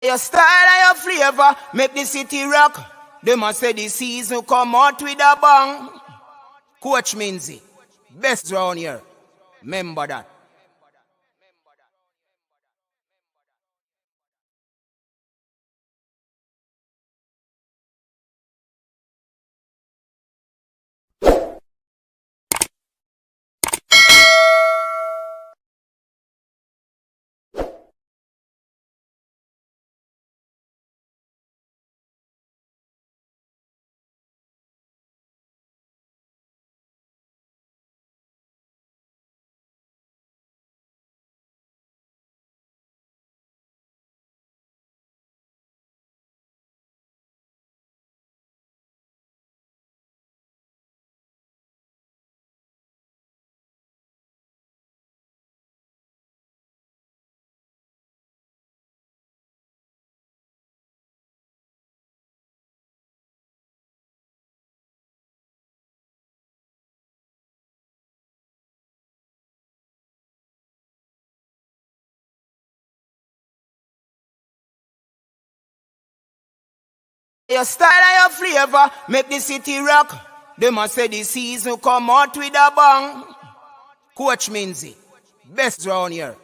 Your style and your flavor make the city rock. They must say the season come out with a bang. Coach Minzy, best round here. Remember that. Your style and your flavor make the city rock. They must say the season come out with a bang. Coach Minzy, best round here.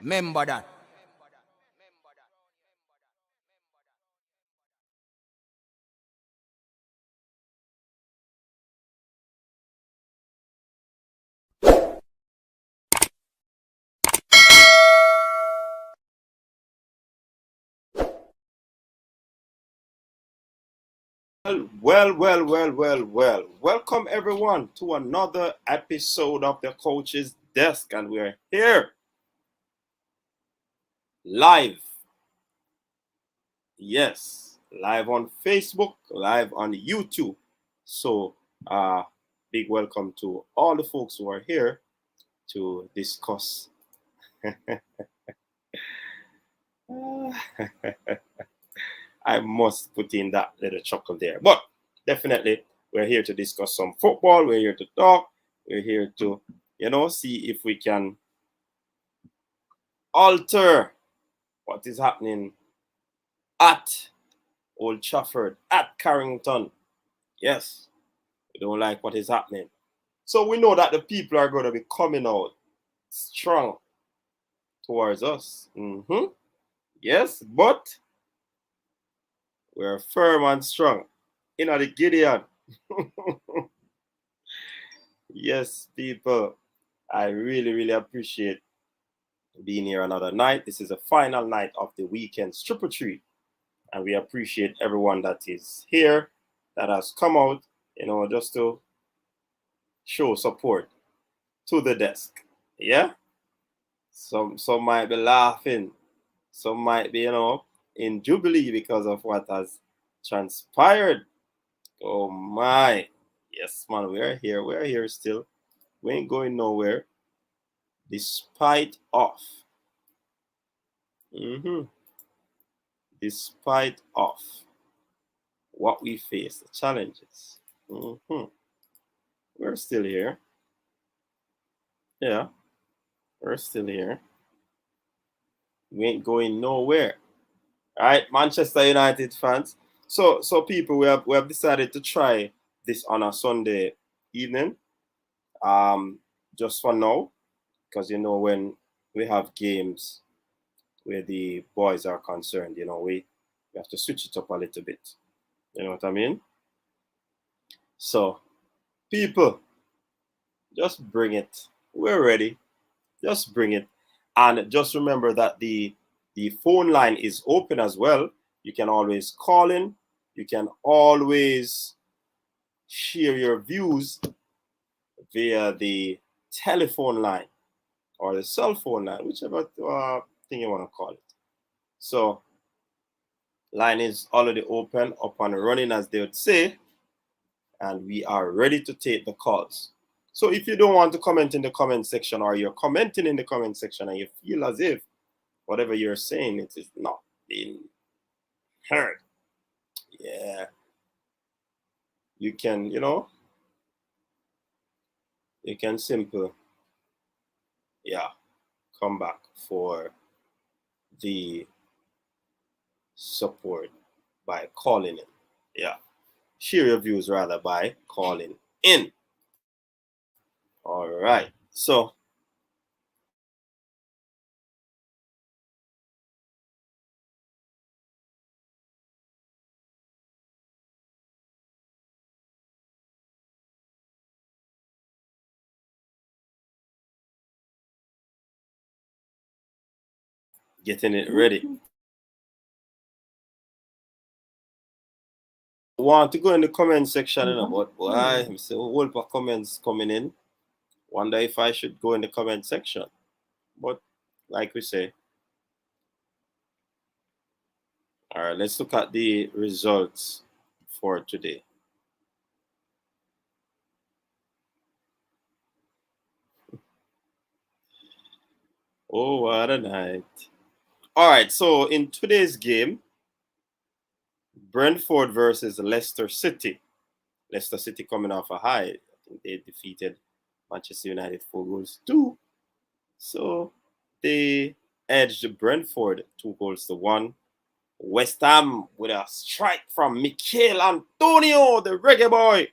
Remember that. Well. Welcome everyone to another episode of the Coach's Desk, and we're here live. Yes, live on Facebook, live on YouTube. So, big welcome to all the folks who are here to discuss. I must put in that little chuckle there. But definitely, we're here to discuss some football. We're here to talk. We're here to, see if we can alter what is happening at Old Trafford, at Carrington. Yes, we don't like what is happening. So we know that the people are going to be coming out strong towards us. Yes, but we're firm and strong. The Gideon. Yes, people, I really appreciate being here another night. This is the final night of the Weekend TripleTreat, and we appreciate everyone that is here, that has come out, just to show support to the desk. Yeah, some might be laughing, some might be, in jubilee because of what has transpired. Oh my, yes, man, we're here still. We ain't going nowhere, despite of. Despite of what we face, the challenges. We're still here. Yeah, we're still here. We ain't going nowhere. All right, Manchester United fans. So people, we have decided to try this on a Sunday evening. Just for now, because when we have games where the boys are concerned, we have to switch it up a little bit. You know what I mean? So, people, just bring it. We're ready. Just bring it. And just remember that the phone line is open as well. You can always call in. You can always share your views via the telephone line or the cell phone line, whichever thing you want to call it. So, line is already open, up and running, as they would say, and we are ready to take the calls. So if you don't want to comment in the comment section, or you're commenting in the comment section and you feel as if whatever you're saying, it is not being heard, yeah, you can, you can simply, come back for the support by calling in. Yeah. Share your views rather by calling in. All right. So getting it ready. Want to go in the comment section, but boy, I see a whole lot of comments coming in. Wonder if I should go in the comment section. But like we say, all right, let's look at the results for today. Oh, what a night. All right, so in today's game, Brentford versus Leicester City. Leicester City coming off a high. I think they defeated Manchester United 4-2. So they edged Brentford 2-1. West Ham with a strike from Mikel Antonio, the Reggae Boy.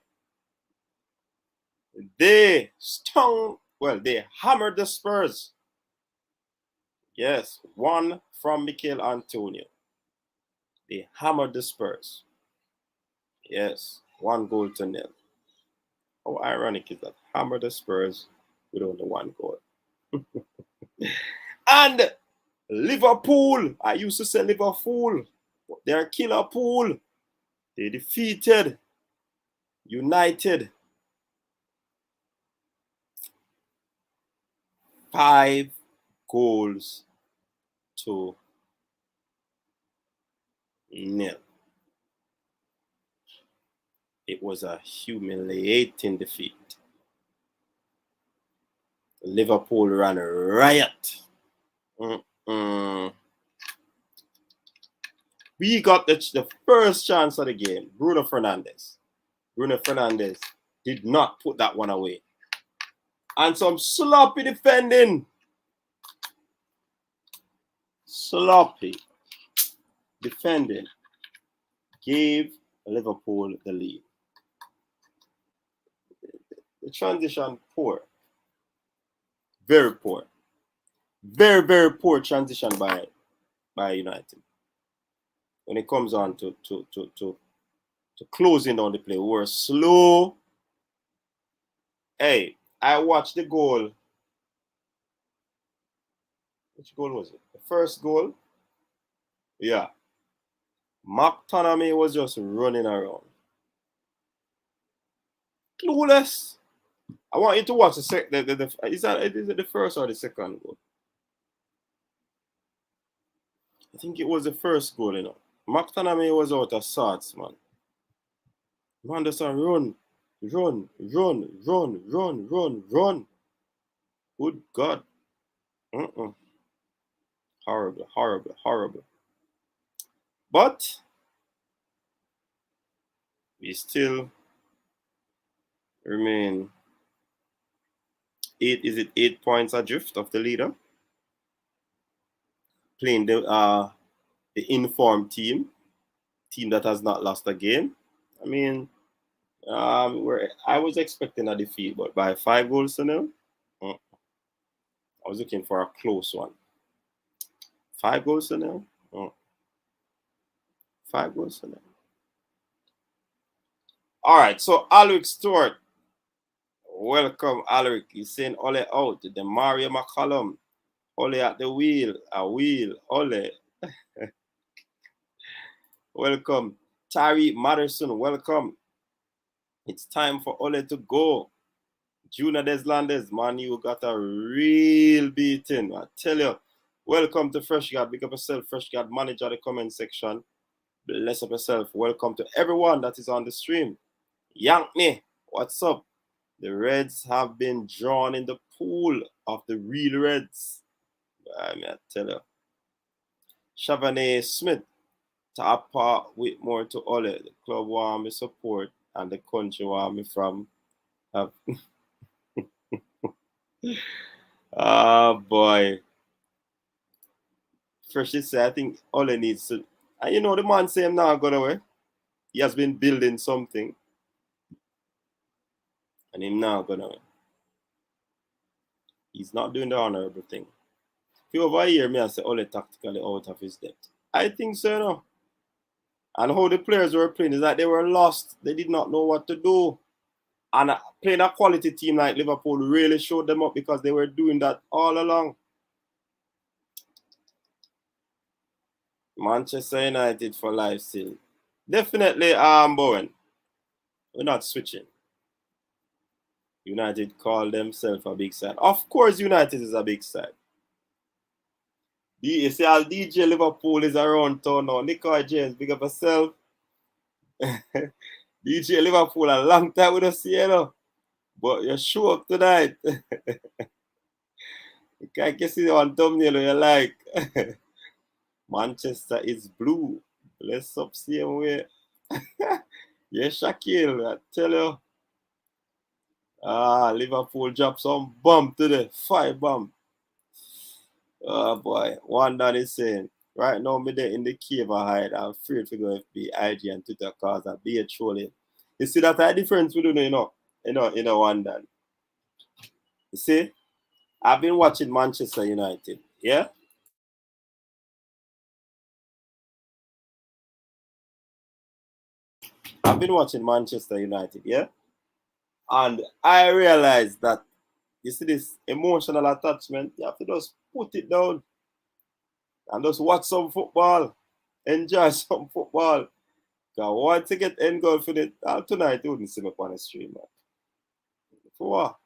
They hammered the Spurs. Yes, one from Mikel Antonio. They hammered the Spurs. Yes, 1-0. How ironic is that? Hammered the Spurs with only 1 goal. And Liverpool, I used to say Liverpool, but they're killer pool. They defeated United 5-0. It was a humiliating defeat. Liverpool ran a riot. We got the first chance of the game. Bruno Fernandes did not put that one away. And some sloppy defending. Sloppy defending gave Liverpool the lead. The transition poor. Very poor. Very, very poor transition by United. When it comes on to closing down the play, we were slow. Hey, I watched the goal. Which goal was it? The first goal? Yeah. McTominay was just running around. Clueless. I want you to watch is it the first or the second goal? I think it was the first goal, you know. McTominay was out of sorts, man. Man just run. Good God. Horrible. But we still remain 8 points adrift of the leader. Playing the informed team that has not lost a game. I mean, I was expecting a defeat, but by 5-0, I was looking for a close one. 5-0. 5-0. All right, so Alric Stewart. Welcome, Alric. He's saying Ole out. The Mario McCollum. Ole at the wheel. A wheel. Ole. Welcome. Tyree Madison. Welcome. It's time for Ole to go. Juna Deslandes, man, you got a real beating. I tell you. Welcome to Fresh God. Big up yourself, Fresh God. Manager the comment section. Bless up yourself. Welcome to everyone that is on the stream. Yankney, what's up? The Reds have been drawn in the pool of the real Reds. I tell you. Chavane Smith, Tapa Whitmore to Ole. The club want me support and the country want me from. Oh boy. First, I think Ole needs to. And you know, the man say him now gone away. He has been building something. And him now gone away. He's not doing the honorable thing. If you over here, me I say only tactically out of his depth. I think so, no. And how the players were playing is that they were lost. They did not know what to do. And playing a quality team like Liverpool really showed them up because they were doing that all along. Manchester United for life still. Definitely Bowen. We're not switching. United call themselves a big side. Of course United is a big side. You see how DJ Liverpool is around town now. Nicola James, big up yourself. DJ Liverpool a long time with us, you know. But you show up tonight. You can't get see on thumbnail you like. Manchester is blue. Bless up same way. Yeah, Shaquille, I tell you. Liverpool dropped some bomb today. 5 bomb. Oh boy. One that is saying, right now me there in the cave I hide. I'm afraid to go FB, IG and Twitter cause I be a trolling. You see that a difference we do, you know, one that. You see? I've been watching Manchester United. Yeah? I've been watching Manchester United, yeah? And I realized that, you see this emotional attachment, you have to just put it down and just watch some football. Enjoy some football. Because once you get engulfed in it, tonight you wouldn't see me on the stream, man. For what?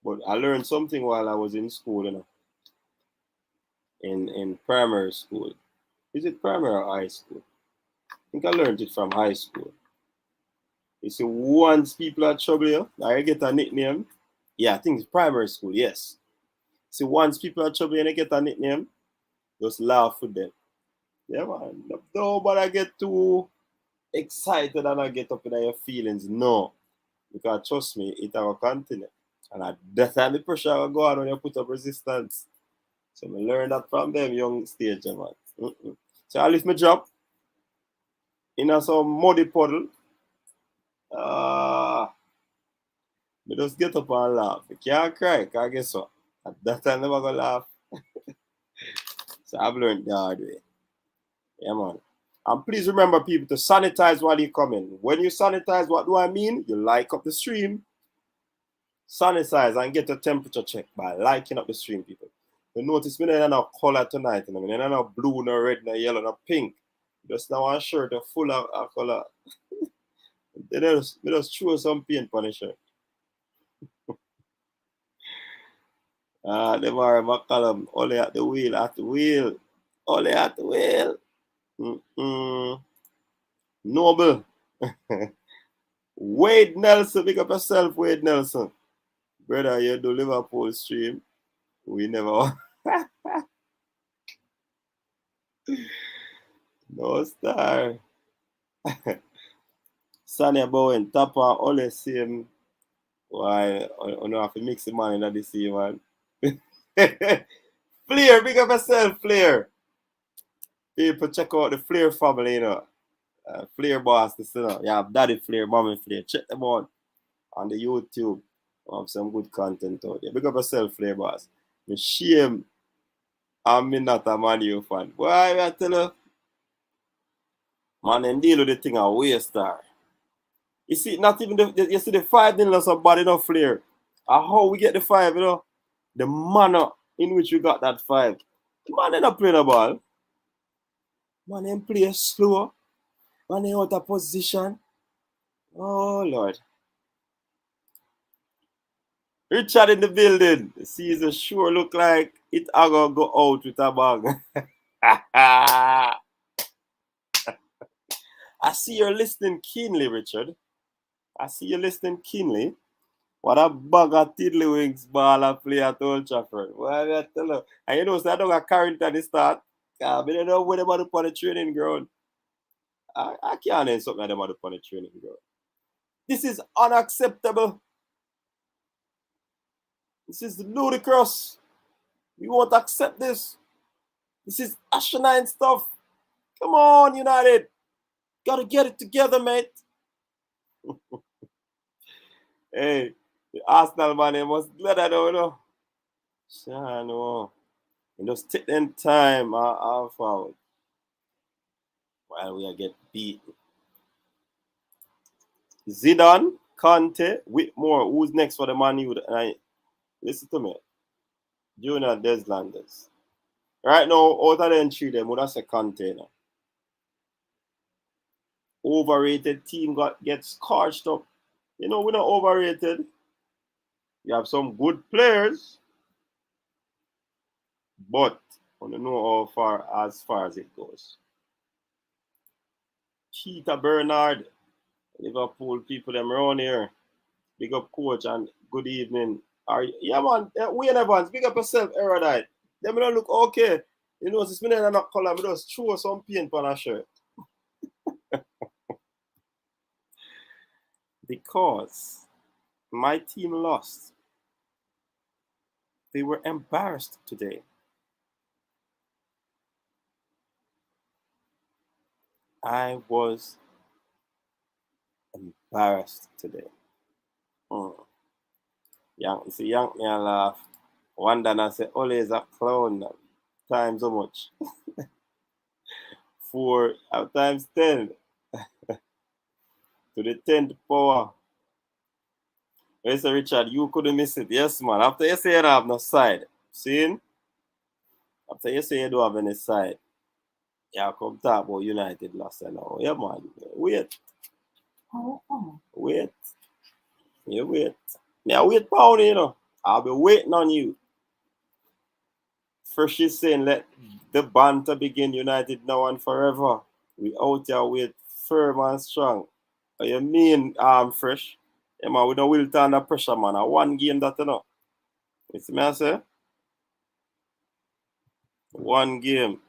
But I learned something while I was in school, you know. In primary school. Is it primary or high school? I think I learned it from high school. You see, once people are trouble you, I get a nickname. Yeah, I think it's primary school, yes. See, once people are trouble and they get a nickname, just laugh with them. Yeah, man. Nobody get too excited and I get up in your feelings. No. Because trust me, it will continue. And that's the pressure will go on when you put up resistance. So I learned that from them young stage, man. So I lift my drop in some muddy puddle. Me just get up and laugh. You can't cry, because guess what? At that time, never gonna laugh. So I've learned the hard way. Yeah, man. And please remember, people, to sanitize while you come in. When you sanitize, what do I mean? You like up the stream. Sanitize and get a temperature check by liking up the stream, people. You notice me in no color tonight. You know, in no blue, no red, no yellow, no pink. Just now one shirt full of color. They just throw some paint on the shirt. Them are my column. Only at the wheel, Only at the wheel. Noble. Wade Nelson, pick up yourself, Wade Nelson. Brother, you do Liverpool stream. We never. No star. Sunny Bowen, Tapa, only same. Why? I don't have to mix the man in the same one. Flair, big up yourself, Flair. People check out the Flair family, you know. Flair boss, this, you know. Yeah, Daddy Flair, Mommy Flair. Check them out on the YouTube. Have some good content out there. Big up yourself, Flair boss. Me shame I'm not a Man U fan. Why I tell you? Man, and deal with the thing a waste star. You see, not even you see the 5-0 somebody no Flair. How we get the 5, you know? The manner in which we got that 5. The man ain't not playing the ball. Man ain't play slow. Man ain't out of position. Oh Lord. Richard in the building. The season sure look like it gonna go out with a bang. I see you're listening keenly, Richard. I see you listening keenly. What a bag of tiddlywinks ball I play at Old Trafford. What I tell you? And you know, so I don't got current at the start. I don't know what about upon the training ground. I can't name something about upon the training ground. This is unacceptable. This is ludicrous. We won't accept this. This is asinine stuff. Come on, United. Gotta get it together, mate. Hey, the Arsenal man, they must let that know, you know. Sure, no. And just take them time forward while we get beaten. Zidane, Conte, Whitmore. Who's next for the Man U? Listen to me. Junior Deslanders. Right now, out of the three, them would have said Conte now. Overrated team gets scorched up. You know, we're not overrated. You have some good players, but I don't know as far as it goes. Peter Bernard, Liverpool people them around here. Big up coach and good evening. Yeah man, Wayne Evans, big up yourself, Erudite. Them don't look okay. You know, since me not color, me just throw some paint on a shirt. Because my team lost. They were embarrassed today. I was embarrassed today. Young me a laugh. One day I say, Ole is a clown now. Times so much. 4 times 10 to the 10th power. I say, Richard, you couldn't miss it. Yes, man. After you say you don't have no side. See? After you say you don't have any side. Yeah, come talk about United lost now. Yeah, man. Wait. Wait. You wait. Yeah, wait, Paul, you know. I'll be waiting on you. First she's saying, let the banter begin, United now and forever. We out here wait firm and strong. What you mean, Fresh? Yeah, man, we don't will turn the pressure, man. A one game that, you know. You see me, I say? One game.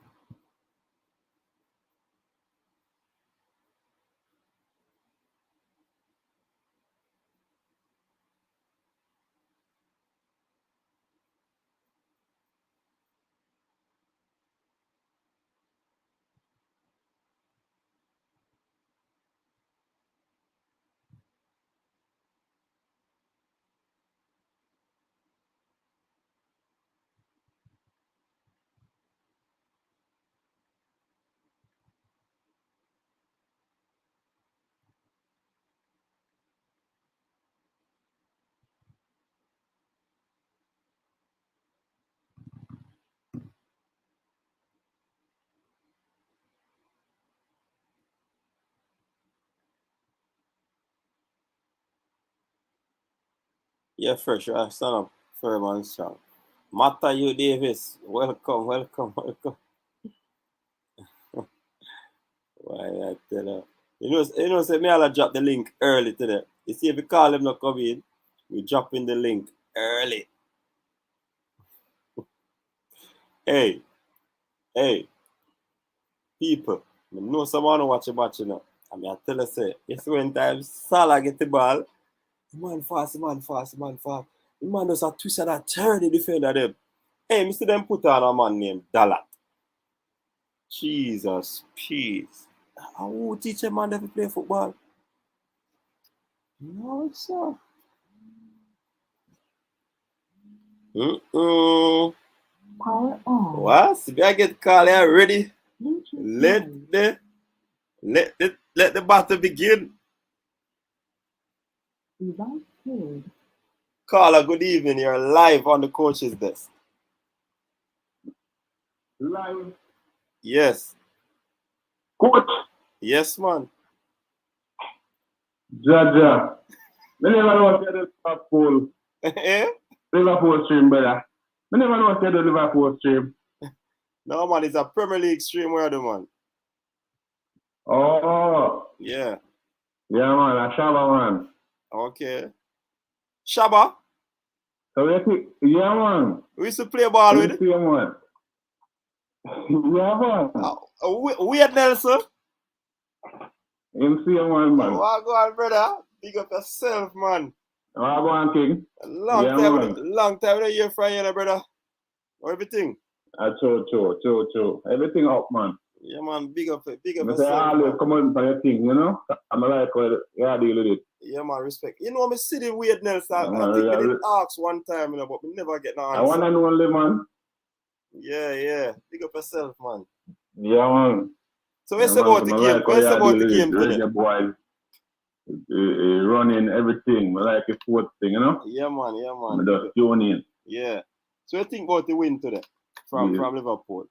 Yeah, Fresh, I stand up firm and strong. Matthew Davis, welcome. Why I tell her. You know, say me I'll drop the link early today. You see, if you call him not come in, we drop in the link early. Hey, people, I know someone watch a match, you know. I mean, I tell you, say, it's when time Salah get the ball, the man fast. The man does a twist and a turn the defender them. Hey, Mr. Them put on a man named Dalat. Jesus, peace. Who teach a man to play football? No, sir. Power on. What? If I get called here ready, let the battle begin. Carla, good evening. You're live on the coach's desk. Live? Yes. Coach? Yes, man. Jaja. I never know what the Liverpool. Liverpool stream, brother. I never know what the Liverpool stream. No, man, it's a Premier League stream where the man. Oh. Yeah. Yeah, man. A Shaba, man. Okay. Shaba? So yeah, man. We used to play ball with? Yeah, man. Yeah, man. Weird Nelson? You see one, man. Oh, go on, brother. Big up yourself, man. Go on, King. Long time to hear from you, brother. Everything? True. Everything up, man. Yeah, man, big up I yourself, say, I always man. come on for your thing, you know? I'm like, yeah, deal with it. Yeah, man, respect. You know, me see the weird Nelson. Yeah, I think we did ask one time, you know, but we never get no answer. I want to know only, man. Yeah. Big up yourself, man. Yeah, man. So what's about the game? What's about the game today? Reggae Boyz running everything. I like a fourth thing, you know? Yeah, man. I just tune in. Yeah. So what you think about the win today from Liverpool?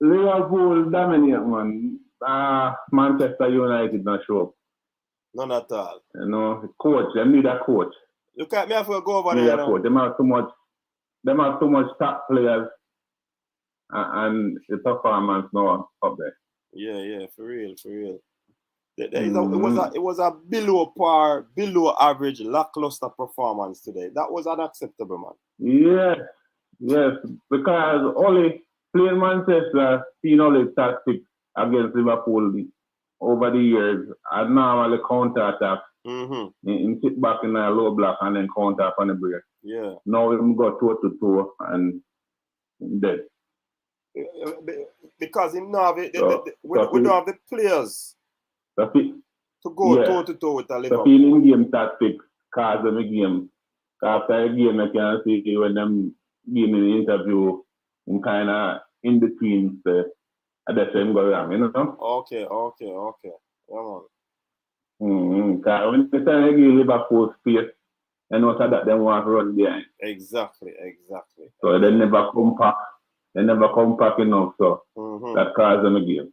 Liverpool dominate, man. Manchester United not show up. None at all. You know, coach, they need a coach. Look at me, I have to go over Need there. a coach. They have too much top players and the performance now up there. Yeah, for real. It was a below par, below average, lackluster performance today. That was unacceptable, man. Yes, because only playing Manchester seen all the tactics against Liverpool over the years and normally counter attack. In sit back in a low block and then counter up on the break. Yeah. Now we go toe to toe and dead. Because we don't have the players to go toe to toe with the Liverpool. So in game tactics cause them a game. After a game, I can see when them give me the interview in kind of in between at the same go wrong, you know? Okay. Yeah, man. Because when they try to give Liverpool space, you know that they want to run behind. Exactly. So they never come back enough, so that caused them a game.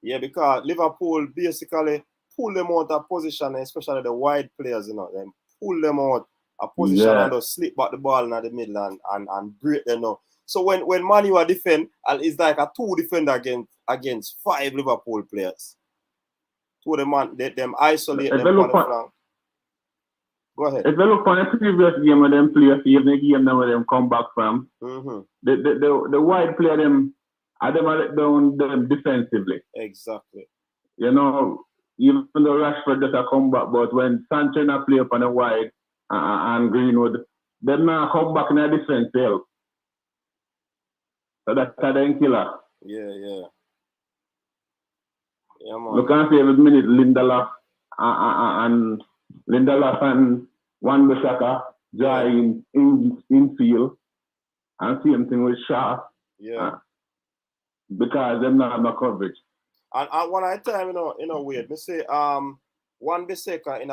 Yeah, because Liverpool basically pull them out of position, especially the wide players, you know, then pull them out of position and just slip back the ball in the middle and break them now. So when Man U defend, it's like a two defender against five Liverpool players. Two of them isolate them on the flank. Go ahead. If you look on the previous game where them players, even the game now where them come back from, the wide player them let down them defensively. Exactly. You know, even though Rashford does a comeback, but when Sanchez not play up on the wide and Greenwood, them not come back in the defense help. So that's a then killer. Yeah, man. Look and see every minute Lindelof and Wan-Bissaka join in field and same thing with Shaw. Yeah. Because them not have no coverage. And one at a time, you know, weird. Me say Wan-Bissaka in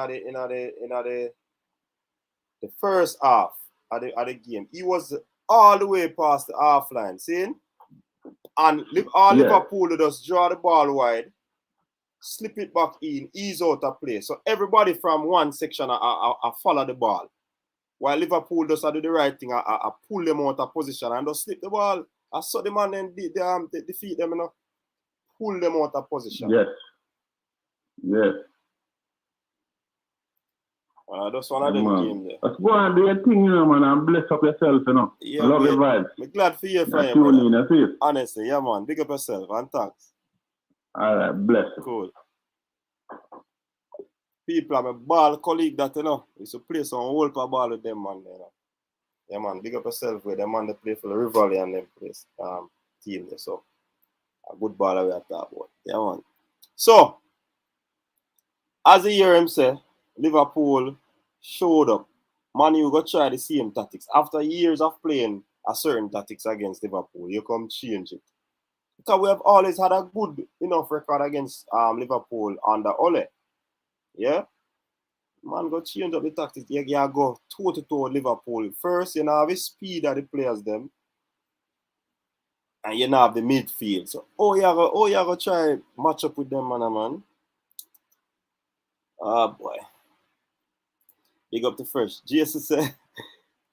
the first half of the game, he was all the way past the half line, see? And Liverpool just draw the ball wide, slip it back in, ease out of play. So everybody from one section follow the ball. While Liverpool just do the right thing, I pull them out of position and just slip the ball. I saw the man then defeat them, you know. Pull them out of position. Yes. That's one of them games there. Let's go and do your thing, you know, man, and bless up yourself, you know. Yeah, love your vibes. I'm glad for you, for you, brother. Honestly, yeah, man. Big up yourself and thanks. All right, bless. Cool. People are my ball colleague that, you know, used to play some whole ball with them, man, you know. Yeah, man, big up yourself with them, man, they play for the Rivoli and them place, team there, so a good baller we are talking about. Yeah, man. So, as the year him say, Liverpool showed up. Man, you go try the same tactics. After years of playing a certain tactics against Liverpool, you come change it. Because we have always had a good enough record against Liverpool under Ole. Yeah? Man, go change up the tactics. You go toe-to-toe Liverpool. First, you have the speed of the players them. And you have the midfield. So, you go try match up with them, man. Oh, boy. Big up the first. Jason said,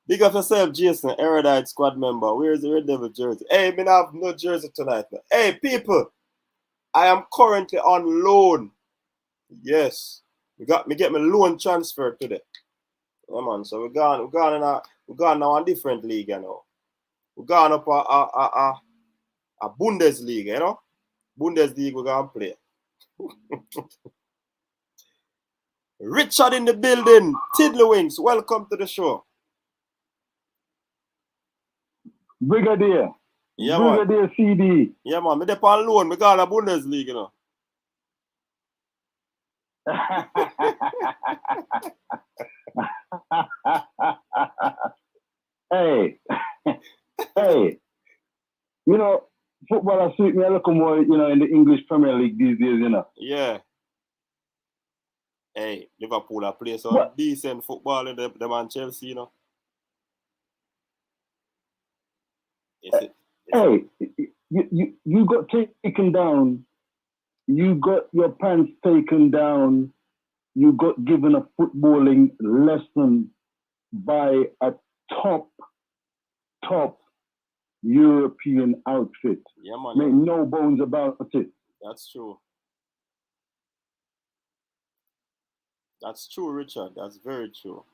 big up yourself, Jason, erudite squad member. Where's the Red Devil jersey? Hey, me have no jersey tonight, man. Hey, people, I am currently on loan. Yes. We get my loan transfer today. Yeah, man. So we're gone now on different league, you know. We're gone up a Bundesliga, you know. Bundesliga we're gonna play. Richard in the building, Tiddlywinks, welcome to the show. Brigadier. Yeah, man. Brigadier CD. Yeah, man. Me dey on loan. Me got a Bundesliga, you know. Hey, hey, you know, football has suit me a little more, you know, in the English Premier League these days, you know. Yeah. Hey, Liverpool are play some decent football in the man Chelsea, you know. Hey, you got taken down. You got your pants taken down. You got given a footballing lesson by a top European outfit. Yeah, man. Make no bones about it. That's true. That's true, Richard. That's very true.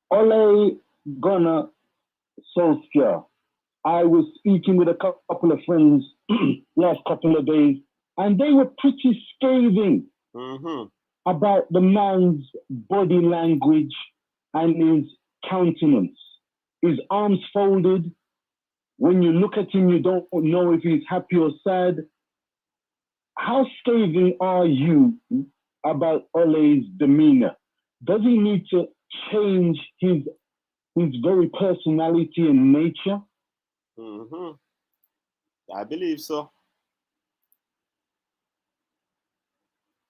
Ole Gunnar Solskjaer. I was speaking with a couple of friends last couple of days, and they were pretty scathing about the man's body language and his countenance. His arms folded. When you look at him, you don't know if he's happy or sad. How scathing are you about Ole's demeanor? Does he need to change his very personality and nature? I believe so.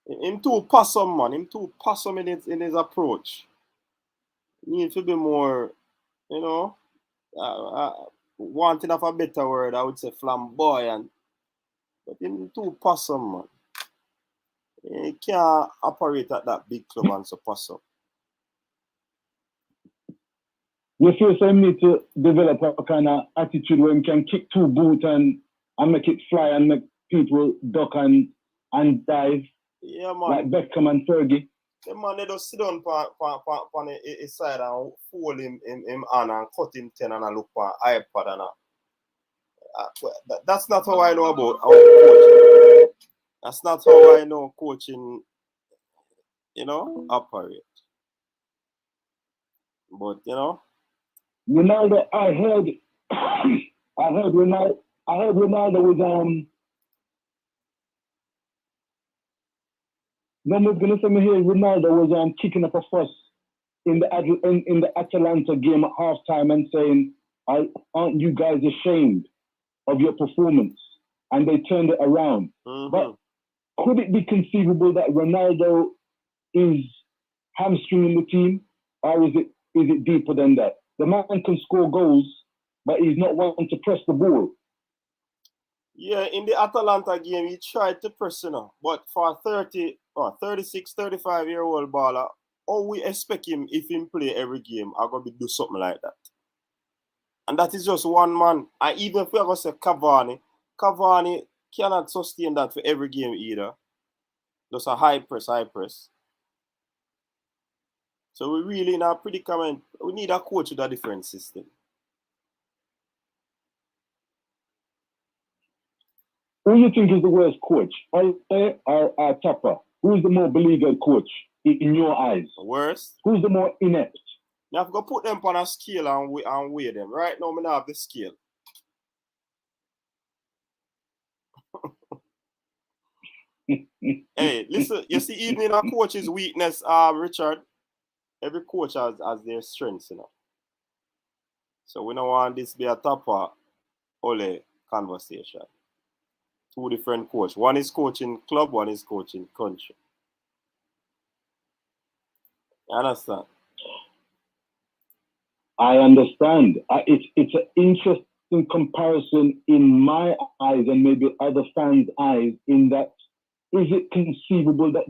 Him too possum, man. Him too possum in his approach. He needs to be more, you know, wanting of a better word, I would say flamboyant. But him too possum, man. He can't operate at that big club and so possum. You feel so need to develop a kind of attitude where you can kick two boots and make it fly and make people duck and dive. Yeah, man. Like Beckham and Fergie. The man, they just sit down on his side and fold him on and cut him 10 and look for iPad and that's not how I know about our coaching. That's not how I know coaching, you know, operate. But, you know. Ronaldo, I heard Ronaldo was no one's gonna say me here. Ronaldo was kicking up a fuss in the Atalanta game at halftime and saying, "Aren't you guys ashamed of your performance?" And they turned it around. But could it be conceivable that Ronaldo is hamstringing the team, or is it deeper than that? The man can score goals, but he's not one to press the ball. Yeah, in the Atalanta game, he tried to press, you know, but for a 36, 35-year-old baller, how we expect him, if he play every game, are going to do something like that? And that is just one man. And even if we are going to say Cavani cannot sustain that for every game either. Just a high press. So we really in a predicament. We need a coach with a different system. Who do you think is the worst coach? Ole or Tapper? Who is the more beleaguered coach in your eyes? Worst? Who's the more inept? You have to put them on a scale and weigh them. Right now, I don't have the scale. Hey, listen, you see, even in a coach's weakness, Richard, every coach has their strengths, you know. So we don't want this to be a Tapper Ole conversation. Two different coaches. One is coaching club, one is coaching country. You understand? I understand. It's an interesting comparison in my eyes and maybe other fans' eyes in that, is it conceivable that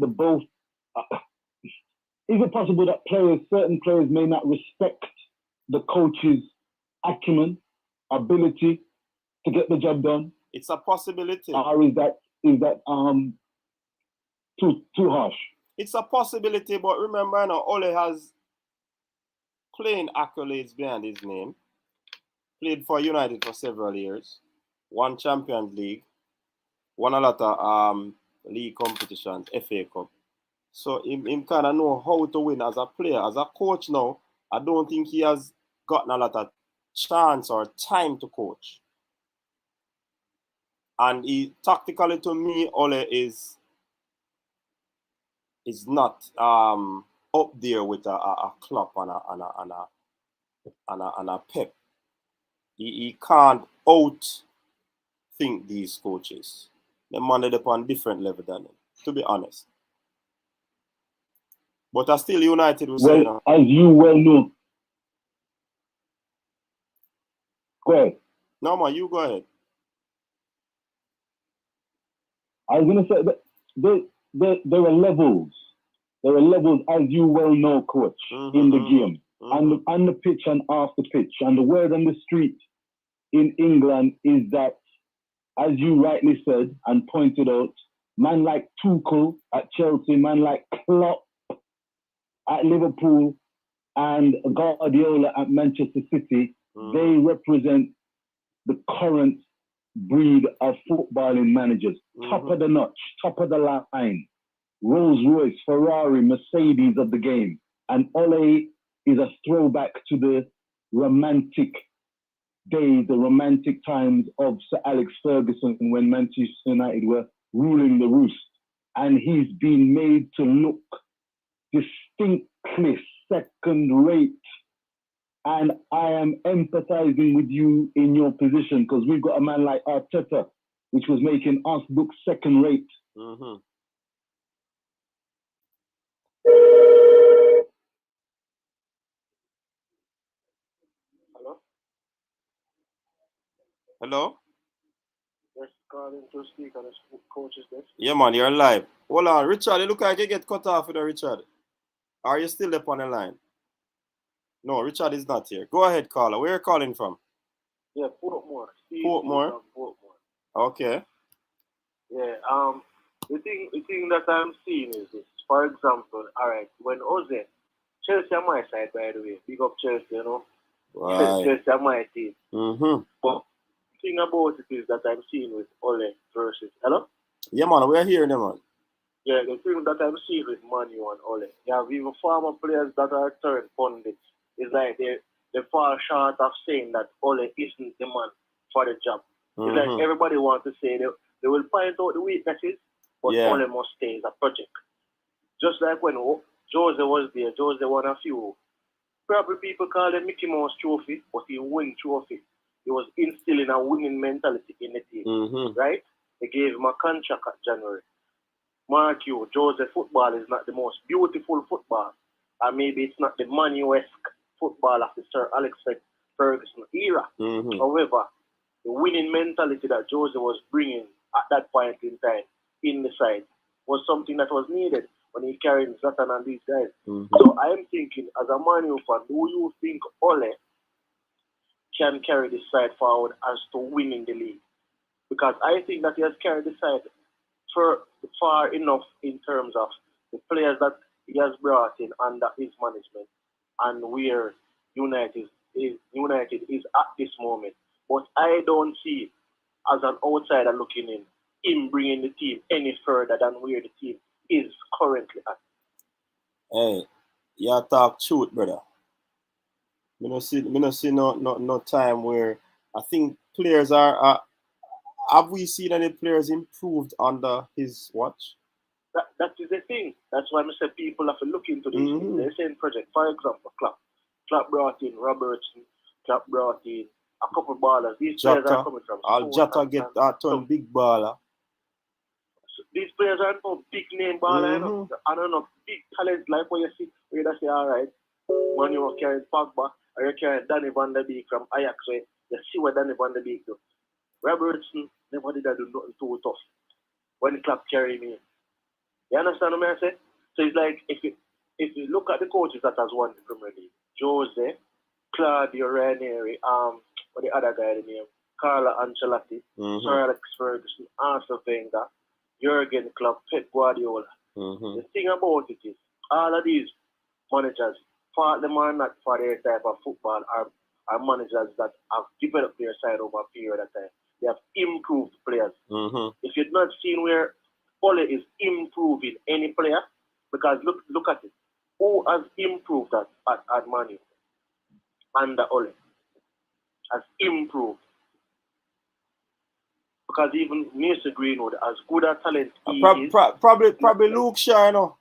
is it possible that certain players may not respect the coach's acumen, ability to get the job done? It's a possibility. Or is that too harsh? It's a possibility, but remember, you know, Ole has playing accolades behind his name. Played for United for several years. Won Champions League. Won a lot of league competitions, FA Cup. So him kind of know how to win as a player. As a coach now, I don't think he has gotten a lot of chance or time to coach. And he tactically, to me, Ole is not up there with a Klopp and a Pep. He can't outthink these coaches. They're managed upon different level than him, to be honest. But I still United will say, as you well know. Go ahead. No, man, you go ahead. I was going to say that there are levels. There are levels, as you well know, coach, in the game. On the pitch and off the pitch. And the word on the street in England is that, as you rightly said and pointed out, man like Tuchel at Chelsea, man like Klopp at Liverpool, and Guardiola at Manchester City, they represent the current breed of footballing managers. Top of the notch, top of the line. Rolls Royce, Ferrari, Mercedes of the game. And Ole is a throwback to the romantic days, the romantic times of Sir Alex Ferguson when Manchester United were ruling the roost. And he's been made to look distinctly second rate. And I am empathizing with you in your position because we've got a man like Arteta, which was making us look second rate. Hello? Just calling to speak on the coach's desk. Yeah, man, you're live. Hold on, Richard, you look like you get cut off with Richard. Are you still up on the line? No, Richard is not here. Go ahead, caller. Where are you calling from? Yeah, Portmore. Portmore? Okay. Yeah, the thing that I'm seeing is this. For example, all right, when Ozzy, Chelsea on my side, by the way. Big up Chelsea, you know. Right. Chelsea on my team. But the thing about it is that I'm seeing with Ole versus... Hello? Yeah, man, we're hearing them, man. Yeah, the thing that I'm seeing with Manu and Ole, you have even former players that are turned pundits. It's like they fall short of saying that Ole isn't the man for the job. It's like everybody wants to say they will find out the weaknesses, but Ole must stay as a project. Just like when Jose was there, Jose won a few. Probably people call him Mickey Mouse trophy, but he won trophy. He was instilling a winning mentality in the team, right? They gave him a contract at January. Mark you, Jose football is not the most beautiful football, and maybe it's not the Manu-esque football of the Sir Alex Ferguson era. However, the winning mentality that Jose was bringing at that point in time in the side was something that was needed when he carried Zlatan and these guys. So I am thinking, as a Man U fan, do you think Ole can carry this side forward as to winning the league? Because I think that he has carried the side far enough in terms of the players that he has brought in under his management and where United is at this moment. But I don't see, as an outsider looking in, him bringing the team any further than where the team is currently at. Hey, you talk truth, brother. Me no see no time where I think players are have we seen any players improved under his watch? That is the thing. That's why I say people have to look into these things. They're saying project. For example, Klopp brought in Robertson, Klopp brought in a couple ballers. These players are coming from Jota get that ton big baller. So these players are not big name baller, you know. I don't know, big talent like what you see, where you say, all right, when you are carrying Pogba, or you're carrying Danny Van Der Beek from Ajax, where you see what Danny Van Der Beek do. Robertson never did do nothing too tough when Klopp carried me in. You understand what I say? So it's like, if you look at the coaches that has won the Premier League, Jose, Claudio Ranieri, what the other guy, the name, Carlo Ancelotti, Sir Alex Ferguson, Arsene Wenger, Jurgen Klopp, Pep Guardiola. The thing about it is, all of these managers, for them or not for their type of football, are managers that have developed their side over a period of time. They have improved players. If you've not seen where Ole is improving any player, because look at it. Who has improved at Man U? under Ole has improved. Because even Mr. Greenwood, as good a talent he is, probably Luke Shaw, you know.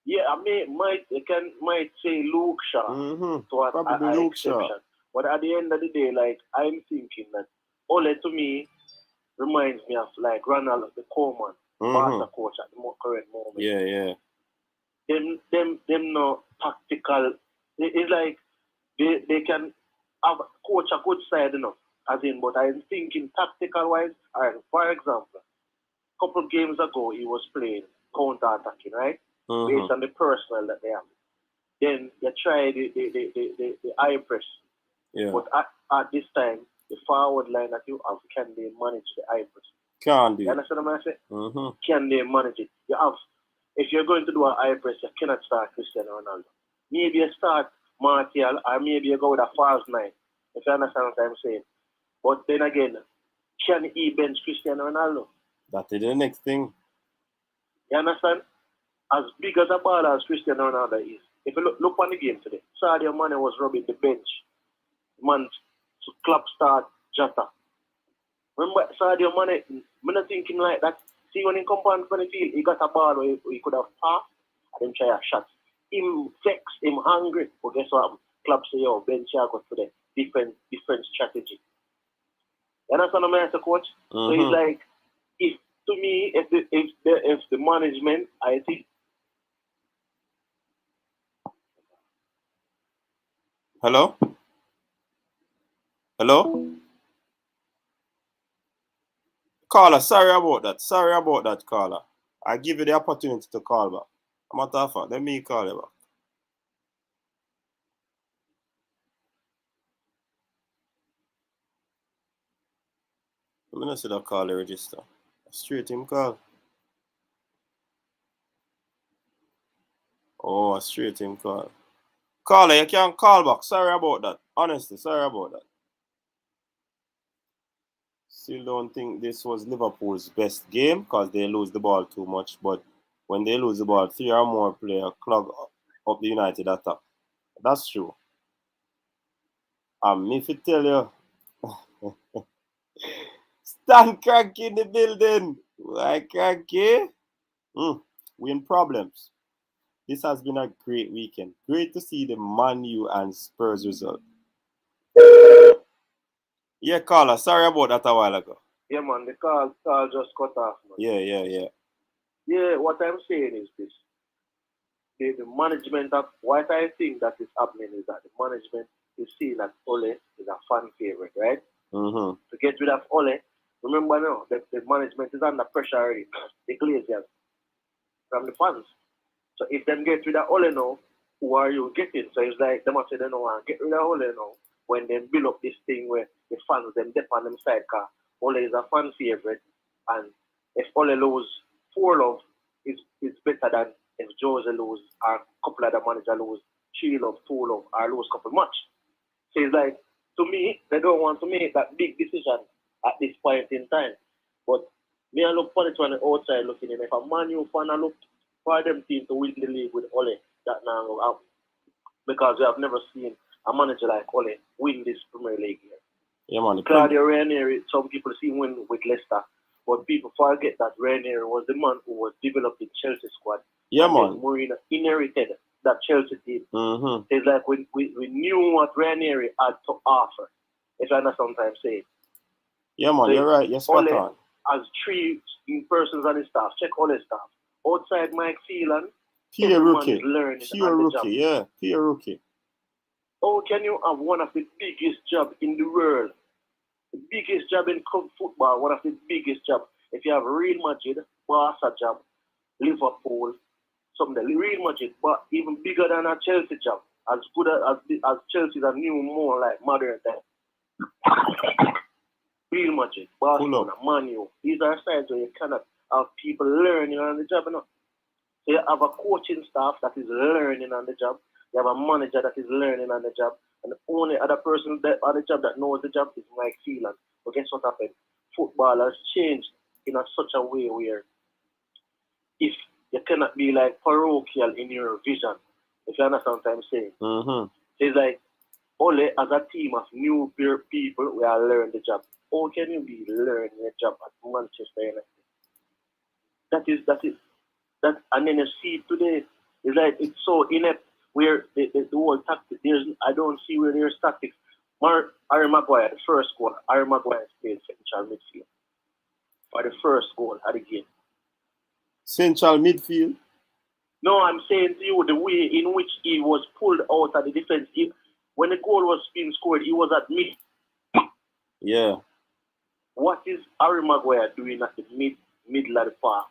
Yeah, I mean, might say Luke Shaw to an Luke exception. Shaw. But at the end of the day, like, I'm thinking that Ole to me reminds me of like Ronaldo, the Coleman, Barca coach at the current moment. Yeah. Them no tactical. It's like they can have coach a good side enough, as in. But I'm thinking tactical wise. For example, a couple of games ago he was playing counter attacking, right? Based on the personnel that they have. Then you try the high press. Yeah. But at this time, the forward line that you have, can they manage the high press? Can do. You understand what I'm saying? Can they manage it? You have, if you're going to do a high press, you cannot start Cristiano Ronaldo. Maybe you start Martial, or maybe you go with a false 9. If you understand what I'm saying. But then again, can he bench Cristiano Ronaldo? That is the next thing. You understand? As big as a baller as Cristiano Ronaldo is, if you look on the game today, Sadio Mane was rubbing the bench. Man, to club start Jota. Remember Sadio Mane, I'm not thinking like that. See, when he come on the field, he got a ball where he could have passed and then try a shot. Him vexed, him hungry. But guess what? Club say, yo, bench got for the different strategy. You understand what I'm saying, coach? So it's like, if the management, I think. Hello? Caller, sorry about that, caller. I give you the opportunity to call back. Matter of fact, let me call you back. I'm going to see the call register. Straight him call. Oh, straight him call. Caller, you can't call back. Sorry about that. Honestly, sorry about that. Still don't think this was Liverpool's best game because they lose the ball too much. But when they lose the ball, 3 or more players clog up the United attack. That's true. If I tell you, Stan Cranky in the building. Why Cranky? We in problems. This has been a great weekend. Great to see the Man U and Spurs result. Yeah, caller. Sorry about that a while ago. Yeah, man. The call just cut off, man. Yeah. Yeah, what I'm saying is this. The management of what I think that is happening is that the management is seeing that Ole is a fan favorite, right? To get rid of Ole, remember now that the management is under pressure already. The Glazers from the fans. So if them get rid of Ole now, who are you getting? So it's like they must say they don't want to get rid of Ole now when they build up this thing where the fans them dip on them side car. Ole is a fan favorite, and if Ole lose 4-love, it's better than if Jose lose or a couple of the manager lose 3-love, 2-love, or lose couple much. So it's like, to me, they don't want to make that big decision at this point in time. But me, I look for it on the outside looking in. If a Man U fan, I look for them team to win the league with Ole, that now will happen. Because we have never seen a manager like Ole win this Premier League here. Yeah, man. Claudio Ranieri, some people see him win with Leicester, but people forget that Ranieri was the man who was developing Chelsea squad. Yeah, man. Mourinho inherited that Chelsea team. It's like we knew what Ranieri had to offer, if I understand what I'm saying. Yeah, man, so you're right. You're spot Ole on. has 3 persons on his staff. Check Ole's staff. Outside Mike Phelan, Pure rookie. Pure rookie, yeah. Pure rookie. How can you have one of the biggest jobs in the world? The biggest job in club football, one of the biggest jobs. If you have Real Madrid, Barca job, Liverpool, something. Real Madrid, but even bigger than a Chelsea job. As good as Chelsea's a new, more like modern time. Real Madrid, Barcelona, Man U. These are sides where you cannot have people learning on the job. You know? So you have a coaching staff that is learning on the job. You have a manager that is learning on the job. And the only other person that on the job that knows the job is Mike Phelan. But guess what happened? Football has changed in such a way where if you cannot be like parochial in your vision, if you understand what I'm saying. So it's like Ole, as a team of new people, we are learning the job. How can you be learning the job at Manchester United? That, and then you see today, it's like it's so inept where the whole tactics, I don't see where there's tactics. Harry Maguire, the first goal, Harry Maguire played central midfield for the first goal of the game. Central midfield? No, I'm saying to you, the way in which he was pulled out of the defense, when the goal was being scored, he was at mid. Yeah. What is Harry Maguire doing at the middle of the park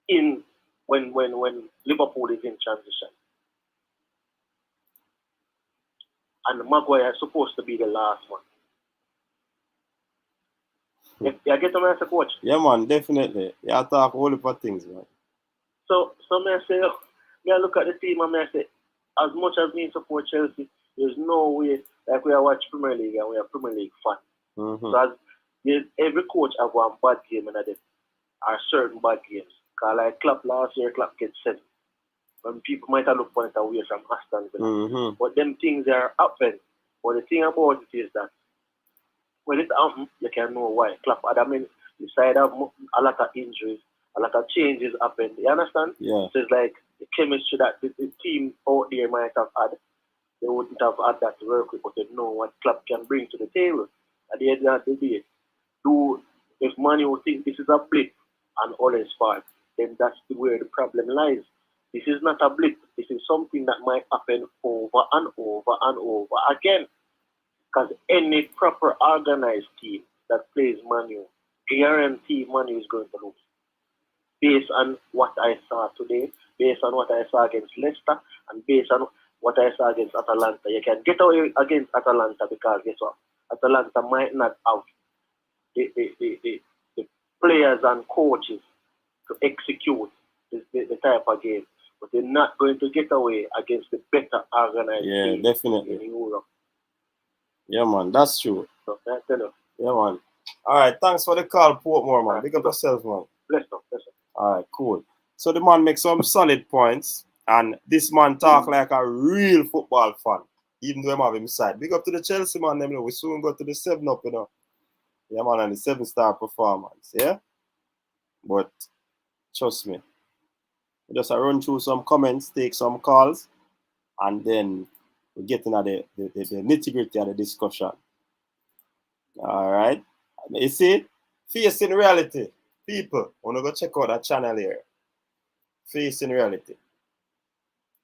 when Liverpool is in transition? And Maguire is supposed to be the last one. You get what I'm coach? Yeah, man, definitely. You talk all about things, man. So I say, I look at the team and I say, as much as me support Chelsea, there's no way like we are watch Premier League and we are Premier League fan. Mm-hmm. So as every coach have one bad game and are certain bad games. Because like Klopp last year, Klopp gets 7. When people might have looked for it away from Aston Villa. Mm-hmm. But them things are happening. But the thing about it is that when it happens, you can know why. Klopp had the side have a lot of injuries, a lot of changes happened. You understand? Yeah. So it's like the chemistry that the team out there might have had, they wouldn't have had that to work with, but they know what Klopp can bring to the table. At the end of the day, if Man U think this is a blip on Ole's part, then that's where the problem lies. This is not a blip. This is something that might happen over and over and over again. Because any proper organized team that plays Man U, guarantee Man U is going to lose. Based on what I saw today, based on what I saw against Leicester, and based on what I saw against Atalanta. You can get away against Atalanta because guess what? Atalanta might not have the players and coaches to execute the type of game. But they're not going to get away against the better organized team definitely. in Europe. Yeah, man, that's true. So that's enough. Yeah, man. All right, thanks for the call, Portmore, man. Big up yourself, man. Bless up. All right, cool. So the man makes some solid points, and this man talk like a real football fan, even though I'm having him side. Big up to the Chelsea, man. Them, we soon go to the 7-up, you know. Yeah, man, and the 7-star performance, yeah? But trust me, we just run through some comments, take some calls, and then we get into the nitty-gritty of the discussion. All right? You see, facing reality. People, wanna go check out that channel here. Facing reality.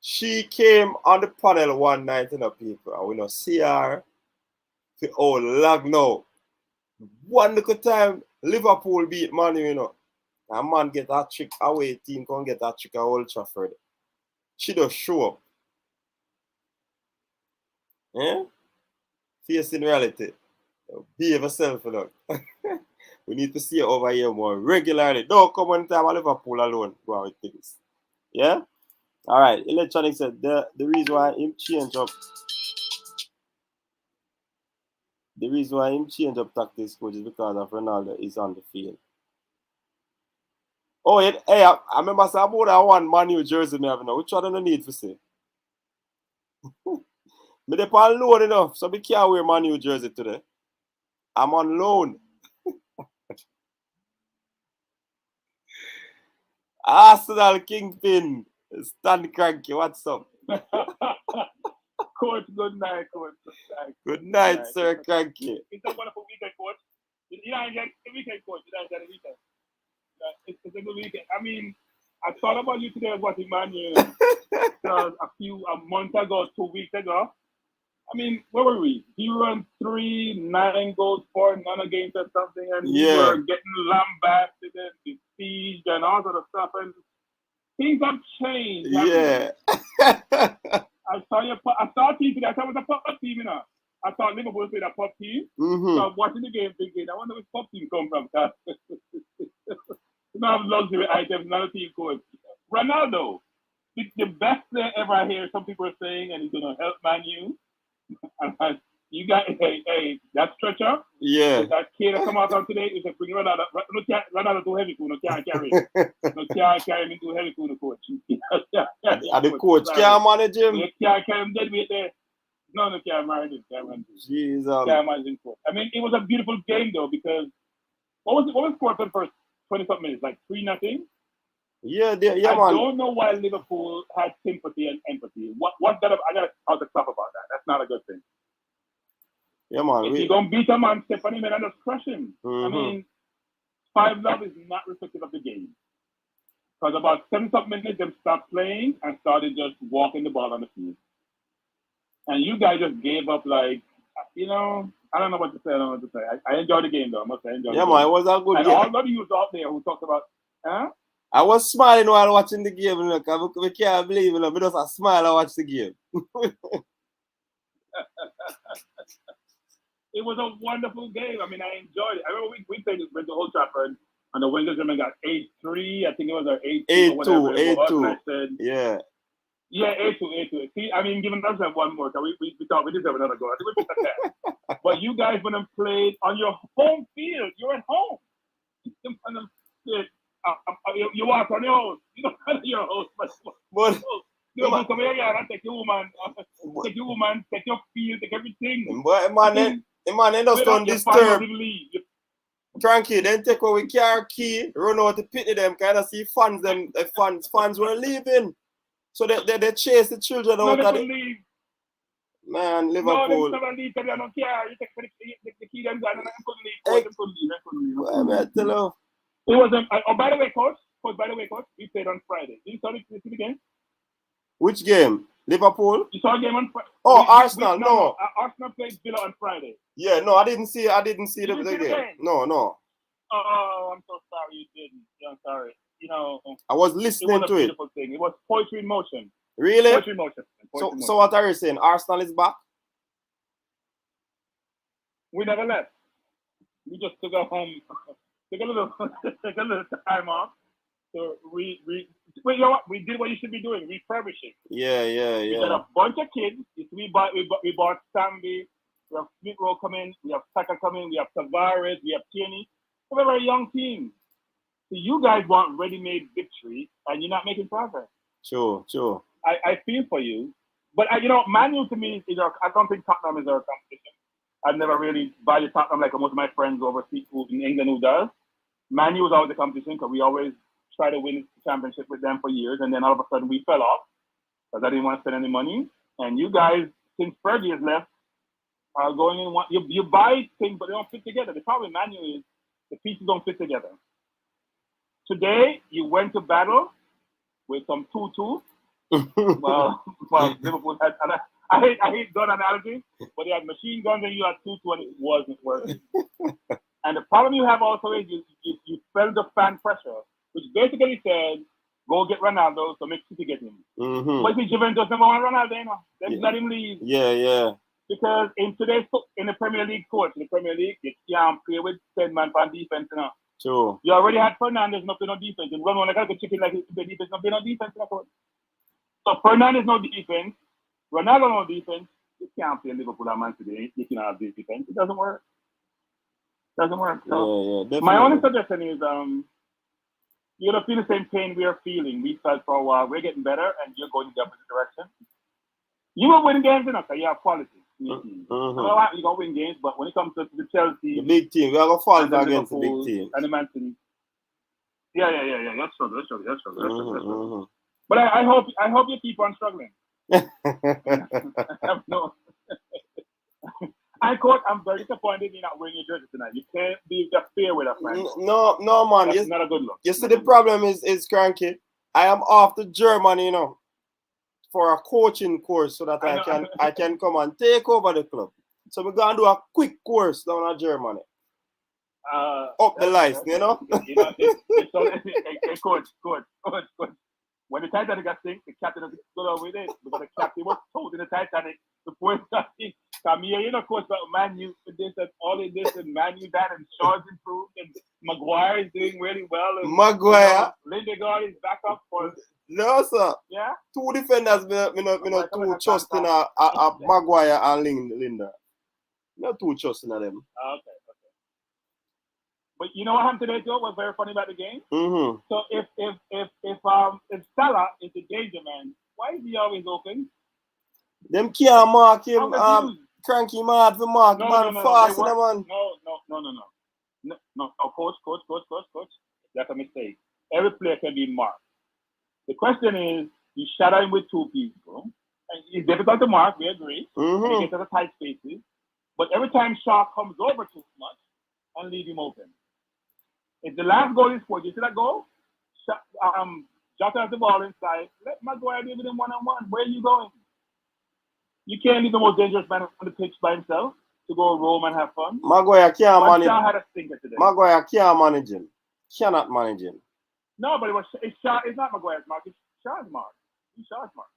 She came on the panel one night, you know, people, and we don't see her for all lag now. One little time, Liverpool beat Man U, you know. And man get that trick away, team can't get that trick at Old Trafford. She just show up. Yeah? Facing reality. Behave yourself, you know. We need to see it over here more regularly. Don't come on time at Liverpool alone. Go on with things. Yeah? Alright, Electronic said the reason why him change up tactics, coach, is because of Ronaldo is on the field. Oh, hey, I remember saying about that one Man U jersey me have now. Which one do I need to say? Me dey on loan enough, so me can't wear Man U jersey today. I'm on loan. Arsenal Kingpin. Stan Cranky, what's up? Coach, good night, Coach. Good night, Sir Cranky. It's a wonderful weekend, Coach. You don't get the weekend, Coach. You don't get the weekend. It's a good weekend. I mean, I thought about you today watching Man U a month ago, 2 weeks ago. I mean, where were we? He run 3, 9 goals, 4, none against or something, and we were getting lambasted and besieged and all sort of stuff. And things have changed. Yeah. I saw a team today. I thought it was a pop team, you know. I thought Liverpool played a pop team. Mm-hmm. So I'm watching the game thinking, I wonder where pop team come from. You don't have luxury items, not a team coach. Ronaldo, the best player ever I hear some people are saying, and he's going to help Man U. You got, hey, that stretcher. Yeah. That kid that come out on today is a bring Ronaldo. Ronaldo too heavy, no can't carry him. No can't carry him too heavy, the coach. And the coach can't manage him. You can't carry him dead weight there. No, can't imagine. Jeez, Can't imagine. I mean, it was a beautiful game though because what was scored for the first 20-something minutes? Like 3-0. Yeah, man. I don't know why Liverpool had sympathy and empathy. I got to talk about that. That's not a good thing. Yeah, man. If you don't beat a man, step on him and just crush him. I mean, 5-0 is not reflective of the game. Because about 7-something minutes, them stopped playing and started just walking the ball on the field. And you guys just gave up like, I don't know what to say. I enjoyed the game though. I must say, I enjoyed the game. Man, it was a good and game. all of you out there who talked about, I was smiling while watching the game. Look, we can't believe it. We just smile and watch the game. It was a wonderful game. I mean, I enjoyed it. I remember we played with the Old Trafford and the Wingers got 8-3. I think it was our 8-2. 8-2. I said, yeah. Yeah, 8-2. See, I mean, giving us that one more, we thought we deserve another goal. I think we picked that. But you guys went and played on your home field. You're at home. You walk on your house. You don't have your house, but you don't come here and take your woman, take your field, take everything. But man, they just don't disturb. Frankie, then take away car key, run out to pity them, kind of see fans were leaving. So they chase the children out of the... Man, Liverpool. No, they never leave, they don't care. You take the key, them down, and they couldn't leave. I tell you. It was by the way, coach, we played on Friday. Did you see the game? Which game? Liverpool? You saw a game on Friday? Oh, Arsenal, no. Arsenal played Villa on Friday. Yeah, no, I didn't see the game. No. Oh, I'm so sorry you didn't. Yeah, I'm sorry. I was listening to it. It was a beautiful thing. It was poetry in motion. Really? Poetry in motion. So what are you saying? Arsenal is back? We never left. We just took a little time off. So we you know what? We did what you should be doing, refurbishing. Yeah. We got a bunch of kids. We bought Sambi, we have Smith Rowe coming, we have Saka coming, we have Tavares, we have Tierney. We have a very young team. So you guys want ready-made victory, and you're not making progress. Sure. I feel for you, but Man U to me is I don't think Tottenham is our competition. I've never really valued Tottenham like most of my friends overseas in England who does. Man U was always the competition because we always try to win the championship with them for years, and then all of a sudden we fell off because I didn't want to spend any money. And you guys, since Fergie has left, are going in. You buy things, but they don't fit together. The problem with Man U is the pieces don't fit together. Today, you went to battle with some 2-2. well, Liverpool had. I hate gun analogy, but they had machine guns and you had 2-2 and it wasn't working. And the problem you have also is you felt the fan pressure, which basically said, go get Ronaldo so make City get him. Mm-hmm. But if Juventus never want Ronaldo, then let him leave. Yeah. Because in the Premier League coach, in the Premier League, you can't play with 10 man on defense now. Sure. You already had Fernandes not playing on defense. You run on like a chicken like the defense not playing on defense. So Fernandes no defense, Ronaldo no defense. You can't play Liverpool and Man today. You cannot have this defense. It doesn't work. So yeah, my only suggestion is you're gonna feel the same pain we are feeling. We felt for a while. We're getting better, and you're going in the opposite direction. You will win games enough, so you have quality. Mm-hmm. You're gonna win games, but when it comes to the Chelsea, the big team, we are gonna fall against the big team. And the Man City. Yeah. That's struggle. Mm-hmm. But I hope you keep on struggling. No. Coach, I'm very disappointed you're not wearing your jersey tonight. You can't be fair with us, man. No, man. That's not a good look. You see, the problem is Cranky. I am off to Germany, for a coaching course so that I can come and take over the club. So we're gonna do a quick course down in Germany. Up the lights, Coach. When the Titanic got sink, the captain has stood over with it because the captain was told in the Titanic before it got sink. Come here, coach, but Man U for this and all of this, and Man U that, and Shaw's improved, and Maguire is doing really well. And, Maguire? Lindegaard is back up for. No, sir. Yeah? Two defenders, me not too trusting Maguire and Linda. Not too trusting them. Okay. But you know what happened today, Joe? What's very funny about the game? Mm-hmm. So if Salah is the danger man, why is he always open? Them can't mark him. Cranky mad for mark man fast in the man. No, coach. That's a mistake. Every player can be marked. The question is, you shadow him with two people. And it's difficult to mark, we agree. He gets to the tight spaces. But every time Shaw comes over too much and leave him open. If the last goal is scored, you see that goal? Jota has the ball inside. Let Maguire deal with him one-on-one. Where are you going? You can't leave the most dangerous man on the pitch by himself to go roam and have fun. Maguire can't manage. Shaw had a stinker today. Maguire can't manage him. Cannot manage him. No, but it's not Maguire's mark. It's Shaw's mark. It's Shaw's mark.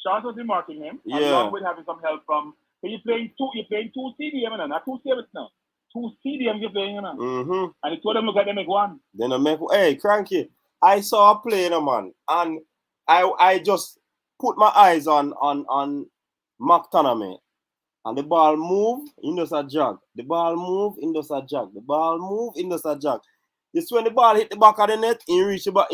Shaw's was marking him, along with having some help from. You're playing two CDM now, not two CDM now. Two CDM you're playing now. And he told them look at them make one. Then I make hey Cranky. I saw a play, man, and I just put my eyes on McTominay. And the ball move, in does a jog. The ball move, in does a jog. The ball move, in does a jog. It's when the ball hit the back of the net, he reach about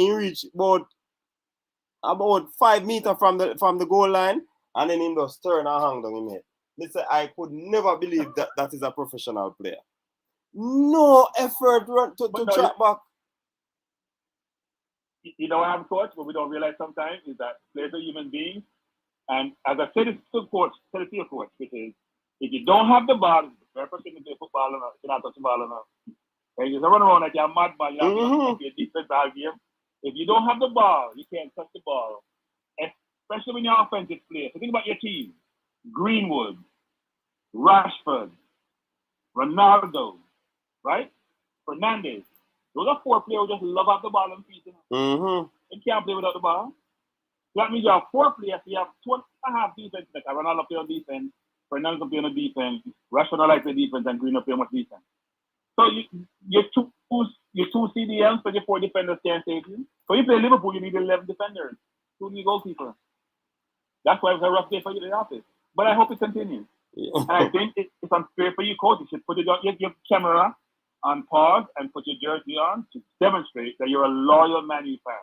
5 meters from the goal line, and then he just turn and hang down in it. Listen, I could never believe that is a professional player. No effort to track back. You know what I'm coach, but we don't realize sometimes is that players are human beings. And as I said, it's to the coach, which is if you don't have the ball, it's the very person to play football or not, you cannot touch the ball or not. And you just run around like you're a madman, you have to be a defense all game. If you don't have the ball, you can't touch the ball. Especially when you're offensive players. So think about your team. Greenwood, Rashford, Ronaldo, right? Fernandez. Those are 4 players who just love out the ball and feet. They can't play without the ball. That means you have 4 players, you have 2.5 defense. Like Ronaldo play on defense, Fernandez play on defense, Rashford like the defense, and Greenwood play on defense. So your two CDMs, but your 4 defenders can't save you. So you play Liverpool, you need 11 defenders, 2 new goalkeepers. That's why it was a rough day for you in the office. But I hope it continues. And I think it's unfair for you, coach. You should put your camera on pause and put your jersey on to demonstrate that you're a loyal Man U fan.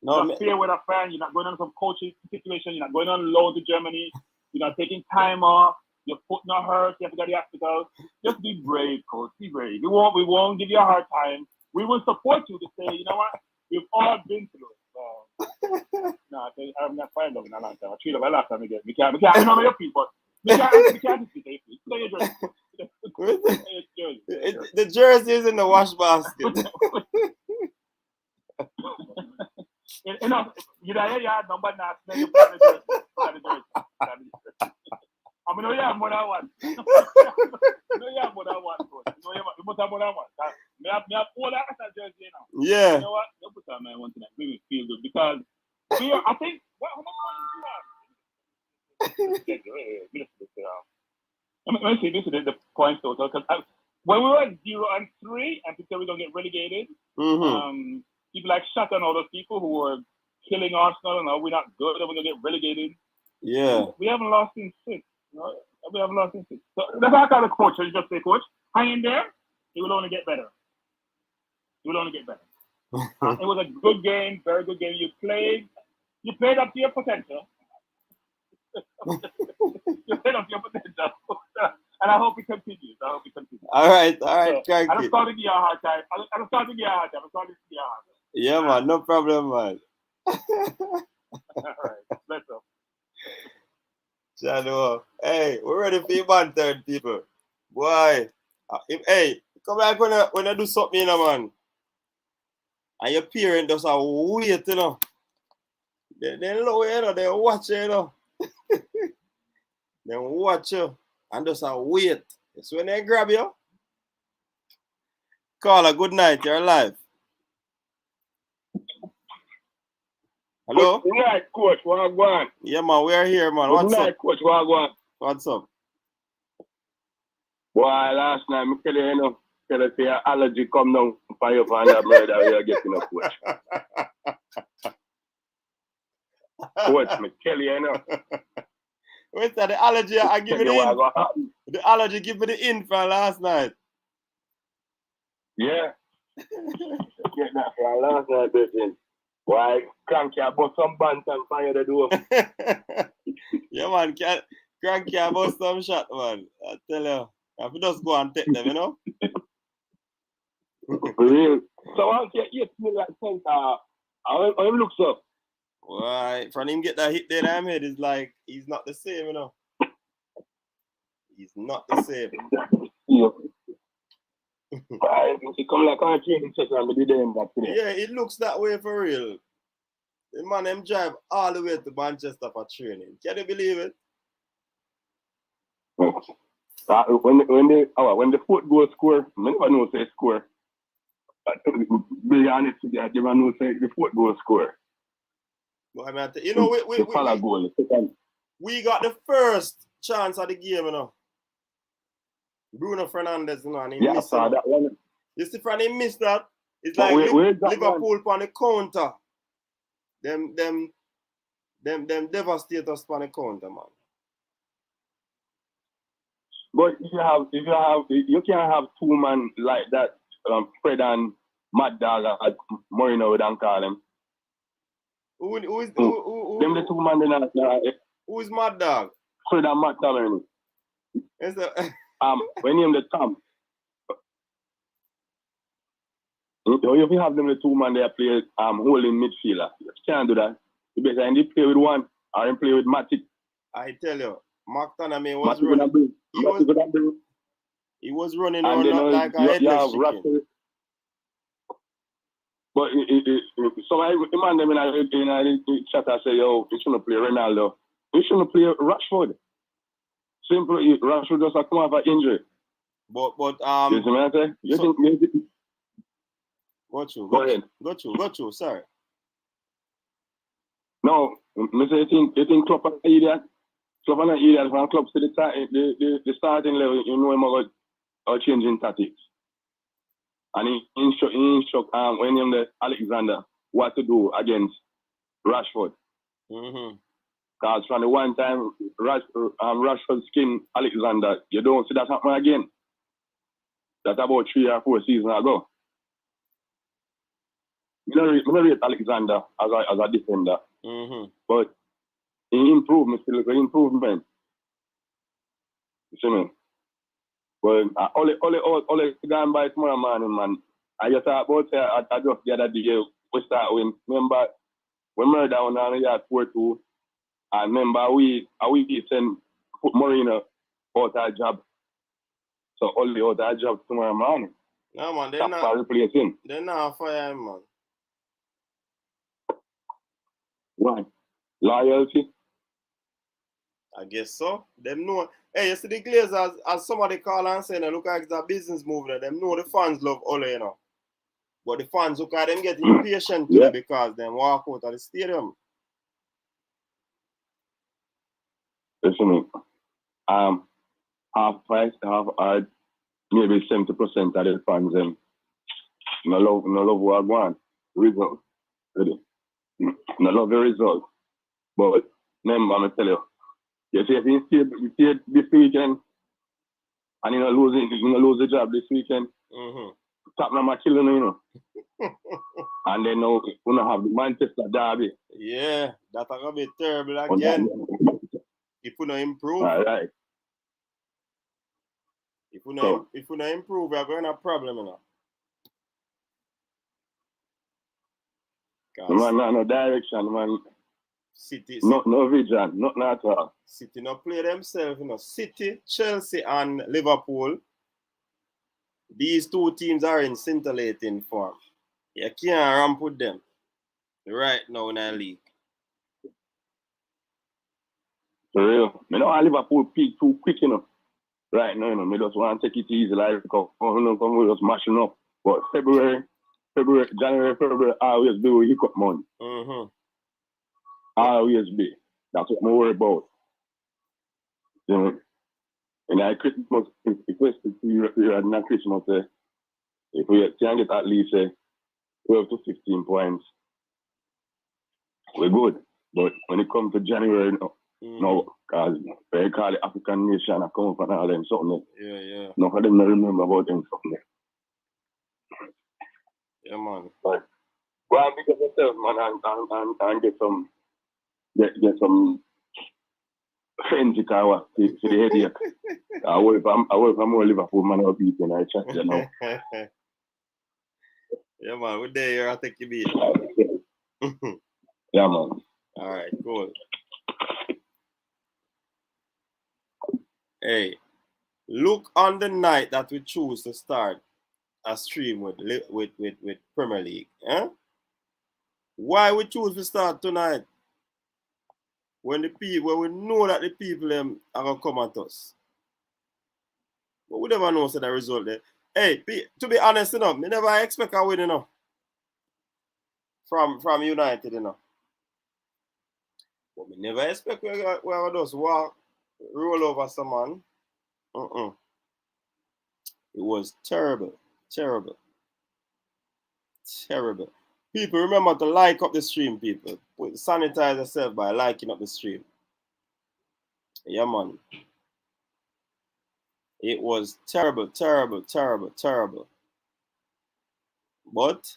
You're not fair with a fan. You're not going on some coaching situation. You're not going on loan to Germany. You're not taking time off. Your foot not hurt. You have to go to the hospital. Just be brave, coach. Be brave. We won't give you a hard time. We will support you to say, you know what? We've all been through it. So, no, I'm not fine though in a long time. I treat it a last time again. We can't remember your feet, but we can't see your feet. Put on your jersey. The jersey is in the wash basket. You know, you had number 9. You put on the jersey. I mean, you have more than one. You have more than one, coach. You must have more than one. Me have all that jersey now. Yeah. You know what? You put on my one tonight. We will feel good because I think how much money do you have? Let me see. This is the points total because when we were at 0-3 and people we don't get relegated, people like Shaq and all those people who were killing Arsenal and we're not good and we're gonna get relegated. Yeah. We haven't lost in 6. No, we haven't lost in 6. So that's how I call the coach. You just say, coach, hang in there. It will only get better. It will only get better. It was a good game, very good game. You played up to your potential. You played up to your potential. And I hope it continues. All right. So, I'm starting to give you a hard time. Yeah, man, no problem, man. All right, let's go. Chano, hey, we're ready for your man third, people. Boy, hey, come back when I do something, you know, man. And your parents just a wait, you know. They low, you know, they watch you, you know. They watch you and just a wait. So when they grab you, call a good night, you're alive. Hello? Good night, coach. What I want? Yeah, man, we're here, man. Good night, coach. What I want? What's up? Boy, last night, I tell you, say allergy come down for you for that brother we are getting up, coach. Coach, I tell you, Wait, the allergy I give me the allergy give me the info last night. Yeah. Get that for last night, baby. Why Cranky bust some bants and fire the door? Yeah, man, Cranky bust some shot, man. I tell you. If you just go and take them, you know? For real. So once you hit me like center, how him looks up? Why? From him get that hit there in his head, it's like he's not the same, you know? He's not the same. Yeah. He come like on a training session and be there back today. Yeah, it looks that way for real. The man them drive all the way to Manchester for training. Can you believe it? When the foot goal score, I never know say score. But be honest with you, I never know say the foot goal score. But I mean, you know, we got the first chance of the game, you know. Bruno Fernandes, you know, and he missed that one. You see, Fran, he missed that. It's like Liverpool on the counter. Them devastate us on the counter, man. But you can't have two men like that, Fred and Mad Dog at Moreno, we don't call them. Who is them the two men who is Mad Dog? Fred and Mad Dog. When you the Tom. If you have them the two men they play holding midfielder, you can't do that. You better play with one or play with Matic. I tell you, McTominay was running. He was running around like a headless chicken. But so I demand them in a chat and say, yo, you shouldn't play Ronaldo. You shouldn't play Rashford. Simply, Rashford just come off an injury. But you see what I say? You think Go through, sorry. No, I say you think Klopp an idiot? Klopp an idiot from Klopp to the starting level, you know him about changing tactics. And he instruct when him the Alexander what to do against Rashford. Because from the one time Rashford skinned Alexander, you don't see that happen again. That's about 3 or 4 seasons ago. I don't rate Alexander as a defender. But he improved, me still look an improvement. You see me? But only gone by tomorrow morning, man. I just thought about I just the other day we start with. Remember when Murder on the yard 4-2, and remember we send put Moreno out our job. So only out our job tomorrow morning. No man, they're not fire him, man. Why? Loyalty? I guess so. Them know. Hey, you see the Glazers, as somebody call and say, look like it's a business move. Them know the fans love Ole, you know. But the fans look at them get impatient today because them walk out of the stadium. Listen, half maybe 70% of the fans them no love what I want. Result. Really. No love the result. But remember, I'm gonna tell you. You see, if you see it this weekend and you lose the job this weekend, Tottenham are killing you know. And then now we have the Manchester derby. Yeah, that's gonna be terrible again. If we don't improve. All right. If we don't improve, we're going to have a problem, you know. No direction, man. City. No vision, nothing at all. City not play themselves, you know. City, Chelsea, and Liverpool. These two teams are in scintillating form. You can't ramp with them right now in the league. For real. I know Liverpool peak too quick, you know. Right now, you know, I just want to take it easy, like, because, we're just mashing up. But January, February, always be with hiccup money. Always be. That's what I'm worried about. You know, and at Christmas, if Christmas, if we can get at least 12 to 15 points, we're good. But when it comes to January, no, because they call it African nation, I come from all them something. Yeah. None of them don't remember about them something. Yeah, man. But go and pick up yourself, man, and get some Fenty car for the headache. I work for more Liverpool man or beating. I chat you know. Yeah, man. We're there. I think you beat. Yeah, man. All right, cool. Hey, look on the night that we choose to start a stream with Premier League. Eh? Why we choose to start tonight? When we know that the people are gonna come at us. But we never know the result there. Hey, to be honest, you know, me never expect a win, you know. From United, you know. But we never expect we just walk, roll over someone. It was terrible. Terrible. Terrible. People, remember to like up the stream, people. Sanitize yourself by liking up the stream. Yeah, man. It was terrible, terrible, terrible, terrible. But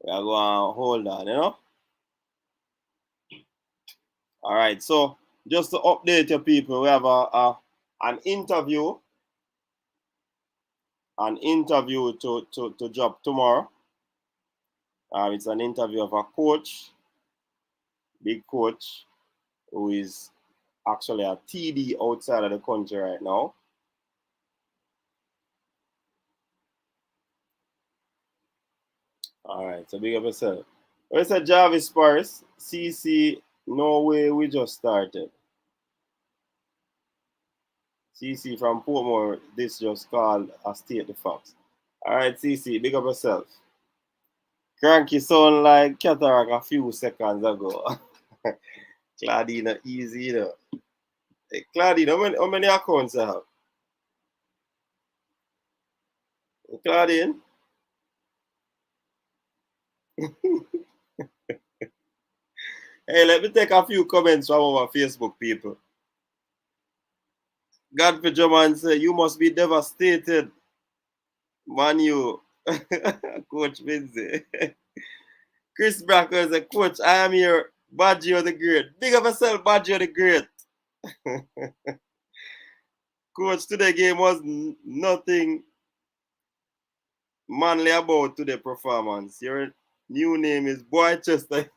we are going to hold on, you know? All right, so just to update your people, we have an interview to drop tomorrow. It's an interview of a coach, big coach, who is actually a TD outside of the country right now. All right, so big up yourself. Where's the Jarvis Paris? CC, no way, we just started. CC from Portmore, this just called a state the facts. All right, CC, big up yourself. Cranky sound like cataract a few seconds ago. Claudine, easy, you know. Hey, Claudine, how many accounts you have? Claudine? Hey, let me take a few comments from our Facebook people. Godfrey Drummond said, you must be devastated. Man, you. Coach Vinzi. Chris Bracker said, Coach, I am here. Badgio the Great. Big up yourself, Badgio the Great. Coach, today game was nothing manly about today performance. Your new name is Boychester.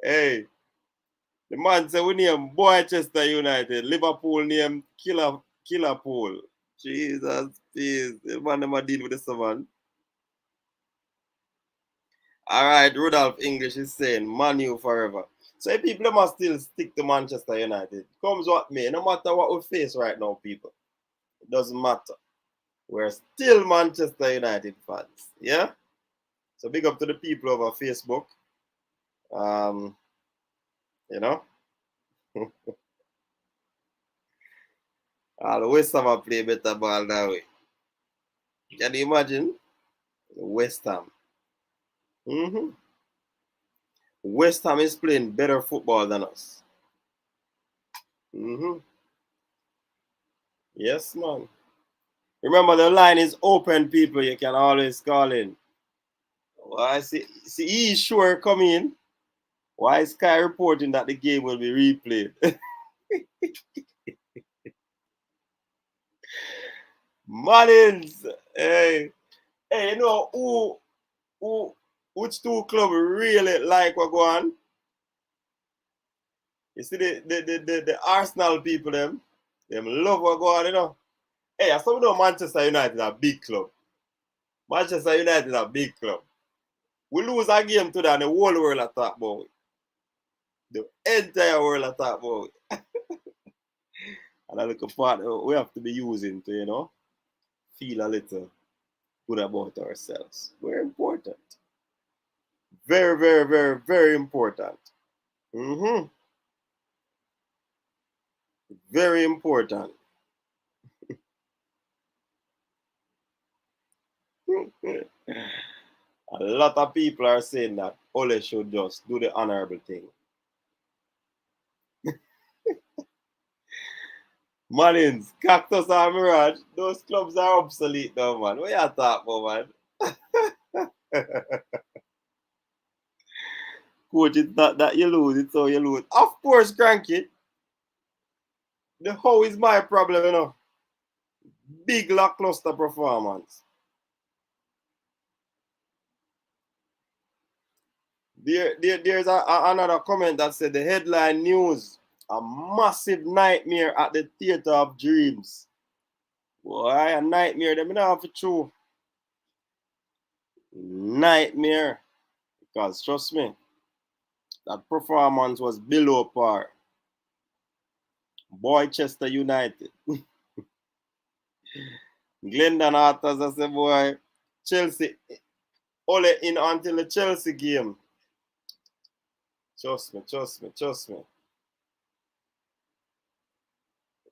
Hey, the man said we name Boychester United. Liverpool name Killer Pool. Jesus, please. The man never deal with this man. All right, Rudolph English is saying Man U forever. So people must still stick to Manchester United. Comes what may, no matter what we face right now, people. It doesn't matter. We're still Manchester United fans. Yeah? So big up to the people over Facebook. You know? All West Ham play better ball that way. Can you imagine? West Ham. West Ham is playing better football than us. Yes, man. Remember, the line is open, people. You can always call in. Why see he sure come in. Why is Sky reporting that the game will be replayed? Marlins, hey, you know which two clubs really like what go on? You see the Arsenal people them love what go on, you know. Hey, I saw know Manchester United is a big club. Manchester United is a big club. We lose a game today and the whole world attack about it. The entire world attack about it. And a little part we have to be using to, you know, feel a little good about ourselves. We're important. Very, very, very, very important. Very important. A lot of people are saying that Ole should just do the honorable thing. Marlins, Cactus and Mirage, those clubs are obsolete now, man. What you talking about, man? Coach, it's not that you lose, it's how you lose. Of course, Cranky. The how is my problem, you know. Big lackluster performance. There's another comment that said the headline news, a massive nightmare at the Theatre of Dreams. Boy, a nightmare, them not have to true. Nightmare. Because trust me, that performance was below par. Boychester United. Glendon Arthurs, I say, boy, Chelsea, only in until the Chelsea game. Trust me.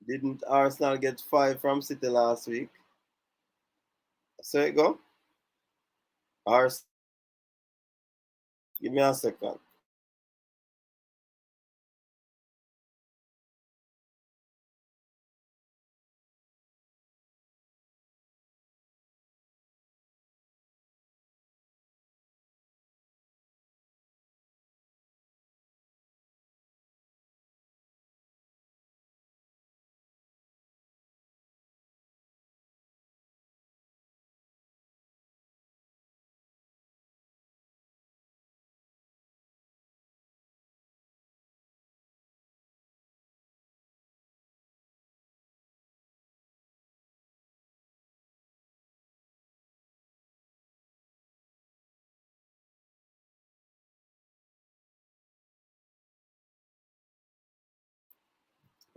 Didn't Arsenal get 5 from City last week? So it go. Arsenal. Give me a second.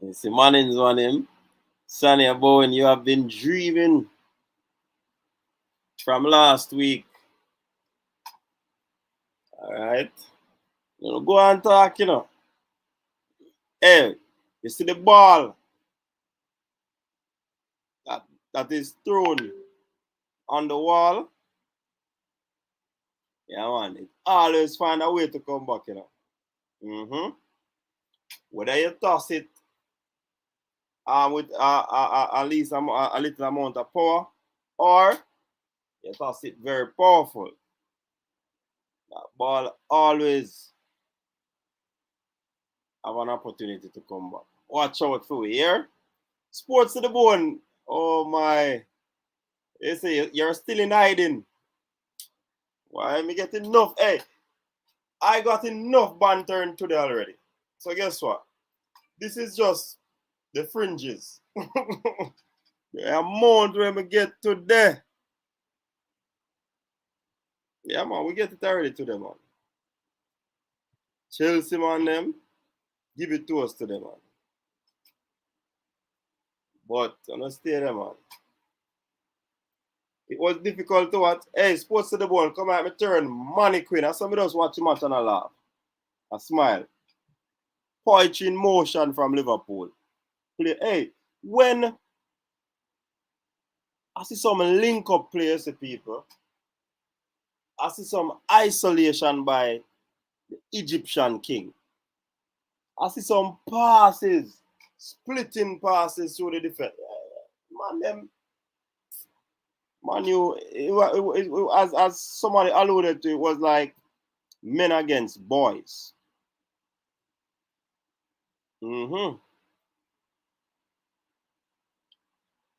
You see, Manning's on him. Sonny Bowen, you have been dreaming from last week. Alright. You know, go and talk, you know. Hey, you see the ball that is thrown on the wall? Yeah, man. It always find a way to come back, you know. Whether you toss it with at least a little amount of power, or you toss it very powerful. That ball always have an opportunity to come back. Watch out for here. Sports to the bone. Oh my. They say you're still in hiding. Why am I getting enough? Hey, I got enough banter today already. So guess what? This is just the fringes. The amount when we get today. Yeah, man, we get it already today, man. Chelsea, man, them. Give it to us today, man. But I'm not stay there, man. It was difficult to watch. Hey, sports to the ball. Come at me turn. Money queen. And somebody else watch the match and I laugh. I smile. Poetry in motion from Liverpool. Hey, when I see some link up players to people, I see some isolation by the Egyptian king. I see some passes, splitting passes through the defense. Man, as somebody alluded to, it was like men against boys.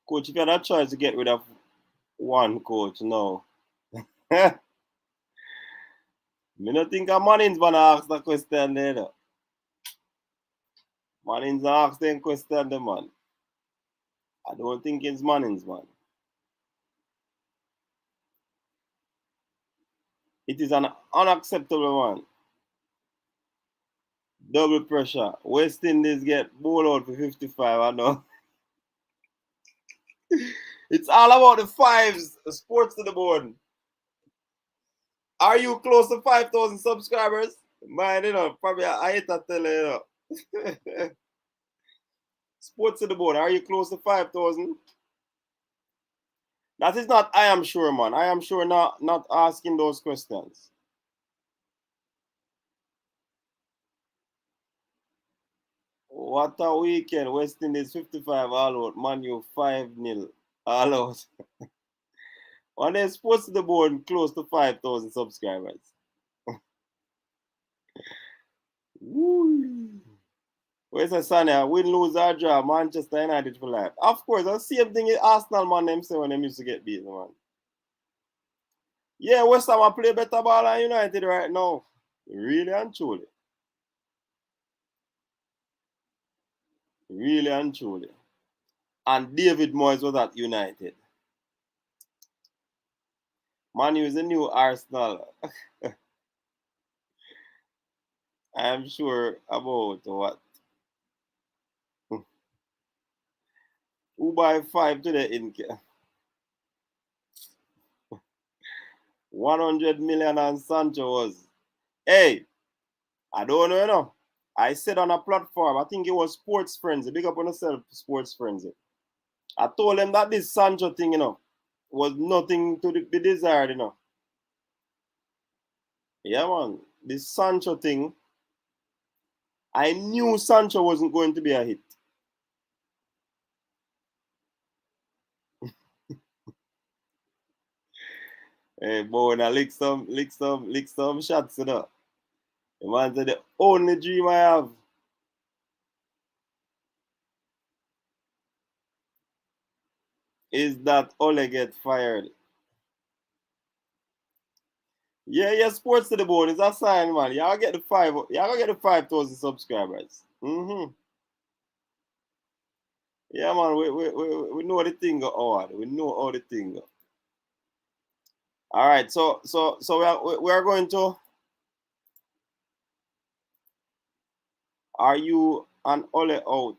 Coach, if you had a choice to get rid of one coach, no. I don't think Manning's gonna ask the question there. No. Manning's asked them question, the man. I don't think it's Manning's, man. It is an unacceptable one. Double pressure. West Indies get bowled out for 55, I know. It's all about the fives, the sports to the board. Are you close to 5,000 subscribers? Man, you know, probably I hate to tell you, you know. Sports to the board, are you close to 5,000? That is not I am sure, man. I am sure not asking those questions. What a weekend. West Indies 55 all out. Man U 5-0 all out. On their sports to the board close to 5,000 subscribers. Woo. Where's the Sanya? Win, lose, or draw. Manchester United for life. Of course, the same thing Arsenal man them say when they used to get beat, man. Yeah, West Ham play better ball than United right now. Really and truly. Really and truly. And David Moyes was at United. Man U is the new Arsenal. I'm sure about what? Who buy 5 today in 100 million and Sancho was. Hey, I don't know, you know. I said on a platform, I think it was Sports Frenzy. Big up on yourself, Sports Frenzy. I told them that this Sancho thing, you know, was nothing to be desired, you know. Yeah, man. This Sancho thing, I knew Sancho wasn't going to be a hit. Hey, boy, now lick some shots, you know. The man said the only dream I have is that Ole get fired. Yeah, sports to the bone is a sign, man. Y'all get the 5,000 subscribers. Yeah, man, we know the thing go hard. We know how the thing go. All right, so we are going to. Are you an Ole out,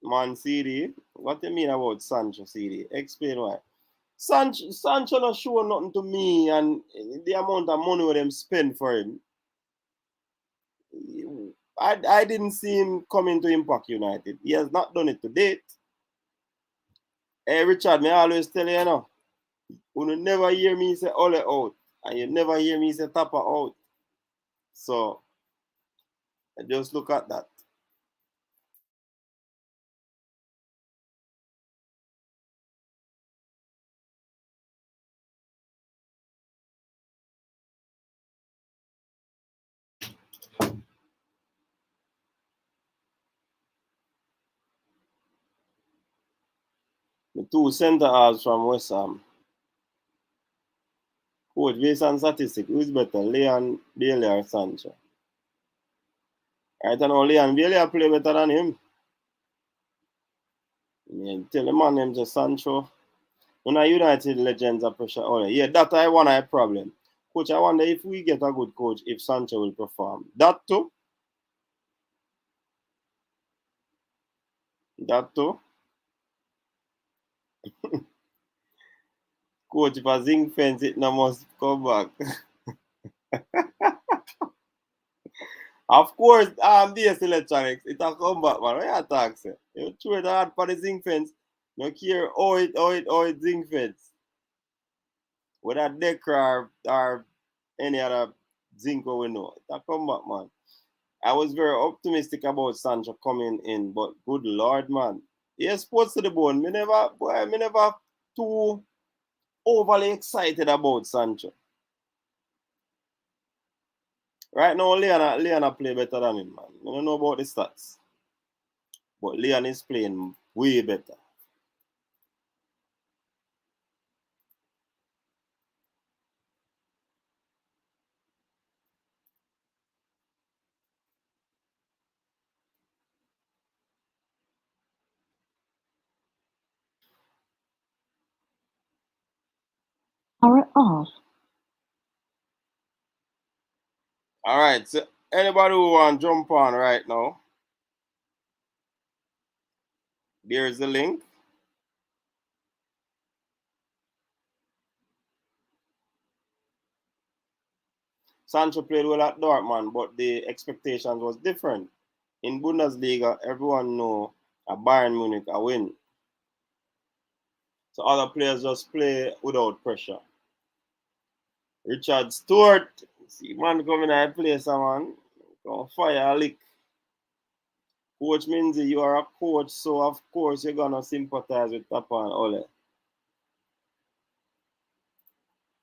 man? CD, what do you mean about Sancho? CD, explain why. Sancho not show nothing to me, and the amount of money what them spend for him. I didn't see him coming to Impact United. He has not done it to date. Hey, Richard, me always tell you, you know, you never hear me say Ole out, and you never hear me say Tapper out. So, just look at that. The 2 center halves from West Ham. Coach, based on statistics, who's better, Leon Bailey or Sancho? Right now, Leon Bailey play better than him. Tell the man him just Sancho. When I United legends are pressure on it. Yeah, that I want a problem. Coach, I wonder if we get a good coach, if Sancho will perform. That too. Coach, if a zinc fence, it no must come back. Of course, DS Electronics, it will come back, man. What you talk, say? You throw it hard for the zinc fence. No care how it zinc fence. Whether Decra or any other zinc we know. It will come back, man. I was very optimistic about Sancho coming in, but good Lord, man. He sports to the bone. Me never too overly excited about Sancho. Right now, Leon play better than him, man. I don't know about the stats. But Leon is playing way better. Power off. All right, so anybody who want to jump on right now, there's the link. Sancho played well at Dortmund, but the expectations was different. In Bundesliga, everyone know a Bayern Munich a win. So other players just play without pressure. Richard Stewart, see man coming and play someone, gonna fire a lick. Coach Minzy, you are a coach, so of course you're gonna sympathize with Papa and Ole.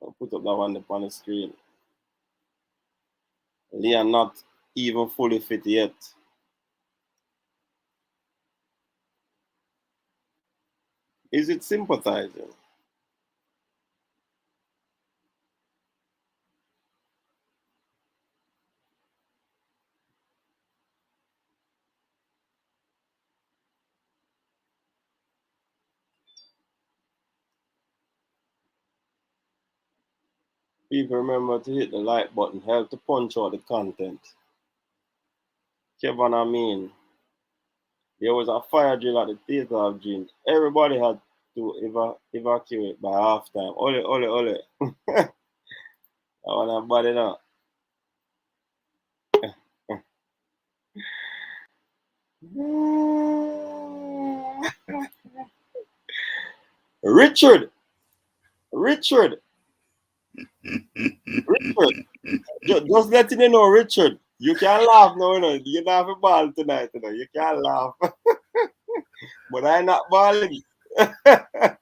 I'll put up that one up on the screen. Leon not even fully fit yet. Is it sympathizing? People remember to hit the like button, help to punch out the content. Kevin, I mean, there was a fire drill at the theater of dreams. Everybody had to evacuate by halftime. Ole. I want to body now. Richard. Just letting you know, Richard. You can laugh now, you know. You don't have a ball tonight, you know. You can laugh. But I'm not balling. But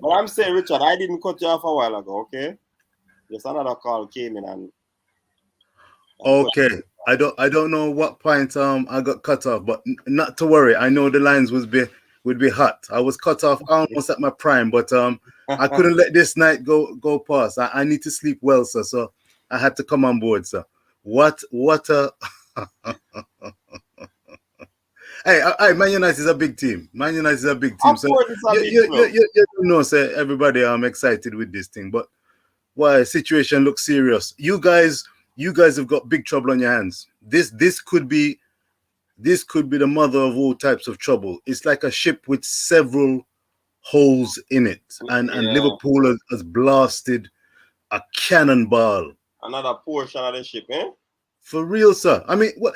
I'm saying, Richard, I didn't cut you off a while ago, okay? Just another call came in and okay. I don't know what point I got cut off, but not to worry. I know the lines would be hot. I was cut off almost at my prime, but I couldn't let this night go past. I need to sleep well, sir. So I had to come on board, sir. What a Hey, Man United is a big team. Man United is a big team. So you know, sir, everybody excited with this thing, but why situation looks serious. You guys have got big trouble on your hands. This could be the mother of all types of trouble. It's like a ship with several holes in it, and Liverpool has blasted a cannonball. Another portion of the ship, eh? For real, sir. I mean, what?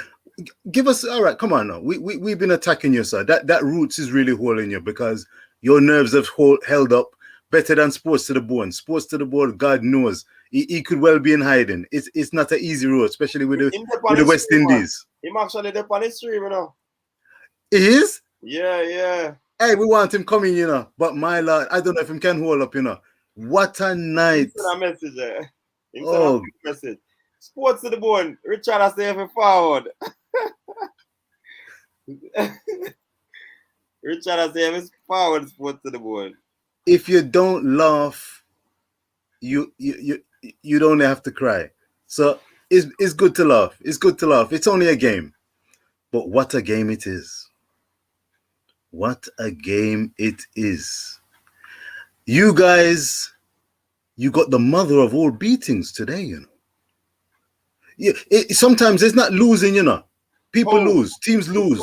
Give us all right. Come on now. We've been attacking you, sir. That roots is really holding you because your nerves have held up better than Sports to the Bone. Sports to the Bone, God knows. He could well be in hiding. It's not an easy road, especially with the West Indies. Him actually up on his stream, you know. He is? Yeah. Hey, we want him coming, you know. But my lord, I don't know if him can hold up, you know. What a night. A message, a message. Sports to the Bone. Richard has to forward. Richard has to forward. Sports to the Bone. If you don't laugh, you don't have to cry. So it's good to laugh. It's good to laugh. It's only a game. But what a game it is. What a game it is. You guys, you got the mother of all beatings today, you know. Sometimes it's not losing, you know. People lose. Teams lose.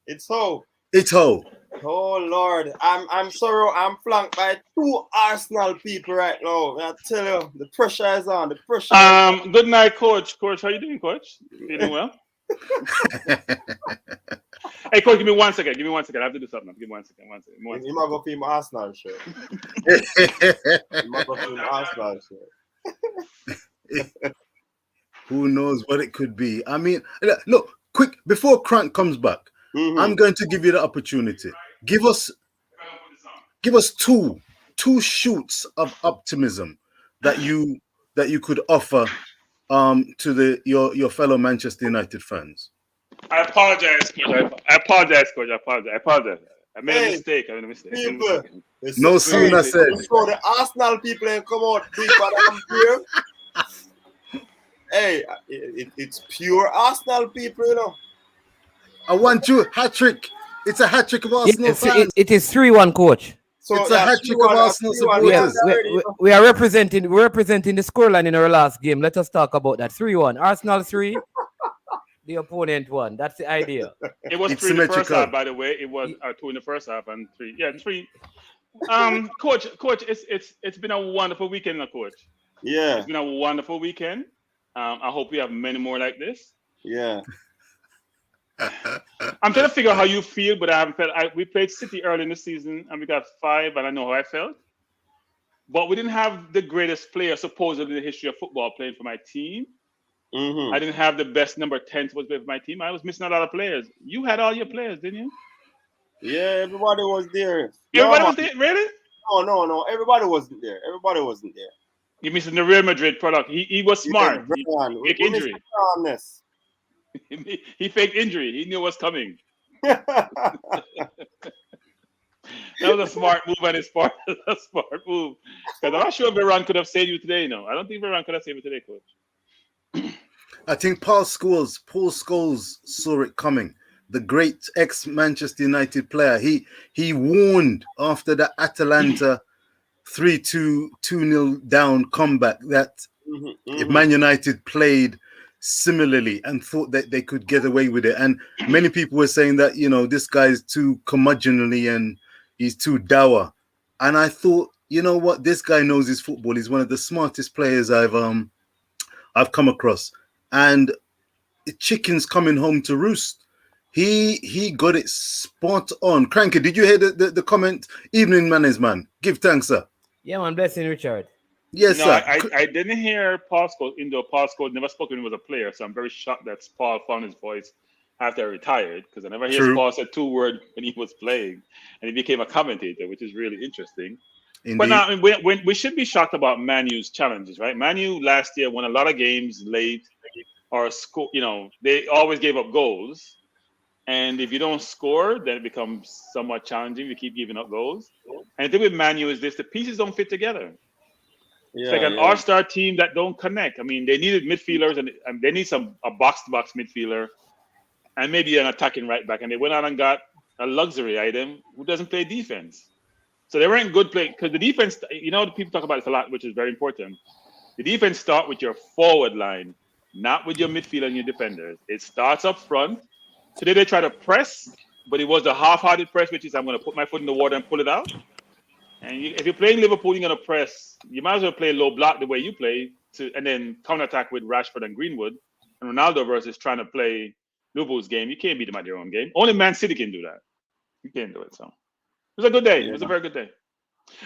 It's so. Oh Lord, I'm sorry. I'm flanked by 2 Arsenal people right now. I tell you, the pressure is on. The pressure. Good night, Coach. Coach, how you doing, Coach? Feeling well? Hey, Coach, give me 1 second. I have to do something. Give me 1 second. You might go film Arsenal shirt. Arsenal shirt. Who knows what it could be? I mean, look, quick before Crank comes back. I'm going to give you the opportunity. Give us two shoots of optimism that you could offer to your fellow Manchester United fans. I apologize, Coach. I apologize. I made a mistake. People, no sooner said. So the Arsenal people ain't come out big, but I'm here. Hey, it's pure Arsenal people, you know. I want you Hatrick. It's a hat-trick of Arsenal fans. It is 3-1, Coach. So it's a hat-trick of Arsenal supporters. We are representing the scoreline in our last game. Let us talk about that. 3-1. Arsenal 3, the opponent 1. That's the idea. It was 3 in the first half, by the way. It was 2 in the first half and 3. Yeah, 3. Coach, it's been a wonderful weekend, Coach. Yeah. It's been a wonderful weekend. I hope we have many more like this. Yeah. I'm trying to figure out how you feel, but I haven't felt. We played City early in the season, and we got 5, and I know how I felt. But we didn't have the greatest player, supposedly, in the history of football playing for my team. I didn't have the best number 10 was with my team. I was missing a lot of players. You had all your players, didn't you? Yeah, everybody was there. Everybody was there, really? No. Everybody wasn't there. Everybody wasn't there. You're missing the Real Madrid product. He was smart. Yeah, he faked injury. He faked injury. He knew what's coming. That was a smart move on his part. A smart move. Because I'm not sure Veron could have saved you today, no. I don't think Veron could have saved you today, Coach. I think Paul Scholes saw it coming. The great ex-Manchester United player. He warned after the Atalanta 3-2, 2-0 down comeback that if Man United played similarly and thought that they could get away with it. And many people were saying that, you know, this guy's too curmudgeonly and he's too dour. And I thought, you know what, this guy knows his football. He's one of the smartest players I've come across. And chicken's coming home to roost. He got it spot on. Cranky, did you hear the comment? Evening manners, man. Give thanks, sir. Yeah, man. Blessing, Richard. Yes, no, sir. I didn't hear Paul Scholes. Paul Scholes never spoke when he was a player, so I'm very shocked that Paul found his voice after he retired, because I never hear Paul said 2 words when he was playing, and he became a commentator, which is really interesting. Indeed. But now we should be shocked about Man U's challenges, right? Man U last year won a lot of games late, or score. You know, they always gave up goals, and if you don't score, then it becomes somewhat challenging to keep giving up goals. And the thing with Man U is this: the pieces don't fit together. It's like an all-star team that don't connect. I mean, they needed midfielders, and they need a box-to-box midfielder, and maybe an attacking right back. And they went out and got a luxury item who doesn't play defense. So they weren't good play, because the defense, you know, people talk about it a lot, which is very important. The defense starts with your forward line, not with your midfielder and your defenders. It starts up front. Today they try to press, but it was a half-hearted press, which is I'm going to put my foot in the water and pull it out. And if you're playing Liverpool, you're going to press. You might as well play low block the way you play, and then counterattack with Rashford and Greenwood. And Ronaldo versus trying to play Liverpool's game. You can't beat them at their own game. Only Man City can do that. You can't do it. So it was a good day. It was a very good day.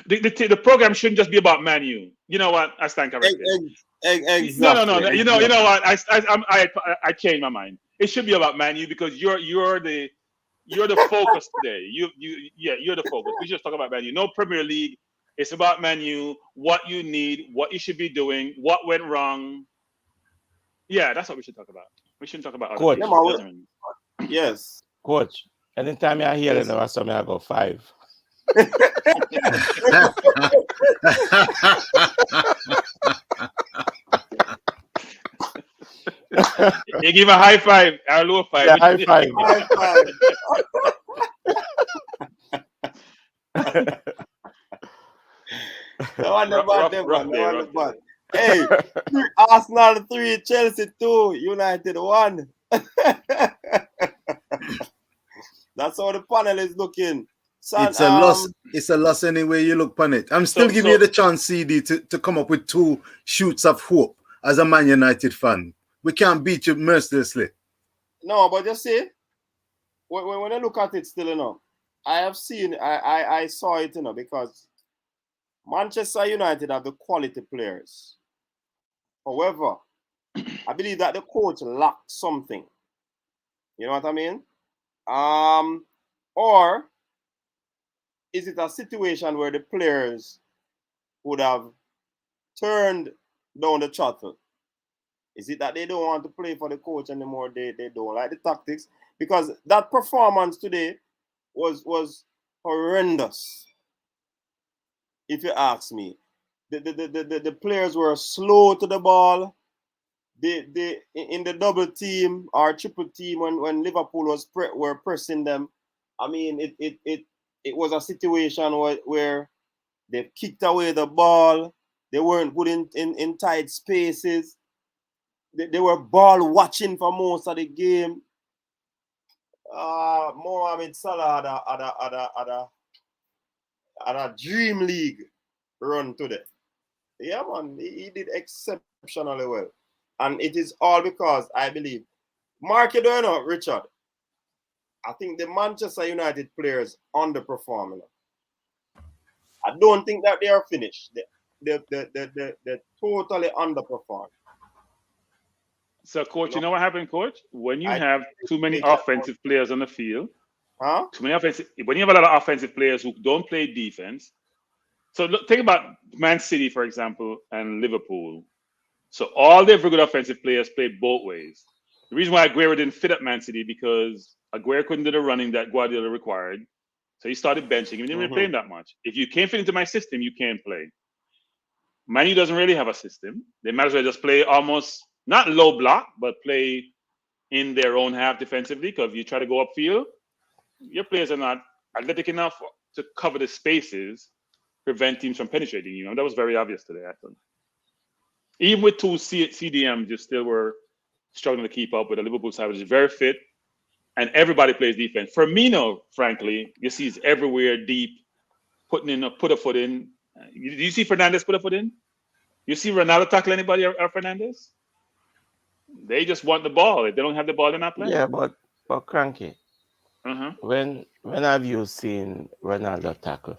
The program shouldn't just be about Man U. You know what? I stand corrected. Exactly. No. You know what? I changed my mind. It should be about Man U, because you're the focus today. You're the focus. We just talk about Man U. No Premier League. It's about Man U, what you need, what you should be doing, what went wrong. Yeah, that's what we should talk about. We shouldn't talk about other people. Yes. Coach, anytime I hear it, I go 5. You give a high 5, a low 5. Yeah, high 5. No one about. Hey, Arsenal 3, Chelsea 2, United 1. That's how the panel is looking. Son, it's a loss. It's a loss anyway you look upon it. I'm still giving you the chance, CD, to come up with 2 shoots of hope as a Man United fan. We can't beat you mercilessly. No, but just see, when I look at it still, you know, I saw it, you know, because Manchester United have the quality players. However, I believe that the coach lacked something. You know what I mean? Or is it a situation where the players would have turned down the throttle? Is it that they don't want to play for the coach anymore? They don't like the tactics? Because that performance today was horrendous, if you ask me. The players were slow to the ball. They in the double team or triple team when Liverpool were pressing them. I mean, it was a situation where they kicked away the ball. They weren't good in tight spaces. They were ball watching for most of the game. Mohamed Salah had a dream league run today. Yeah, man, he did exceptionally well. And it is all because, I believe, mark it or not, Richard, I think the Manchester United players underperforming. I don't think that they are finished. They totally underperformed. So, coach, you know what happened, coach? When you have too many offensive players on the field, when you have a lot of offensive players who don't play defense. So look, think about Man City, for example, and Liverpool. So all their very good offensive players play both ways. The reason why Aguero didn't fit at Man City because Aguero couldn't do the running that Guardiola required. So he started benching him. He didn't really play him that much. If you can't fit into my system, you can't play. Man U doesn't really have a system. They might as well just play almost, not low block, but play in their own half defensively. Because if you try to go upfield, your players are not athletic enough to cover the spaces, prevent teams from penetrating you. And that was very obvious today, I thought. Even with two CDMs, you still were struggling to keep up with the Liverpool side, which is very fit. And everybody plays defense. Firmino, frankly, you see he's everywhere deep, put a foot in. Do you see Fernandes put a foot in? You see Ronaldo tackle anybody or Fernandes? They just want the ball. If they don't have the ball, they're not playing. Yeah, but Cranky, when have you seen Ronaldo tackle?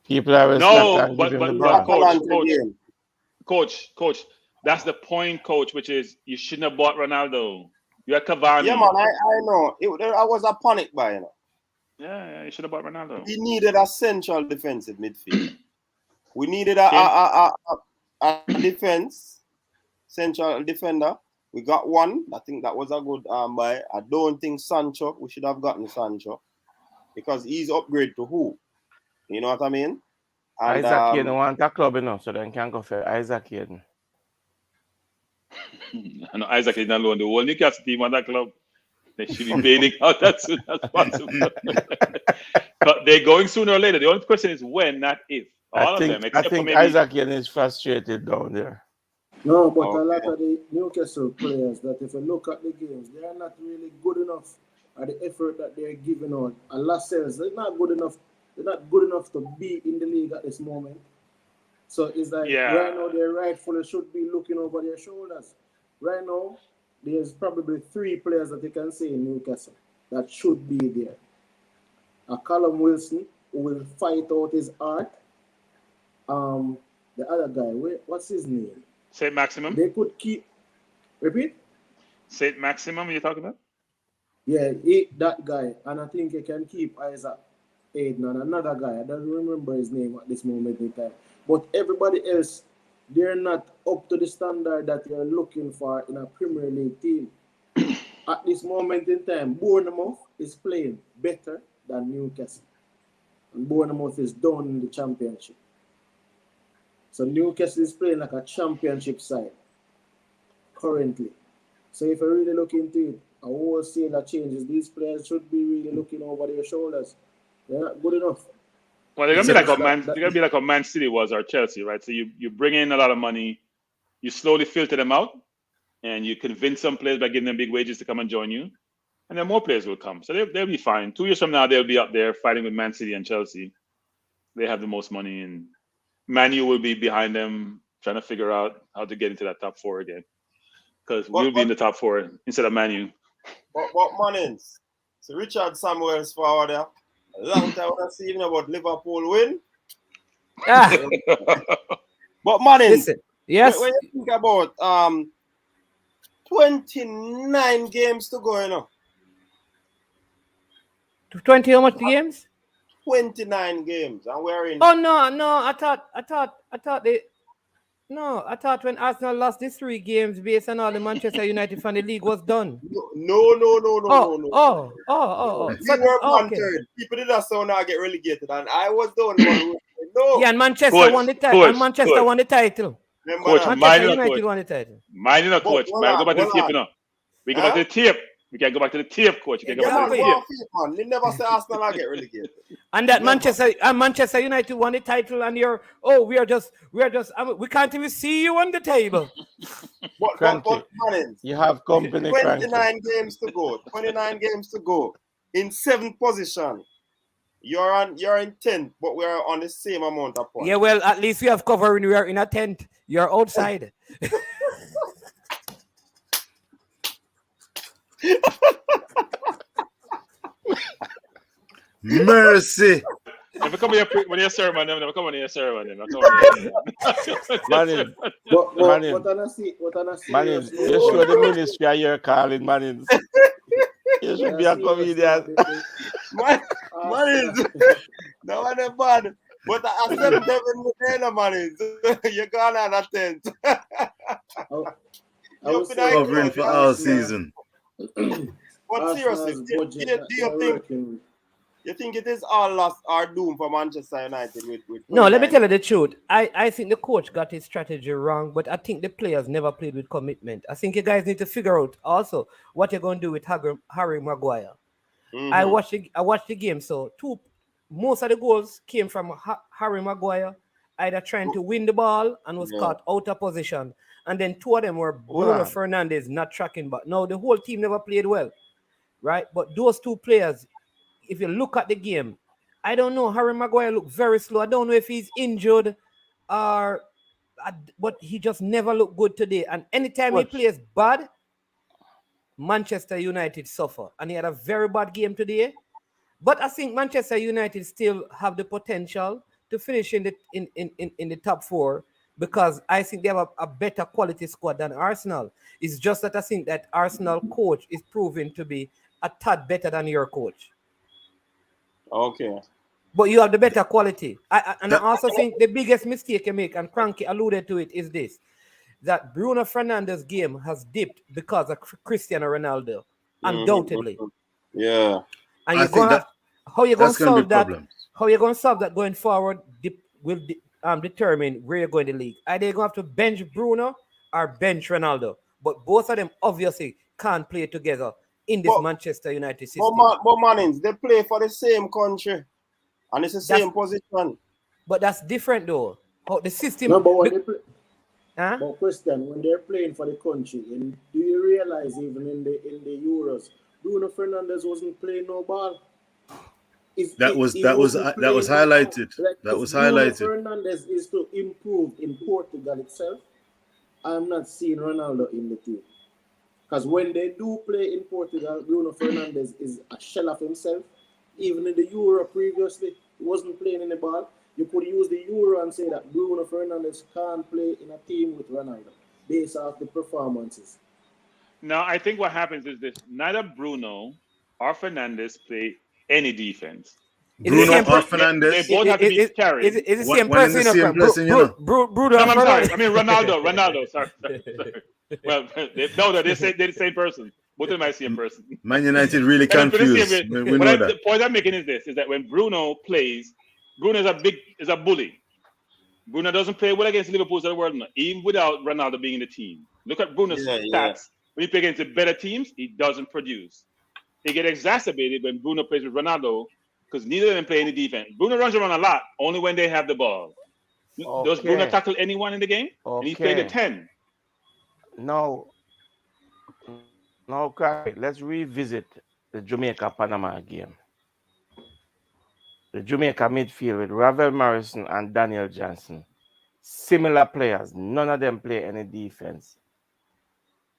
People are but coach, that's the point, coach, which is you shouldn't have bought Ronaldo. You had Cavani. Yeah, man, I know. I was a panic buy, you know. Yeah, you should have bought Ronaldo. We needed a central defensive midfield. We needed a defense, central defender. We got one. I think that was a good buy. I don't think Sancho, we should have gotten Sancho because he's upgrade to who? You know what I mean? And, Isaac Hayden want a club enough, so then can go for Isaac Hayden. I know Isaac Hayden alone. The whole Newcastle team on that club. They should be bailing out as soon as possible. But they're going sooner or later. The only question is when, not if. I think Isaac Hayden is frustrated down there. No, but a lot of the Newcastle players that if you look at the games, they are not really good enough at the effort that they're giving out. And Lascelles, they're not good enough. They're not good enough to be in the league at this moment. So it's like right now they rightfully should be looking over their shoulders. Right now, there's probably 3 players that you can say in Newcastle that should be there. A Callum Wilson who will fight out his art. The other guy, what's his name? Saint Maximum. They could keep. Repeat. Saint Maximum, you're talking about? Yeah, that guy, and I think he can keep Isaac Hayden and another guy. I don't remember his name at this moment in time. But everybody else, they're not up to the standard that you're looking for in a Premier League team. At this moment in time, Bournemouth is playing better than Newcastle. And Bournemouth is down in the Championship. So Newcastle is playing like a Championship side currently. So if you really look into it, a wholesale changes. These players should be really looking over their shoulders. They're not good enough. Well, they're gonna be like a Man City was or Chelsea, right? So you bring in a lot of money, you slowly filter them out, and you convince some players by giving them big wages to come and join you, and then more players will come. So they'll be fine. 2 years from now, they'll be up there fighting with Man City and Chelsea. They have the most money, and Man U will be behind them, trying to figure out how to get into that top 4 again. Because we'll be in the top 4 instead of Man U. What Mannings? So Richard Samuels forward there. A long time I see even about Liverpool win. But Mannings, yes. when you think about 29 games to go, you know. 20 how much games? 29 games, and we're in. Oh no! I thought when Arsenal lost these 3 games based on all the Manchester United fan, the league was done. No. Oh. We were bantered. People did not so now get relegated, and I was the one who no. Yeah, and Manchester won the title. Manchester won the title. Manchester United won the title. Mine not coach. Go back to the tape now. We go back to the tape. We can go back to the tape, coach. You can go back to the tape. Man. They never say Arsenal will get relegated. And that Manchester United won the title, and we can't even see you on the table. But you have company. 29 games to go. 29 games to go. In 7th position. You're in 10th, but we're on the same amount of points. Yeah, well, at least we have cover when we are in a 10th. You're outside. Mercy. Never come here when you're sermon. Never come on your sermon. Man, you show the ministry are your calling, man. You should be a comedian. Man, no one is bad. But I said Devin Mutena, man. You're gone on a tent. You're covering for our season. But seriously, do you think it is all lost or doom for Manchester United with No, let me tell you the truth. I think the coach got his strategy wrong, but I think the players never played with commitment. I think you guys need to figure out also what you're going to do with Harry Maguire. Mm-hmm. I watched the game, so most of the goals came from Harry Maguire, either trying to win the ball and was caught out of position. And then 2 of them were Bruno Fernandes not tracking back. No, the whole team never played well, right? But those 2 players, if you look at the game, I don't know. Harry Maguire looked very slow. I don't know if he's injured but he just never looked good today. And anytime he plays bad, Manchester United suffer. And he had a very bad game today. But I think Manchester United still have the potential to finish in the top 4 because I think they have a better quality squad than Arsenal. It's just that I think that Arsenal coach is proven to be a tad better than your coach. Okay. But you have the better quality. I also think the biggest mistake you make, and Cranky alluded to it, is this, that Bruno Fernandes' game has dipped because of Cristiano Ronaldo, undoubtedly. Yeah. And how you're going to solve that? How you're going to solve that going forward will determine where you're going to league. Either you're going to have to bench Bruno or bench Ronaldo. But both of them obviously can't play together in this Manchester United system. But Mannings, they play for the same country. And it's the same position. But that's different though. How the system... No, but when they play... But Christian, when they're playing for the country, and do you realize even in the Euros, Bruno Fernandes wasn't playing no ball? That was highlighted. That was highlighted. Bruno Fernandes is to improve in Portugal itself. I'm not seeing Ronaldo in the team. Because when they do play in Portugal, Bruno Fernandes is a shell of himself. Even in the Euro previously, he wasn't playing in the ball. You could use the Euro and say that Bruno Fernandes can't play in a team with Ronaldo based off the performances. No, I think what happens is this. Neither Bruno or Fernandes play any defense. Bruno or Fernandes. They both have to be carried. It's the same person. Bruno. I'm sorry. I mean Ronaldo. Sorry. Well, they're the same person. Both of them are the same person. Man United really confused. The point I'm making is that when Bruno plays, Bruno is a bully. Bruno doesn't play well against Liverpool of the world, even without Ronaldo being in the team. Look at Bruno's stats. Yeah. When he plays against the better teams, he doesn't produce. They get exacerbated when Bruno plays with Ronaldo because neither of them play any defense. Bruno runs around a lot, only when they have the ball. Okay. Does Bruno tackle anyone in the game? Okay. And he's playing a 10. No, let's revisit the Jamaica-Panama game. The Jamaica midfield with Ravel Morrison and Daniel Johnson. Similar players. None of them play any defense.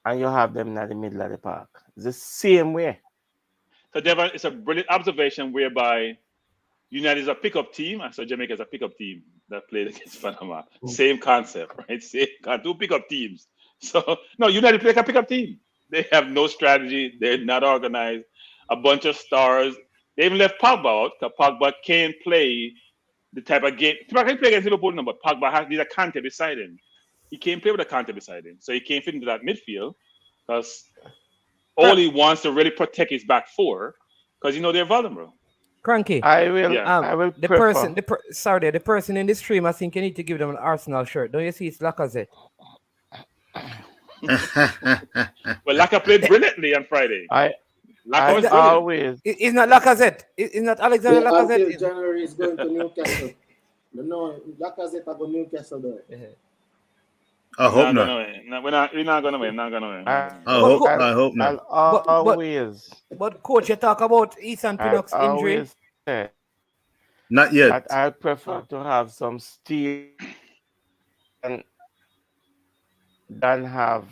And you have them in the middle of the park. It's the same way. So, Devon, it's a brilliant observation whereby United is a pickup team, and so Jamaica is a pickup team that played against Panama. Same concept, right? Two pickup teams. So, no, United play like a pickup team. They have no strategy. They're not organized. A bunch of stars. They even left Pogba out because Pogba can't play the type of game. Pogba can play against Liverpool, but Pogba needs a Kante beside him. He can't play with a Kante beside him. So he can't fit into that midfield because all he wants to really protect his back 4 because, they're vulnerable. Cranky. I will. The person in the stream, I think you need to give them an Arsenal shirt. Don't you see it's Lacazette? Well, Laka played brilliantly on Friday. Always. It's not Lacazette. It's not Alexander Lacazette. Until January is going to Newcastle. No, Lacazette are going to Newcastle though. I hope not. We're not going to win. I hope not. Always. But coach, you talk about Ethan Pinnock's injury. Not yet. I prefer to have some steel than have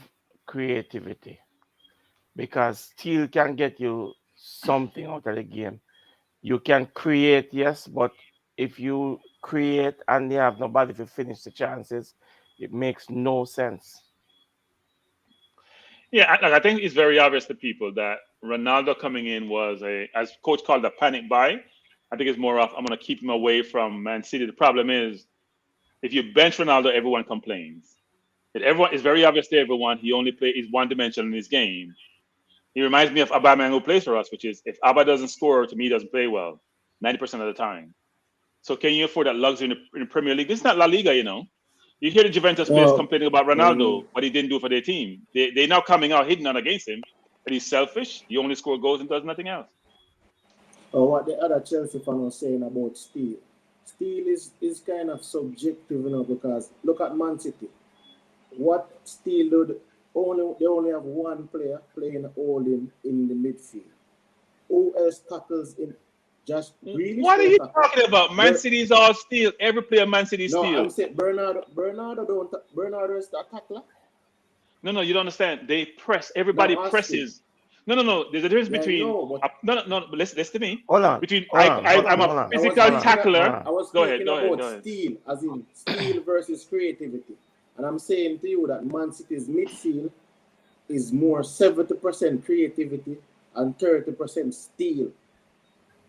creativity, because steel can get you something out of the game. You can create, yes, but if you create and you have nobody to finish the chances, it makes no sense. Yeah, I think it's very obvious to people that Ronaldo coming in was as coach called, a panic buy. I think it's more of I'm going to keep him away from Man City. The problem is if you bench Ronaldo, everyone complains. It's very obvious to everyone he only is one dimensional in his game. He reminds me of Aubameyang who plays for us, which is if Abba doesn't score, to me, he doesn't play well 90% of the time. So can you afford that luxury in the Premier League? This is not La Liga, you know. You hear the Juventus players complaining about Ronaldo, what he didn't do for their team. They're now coming out hitting on against him, and he's selfish. He only scores goals and does nothing else. What the other Chelsea fan was saying about Steele. Steele is kind of subjective, you know, because look at Man City. What Steele did, they only have one player playing holding in the midfield. Who else tackles in? Just really. What are you talking about? Man City is all Steele. Every player Man City is Steele. No, I'm saying Bernardo is the tackler. No, you don't understand. They press. Everybody presses. No. There's a difference between. No. Listen to me. Hold on. I'm a physical tackler. I was speaking about Steele, as in Steele versus creativity. And I'm saying to you that Man City's midfield is more 70% creativity and 30% Steele.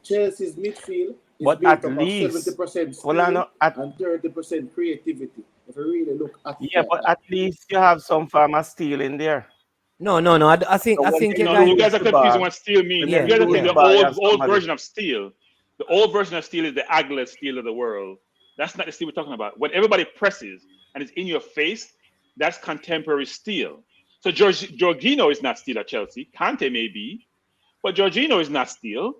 Chelsea's midfield is built up of 70% Steele and 30% creativity. If you really look at it. Yeah, but at least you have some form of Steele in there. No. I think you guys are confusing what Steele means. Yeah, you guys are thinking the old version of Steele. The old version of Steele is the Aglet Steele of the world. That's not the Steele we're talking about. When everybody presses and it's in your face, that's contemporary Steele. So Jorginho is not Steele at Chelsea. Kante may be, but Jorginho is not Steele.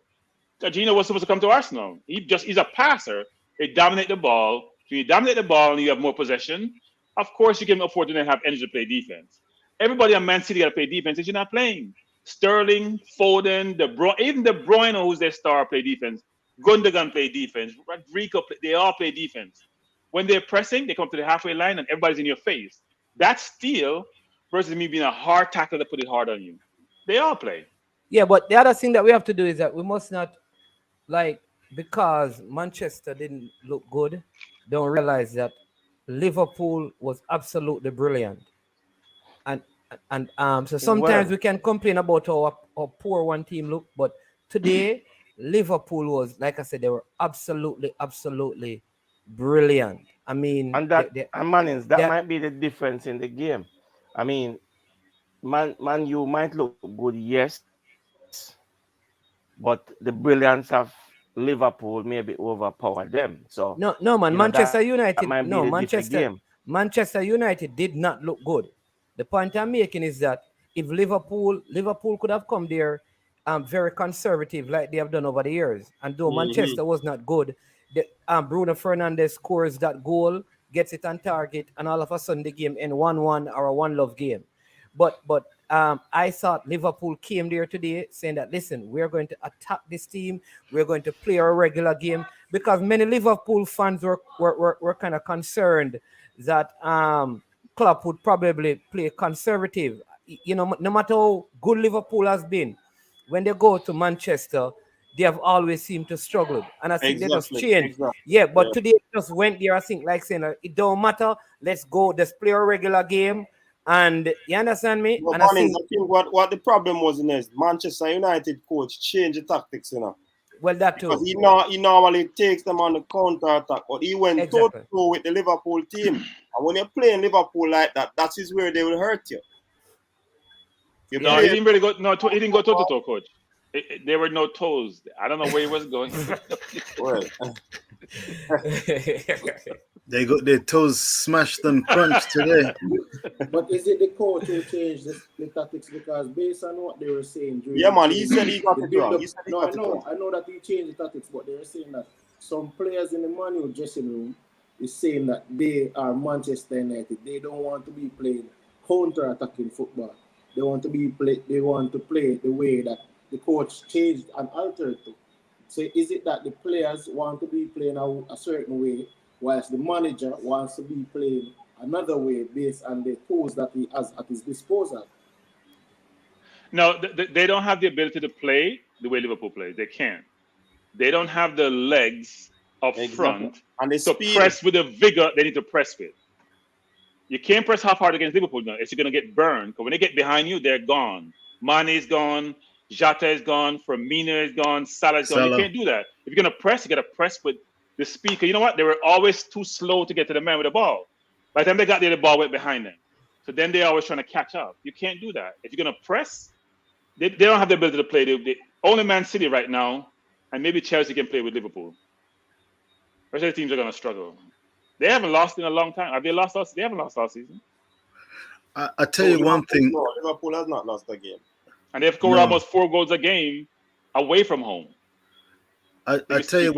Jorginho was supposed to come to Arsenal. He's a passer. They dominate the ball. So you dominate the ball and you have more possession. Of course, you can afford to then have energy to play defense. Everybody on Man City got to play defense if you're not playing. Sterling, Foden, even De Bruyne, who's their star, play defense. Gundogan play defense. Rodrigo, they all play defense. When they're pressing, they come to the halfway line and everybody's in your face. That's Steele versus me being a hard tackler to put it hard on you. They all play. Yeah, but the other thing that we have to do is that we must not, because Manchester didn't look good, don't realize that Liverpool was absolutely brilliant. And so sometimes we can complain about how poor one team looked, but today Liverpool was, like I said, they were absolutely brilliant. I mean, and that might be the difference in the game. I mean, Man U might look good, yes, but the brilliance of Liverpool maybe overpowered them. So no, man, Manchester United. Manchester United did not look good. The point I'm making is that if Liverpool could have come there very conservative like they have done over the years, and though Manchester was not good, Bruno Fernandes scores that goal, gets it on target, and all of a sudden the game end 1-1 or a 1-love game. But I thought Liverpool came there today saying that, listen, we're going to attack this team, we're going to play our regular game, because many Liverpool fans were kind of concerned that Klopp would probably play conservative. You know, no matter how good Liverpool has been, when they go to Manchester, they have always seemed to struggle. And I think they just changed. Yeah, but today just went there, I think, like saying, it don't matter, let's go, let's play a regular game. And you understand me? Well, and I think what the problem was is Manchester United coach changed the tactics, you know. Well, that too. Because he normally takes them on the counter attack, but he went toe-to-toe with the Liverpool team. And when you're playing Liverpool like that, that is where they will hurt you. He didn't really go. No, he didn't go toe-to-toe, coach. There were no toes. I don't know where he was going. Well. They got their toes smashed and crunched today. But is it the coach who changed the tactics? Because based on what they were saying, he said he got it wrong. I know that he changed the tactics, but they were saying that some players in the Man U dressing room is saying that they are Manchester United. They don't want to be playing counter-attacking football. They want to play the way that the coach changed and altered to. So is it that the players want to be playing a certain way, whilst the manager wants to be playing another way based on the tools that he has at his disposal? No, they don't have the ability to play the way Liverpool plays. They can't. They don't have the legs up front and to press with the vigor they need to press with. You can't press half hard against Liverpool now. It's going to get burned. Because when they get behind you, they're gone. Mane is gone. Jota is gone. Firmino is gone. Salah is gone. You can't do that. If you're going to press, you got to press with the speed. You know what? They were always too slow to get to the man with the ball. By the time they got there, the ball went behind them. So then they're always trying to catch up. You can't do that. If you're going to press, they don't have the ability to play. The only Man City right now, and maybe Chelsea can play with Liverpool. The rest of the teams are going to struggle. They haven't lost in a long time. Have they lost last? They haven't lost last season. I tell you one thing. Liverpool has not lost a game. And they've scored almost 4 goals a game away from home. I tell you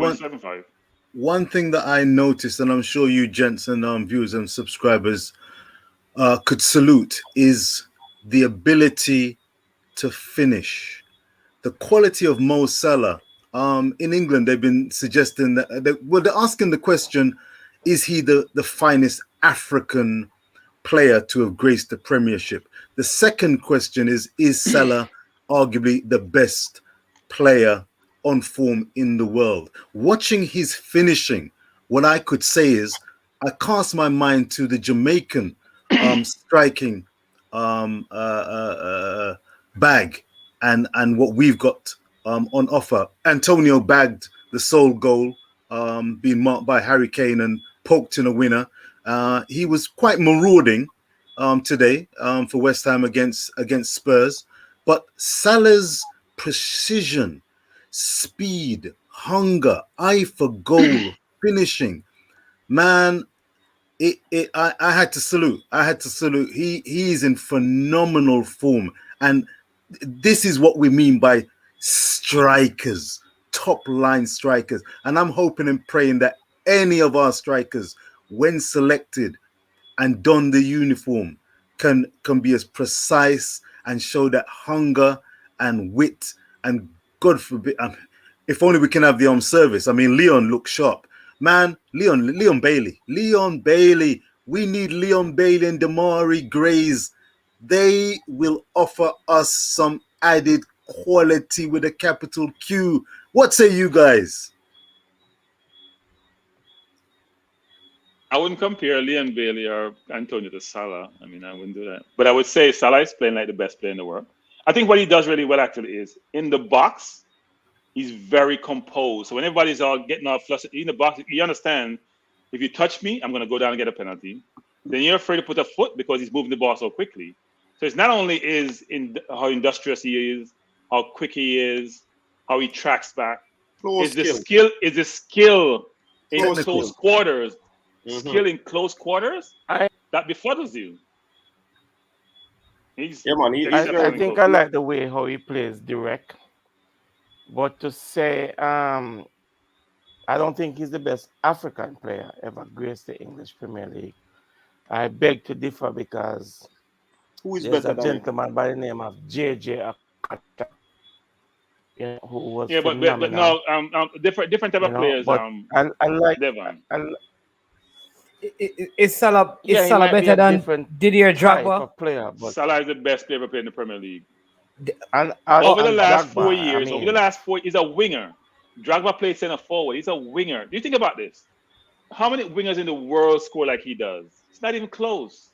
one thing that I noticed, and I'm sure you gents and viewers and subscribers could salute, is the ability to finish. The quality of Mo Salah. In England, they've been suggesting that they're asking the question, is he the finest African player to have graced the Premiership? The second question is Salah arguably the best player on form in the world? Watching his finishing, what I could say is I cast my mind to the Jamaican striking bag and what we've got on offer. Antonio bagged the sole goal, being marked by Harry Kane and poked in a winner. He was quite marauding today for West Ham against Spurs. But Salah's precision, speed, hunger, eye for goal, finishing, man, I had to salute. He is in phenomenal form. And this is what we mean by strikers, top line strikers. And I'm hoping and praying that any of our strikers, when selected and don the uniform, can be as precise and show that hunger and wit. And God forbid, if only we can have the armed service. I mean, Leon looks sharp. Man, Leon Bailey. We need Leon Bailey and Damari Grays. They will offer us some added quality with a capital Q. What say you guys? I wouldn't compare Leon Bailey or Antonio to Salah. I mean, I wouldn't do that. But I would say Salah is playing like the best player in the world. I think what he does really well actually is in the box, he's very composed. So when everybody's all getting all flustered in the box, you understand, if you touch me, I'm going to go down and get a penalty. Then you're afraid to put a foot because he's moving the ball so quickly. So it's not only in how industrious he is, how quick he is, how he tracks back. Is the skill in close quarters. Skill in close quarters that befuddles you. I think I like the way how he plays direct. But to say, I don't think he's the best African player ever graced the English Premier League. I beg to differ because there's a gentleman by the name of JJ Akata, who was but no, different type of players. I like Devon. Is Salah better than Didier Drogba? Player, but Salah is the best player ever played in the Premier League. Over the last 4 years, he's a winger. Drogba played center forward. He's a winger. Do you think about this? How many wingers in the world score like he does? It's not even close.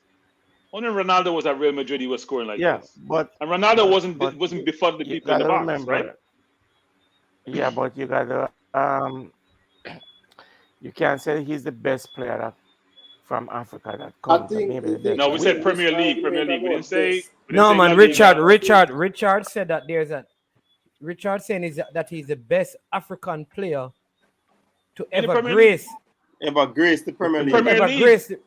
Only Ronaldo was at Real Madrid. He was scoring like this. And Ronaldo wasn't befuddling the people in the box, remember, right? Yeah, but you gotta you can't say he's the best player from Africa that comes. No, we said Premier League. We didn't say. No, man. Richard said that there's a. Richard saying that he's the best African player to ever grace the Premier League.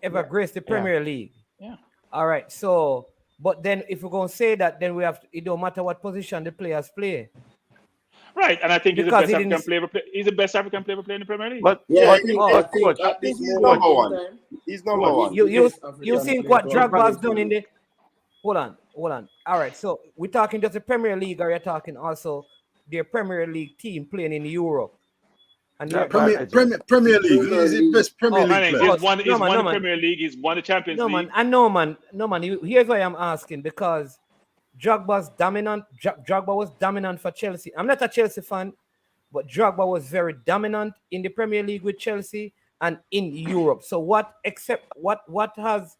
Ever grace the Premier League. Yeah. All right. So, but then if we're gonna say that, then we have to, it don't matter what position the players play. Right, and I think he's the best African player. He's the best African player in the Premier League. But I think he's number one. He's number one. You seen what Drogba's done in the? Hold on. All right, so we're talking just the Premier League, or you're talking also their Premier League team playing in Europe? And Premier League. He's the best Premier League player. He's won the Premier League. He's won the Champions League. No, man. Here's why I'm asking, because Drogba was dominant for Chelsea. I'm not a Chelsea fan, but Drogba was very dominant in the Premier League with Chelsea and in Europe. So what has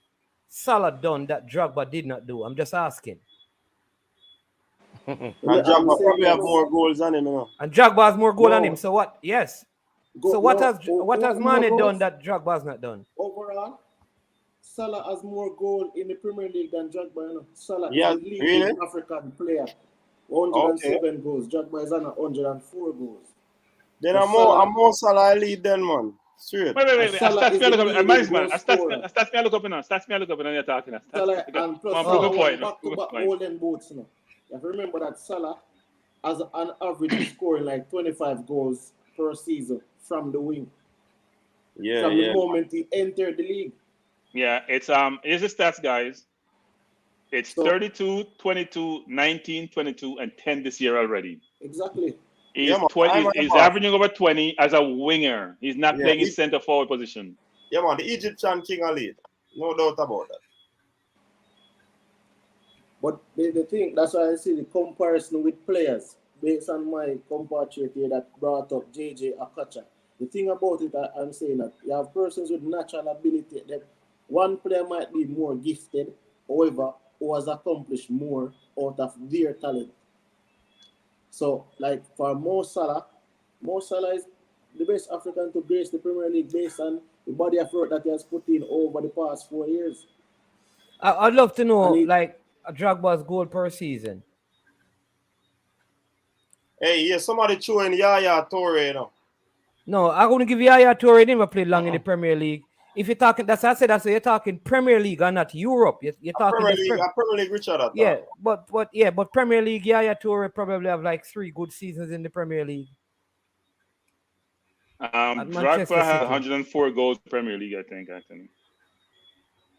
Salah done that Drogba did not do? I'm just asking. And Drogba probably have more goals than him, you know. And Drogba has more goals than him. So what? Yes. So what has Mane done that Drogba has not done? Overall, Salah has more goals in the Premier League than Drogba. You know? Salah Yeah, is the leading really? African player. 107 goals. Drogba is on 104 goals. Then I'm more Salah lead then, man. Straight. Wait. Stats me look up now. Stats me look up and you're talking. Salah and plus back-to-back golden boots. You know. You have to remember that Salah has an average scoring like 25 goals per season from the wing. Yeah, from the moment he entered the league. Yeah, here's the stats, guys. It's 32, 22, 19, 22, and 10 this year already. Exactly. He's averaging over 20 as a winger. He's not playing his center forward position. Yeah, man, the Egyptian king of lead. No doubt about that. But the thing, that's why I see the comparison with players based on my compatriot here that brought up JJ Akacha. The thing about it, I'm saying that you have persons with natural ability that one player might be more gifted, however, who has accomplished more out of their talent. So, like for Mo Salah is the best African to grace the Premier League based on the body of work that he has put in over the past 4 years. I'd love to know, like, a Drogba's goal per season. Hey, yeah, somebody throwing Yaya Toure, you know. No, I'm going to give Yaya Toure. Never played long in the Premier League. If you're talking, that's what I said. You're talking Premier League and not Europe. You're talking Premier League, Richard. Yeah, but Premier League, Yaya Toure probably have like 3 good seasons in the Premier League. Drogba had 104 goals in the Premier League, I think.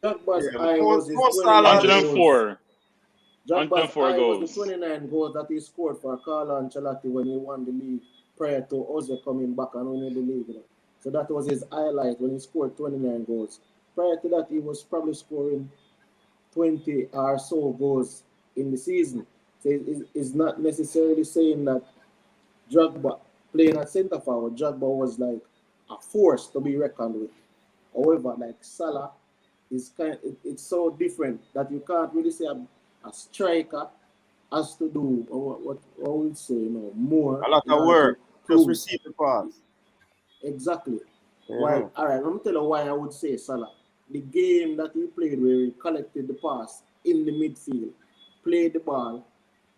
Drogba's 104. Drogba's 104 goals. Was the 29 goals that he scored for Carlo Ancelotti when he won the league prior to Ozil coming back and winning the league. You know? So that was his highlight when he scored 29 goals. Prior to that, he was probably scoring 20 or so goals in the season. So it's not necessarily saying that Drogba playing at centre forward, Drogba was like a force to be reckoned with. However, like Salah, it's so different that you can't really say a striker has to do what I would say, more. A lot of work, just receive the pass. Exactly. Mm-hmm. Well, all right, let me tell you why I would say Salah. The game that he played where he collected the pass in the midfield, played the ball,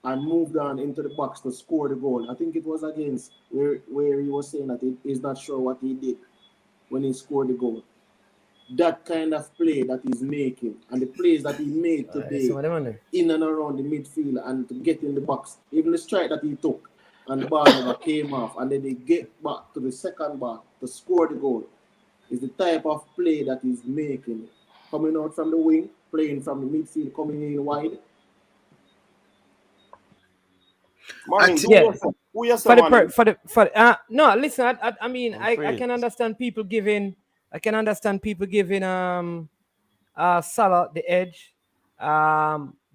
and moved on into the box to score the goal. I think it was against where he was saying that he's not sure what he did when he scored the goal. That kind of play that he's making and the plays that he made today in and around the midfield and to get in the box, even the strike that he took, and the ball never came off, and then they get back to the second ball to score the goal, is the type of play that he's making. Coming out from the wing, playing from the midfield, coming in wide. No, listen, I mean, I can understand people giving Salah the edge.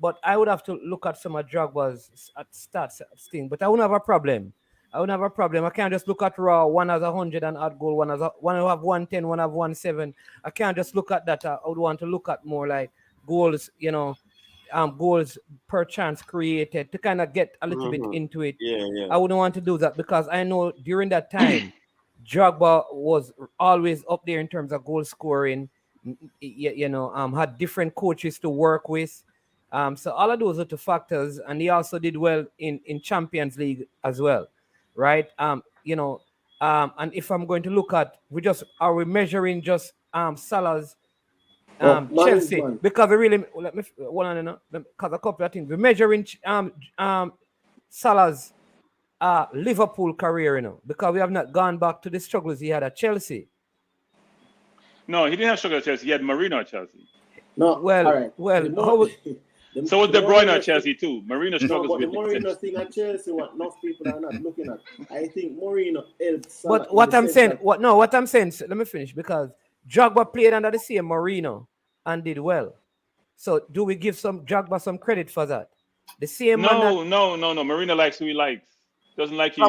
But I would have to look at some of Drogba's stats thing. But I wouldn't have a problem. I can't just look at raw. One has 100 and odd goal. One will have 110. One have 17. I can't just look at that. I would want to look at more like goals. Goals per chance created to kind of get a little bit into it. Yeah. I wouldn't want to do that because I know during that time, Drogba was always up there in terms of goal scoring. Had different coaches to work with. So all of those are the factors, and he also did well in Champions League as well, right? And if I'm going to look at, are we measuring just Salah's Chelsea? Because we really because a couple of things we're measuring Salah's Liverpool career, because we have not gone back to the struggles he had at Chelsea. No, he didn't have struggles at Chelsea. He had Mourinho at Chelsea. No, so was De Bruyne at Chelsea too. Mourinho struggles with the Mourinho thing at Chelsea, what enough people are not looking at. I think Mourinho helped Salah. But what I'm saying, let me finish, because Drogba played under the same Mourinho and did well. So do we give Drogba some credit for that? The same No. Mourinho likes who he likes. Doesn't like you.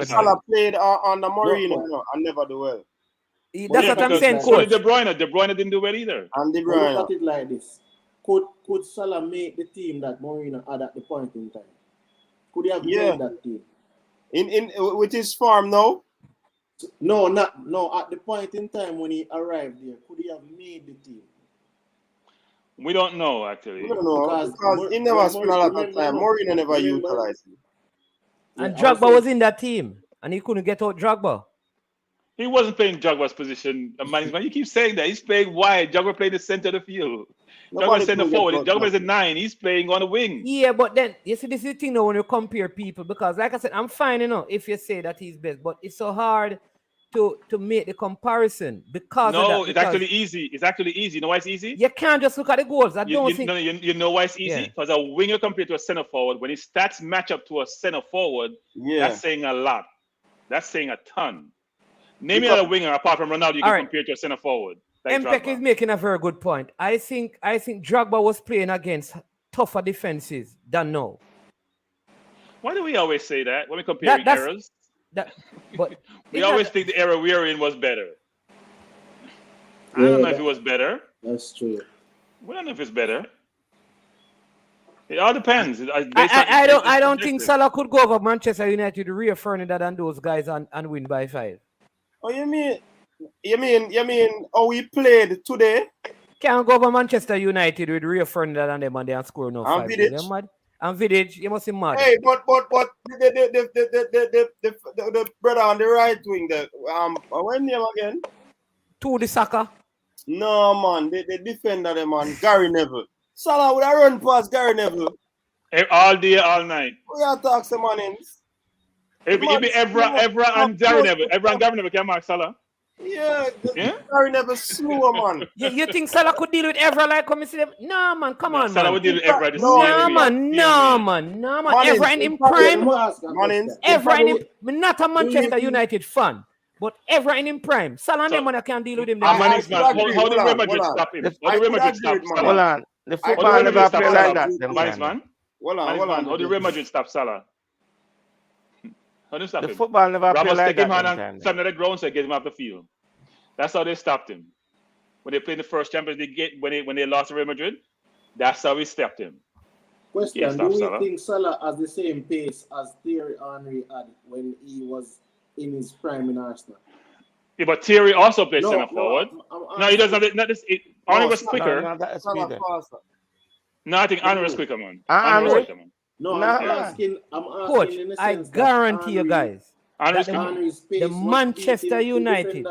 Salah played on the Mourinho and never do well. That's what I'm saying, coach. De Bruyne didn't do well either. And De Bruyne. Look at it like this. Could Salah make the team that Mourinho had at the point in time? Could he have made that team? In with his farm now? No, at the point in time when he arrived there, could he have made the team? We don't know, actually. We don't know because he never spent a lot of time. Mourinho never utilized him. And Drogba was in that team, and he couldn't get out Drogba. He wasn't playing Drogba's position. You keep saying that. He's playing wide. Drogba played the center of the field. Drogba center forward. Drogba's a 9. He's playing on the wing. Yeah, but then, you see, this is the thing though, when you compare people, because like I said, I'm fine, if you say that he's best, but it's so hard to make the comparison because it's actually easy. It's actually easy. You know why it's easy? You can't just look at the goals. You know why it's easy? Because a winger compared to a center forward, when his stats match up to a center forward, that's saying a lot. That's saying a ton. Name me another winger apart from Ronaldo you can compare to a center forward. Like MPEC is making a very good point. I think Drogba was playing against tougher defenses than now. Why do we always say that when we compare errors? We always think the era we are in was better. I don't know if it was better. That's true. We don't know if it's better. It all depends. I don't think Salah could go over Manchester United to Rio Ferdinand and those guys and win by 5. Oh, you mean how we played today? Can't go over Manchester United with Rio Ferdinand and them and they and score no 5. And Vidic, you must be mad. Hey, but the brother on the right wing, when name again? To the Saka. No man, the defender them man, Gary Neville. Salah would have run past Gary Neville. All day, all night. We are talking some money. It'd be Evra and Gary Neville. Evra and Gary Neville can mark Salah. Yeah? Gary Neville slow, man. You think Salah could deal with Evra like come and see them? No, man, come on, Salah man. would deal with Evra. No, man. Evra in prime. Evra in not a Manchester United fan, but Evra in prime. Salah and them can't deal with him. How do Real Madrid stop him? How do Real Madrid stop Salah? Hold on. The football never play like that. How do Real Madrid stop Salah? How do you stop him? The football never play like that. Ramos take him on and send the ground so get him off the field. That's how they stopped him. When they played the first Champions League when they lost to Real Madrid, that's how we stopped him. Question: do we think Salah has the same pace as Thierry Henry had when he was in his prime in Arsenal? Yeah, but Thierry also plays center forward. No, he doesn't. Henry was quicker. No, I think Henry was quicker, man. I'm asking Coach, in the I sense guarantee you guys Henry's pace the Manchester United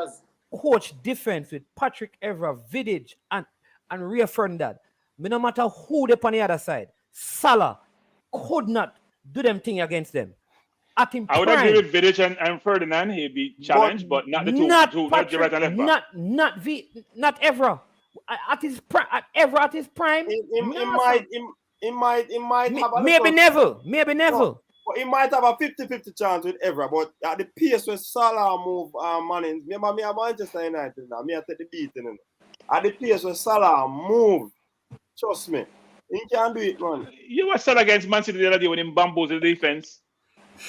coach defense with Hatrick, Evra, Vidic, and Rio Ferdinand. No matter who they're on the other side, Salah could not do them thing against them. I would agree with Vidic and Ferdinand. He'd be challenged, but not the two, not the right and left back. Not Evra. At his prime, He might have a maybe Neville. No, he might have a 50-50 chance with Evra, but at the pace where Salah move Manning, remember me at Manchester United now, me I take the beating. At the pace where Salah move, trust me, he can do it, man. You were Salah against Man City the other day when he bamboozled the defense.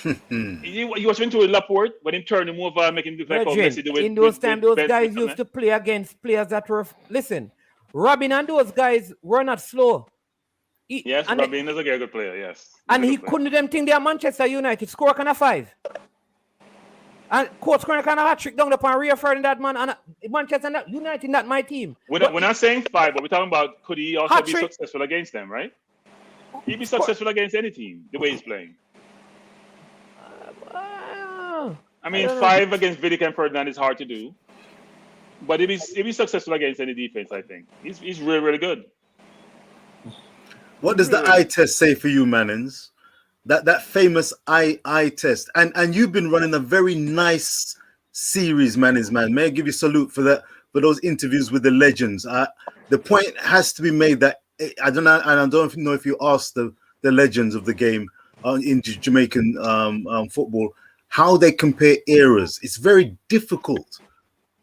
He was into Laporte when he turned him over, making the defense. In those times, those guys used to play against players that were. Listen, Robin and those guys were not slow. Robin is a very good player, yes. And he couldn't do them thing there at Manchester United. Score kind of 5. And coach scoring kind of hat-trick down upon Rio Ferdinand, man. And Manchester United, not my team. We're not saying 5, but we're talking about could he also be successful against them, right? He'd be successful against any team, the way he's playing. I mean, 5 against Vidic and Ferdinand is hard to do. But he'd be successful against any defense, I think. He's really, really good. What does the eye test say for you, Mannins? That famous eye test. And you've been running a very nice series, Mannins, man. May I give you a salute for that, for those interviews with the legends. The point has to be made that I don't know if you asked the legends of the game in Jamaican football how they compare eras. It's very difficult,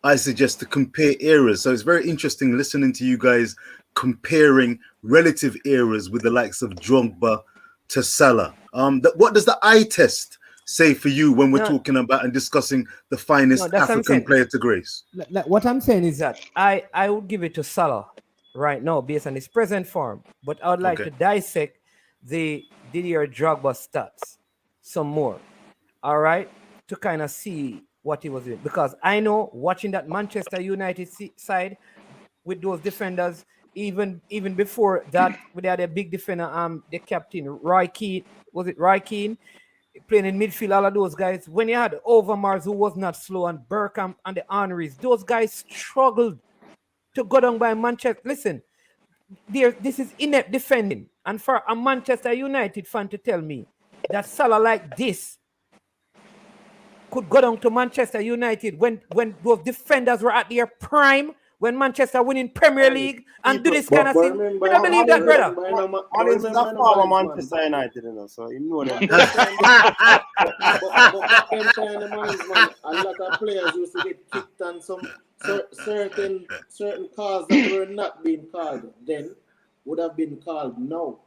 I suggest, to compare eras. So it's very interesting listening to you guys comparing relative eras with the likes of Drogba to Salah. What does the eye test say for you when we're talking about and discussing the finest African player to grace? What I'm saying is that I would give it to Salah right now based on his present form, but I would like to dissect the Didier Drogba stats some more, all right, to kind of see what he was doing. Because I know watching that Manchester United side with those defenders, even before that, we had a big defender, the captain, Roy Keane. Was it Roy Keane? Playing in midfield, all of those guys. When you had Overmars, who was not slow, and Bergkamp and the Henrys, those guys struggled to go down by Manchester. Listen, this is inept defending. And for a Manchester United fan to tell me that Salah like this could go down to Manchester United when those defenders were at their prime, when Manchester winning Premier League and do this kind of thing. We don't believe that, brother. Man is a former Manchester United, you know, so you know them. But them kind of man, a lot of players used to get kicked on some certain calls that were not being called then would have been called now.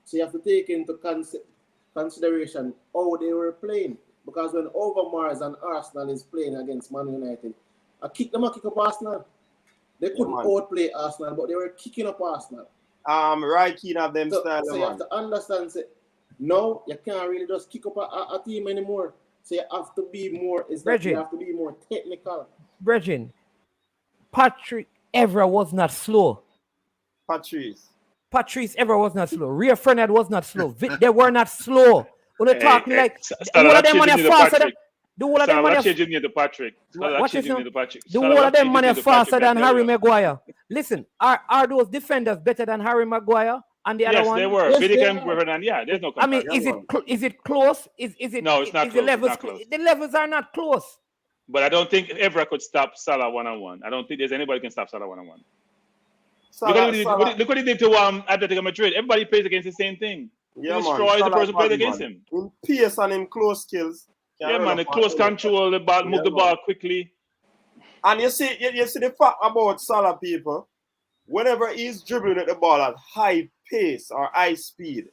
So you have to take into consideration how they were playing. Because when Overmars and Arsenal is playing against Man United, I kick up Arsenal. They couldn't outplay Arsenal, but they were kicking up Arsenal. Right, Keane have them style. So you have to understand, no, you can't really just kick up a team anymore. So you have to be more, you have to be more technical. Brethren, Patrick Evra was not slow. Patrice Evra was not slow. Rio Ferdinand was not slow. They were not slow. When they talk like all of them money faster than the whole of them money Patrick. The whole of them money faster than Harry Maguire. Listen, are those defenders better than Harry Maguire and the other one? Yes, they were. There's no comparison. I mean, is it close? Is it? No, it's not close. The levels close. The levels are not close. But I don't think Evra could stop Salah one-on-one. I don't think there's anybody who can stop Salah one-on-one. Look what he did to Atletico Madrid. Everybody plays against the same thing. Yeah, he destroys the person who played against him. In pace and in close skills. Yeah, man, the close control, the ball, move the ball quickly. And you see the fact about Salah, people, whenever he's dribbling at the ball at high pace or high speed,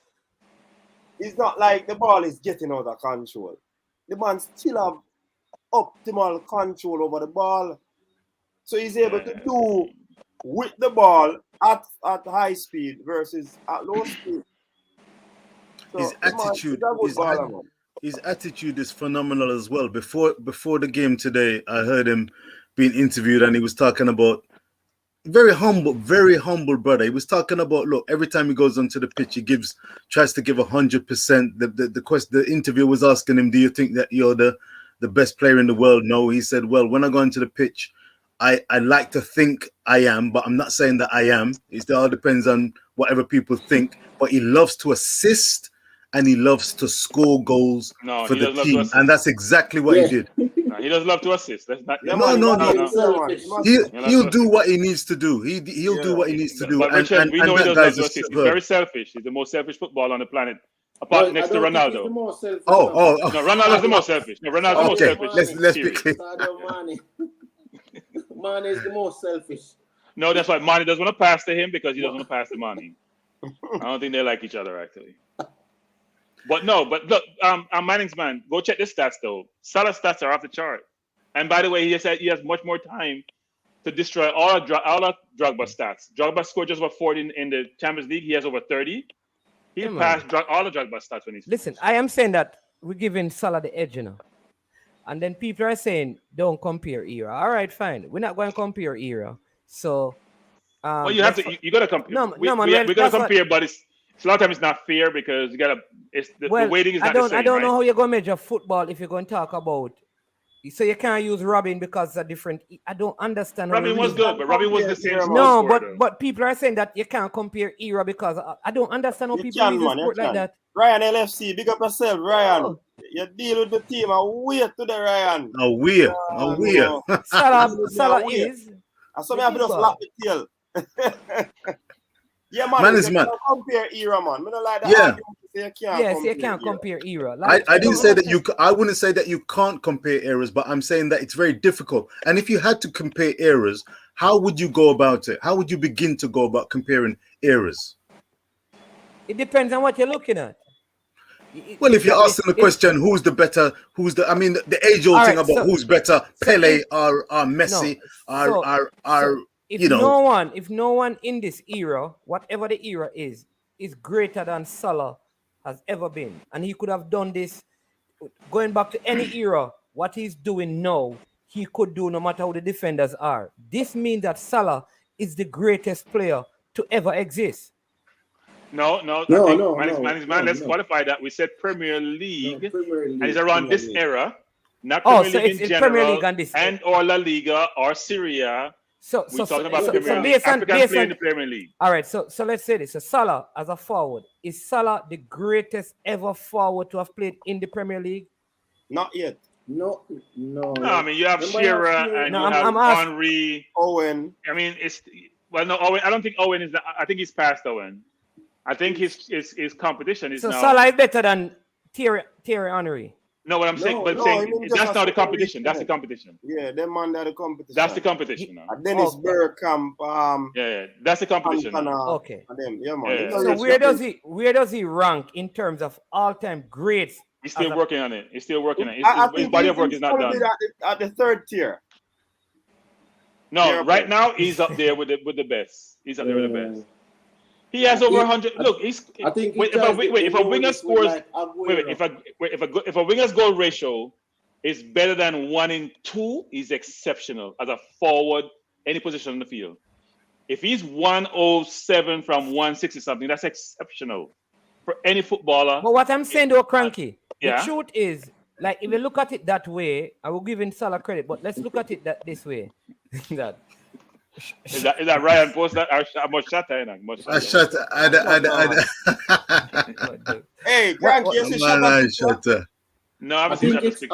it's not like the ball is getting out of control. The man still have optimal control over the ball. So he's able to do with the ball at high speed versus at low speed. So his attitude is phenomenal as well. Before the game today, I heard him being interviewed and he was talking about very humble brother. He was talking about, look, every time he goes onto the pitch, he tries to give 100%. The interviewer was asking him, do you think that you're the best player in the world? No, he said, well, when I go onto the pitch, I like to think I am, but I'm not saying that I am. It all depends on whatever people think. But he loves to assist and he loves to score goals for the team. And that's exactly what he did. No, he does love to assist. That's not, no. He'll do what he needs to do. He'll do what he needs to do. But Richard, we know he does love to assist. He's very selfish. He's the most selfish footballer on the planet. Apart next to Ronaldo. No, Ronaldo's the most selfish. No, Ronaldo's the most selfish. Let's be clear. Mane is the most selfish. No, that's why Mane doesn't want to pass to him because he doesn't want to pass to Mane. I don't think they like each other actually. But look, Manning's man, go check the stats though. Salah's stats are off the chart. And by the way, he has much more time to destroy all of Drogba stats. Drogba scored just about 40 in the Champions League. He has over 30. He passed all the Drogba stats when he's. Listen, I am saying that we're giving Salah the edge, you know. And then people are saying, don't compare era. All right, fine. We're not going to compare era. So, well, you got to compare. No, we're going to compare, but it's a lot of times it's not fair because the weighting is not the same. I don't know how you're going to measure football if you're going to talk about. So you can't use Robin because it's a different. I don't understand. Robin was good, but Robin was the same. No, but people are saying that you can't compare era because I don't understand how people use sport like that. Ryan LFC, big up yourself, Ryan. Oh. You deal with the team. I wait to the Ryan. Salah is. And so I have to just lap the tail. Yeah, man. You can't compare era, man. I don't like that. Yeah. You can't compare era. I didn't say that you. I wouldn't say that you can't compare eras, but I'm saying that it's very difficult. And if you had to compare eras, how would you go about it? How would you begin to go about comparing eras? It depends on what you're looking at. Well, if you're asking the question, who's the better? I mean, the age-old thing about who's better, Pele or Messi, if no one in this era, whatever the era is greater than Salah has ever been, and he could have done this going back to any era. What he's doing now, he could do no matter who the defenders are. This means that Salah is the greatest player to ever exist. No. Let's qualify that. We said Premier League, and it's around this era, not Premier League in general, Premier League and this or La Liga or Syria. We're talking about Premier League. Africans play in the Premier League. All right, so let's say this. So Salah as a forward, is Salah the greatest ever forward to have played in the Premier League? Not yet. No. I mean, you have Shearer and you have Henry. Owen. I mean, Owen. I don't think Owen is. I think he's past Owen. I think his competition is now. So Salah is better than Thierry Henry. No, what I'm saying, that's not the competition. That's the competition. Yeah, them man that the competition. That's the competition now. And Dennis Bergkamp. That's the competition. Okay. Them, yeah, man. So where does he rank in terms of all-time greats? He's still working on it. His body of work is not done. At the third tier. No, right now he's up there with the best. He's up there with the best. He has over 100. Look, if a winger's goal ratio is better than 1 in 2, he's exceptional as a forward, any position on the field. If he's 107 from 160 something, that's exceptional for any footballer. But what I'm saying though, Cranky, the truth is, like, if you look at it that way, I will give him Salah credit, but let's look at it this way. Is that Ryan post that? I must shut that. Hey, Cranky, you see shut up. No, I haven't seen that picture.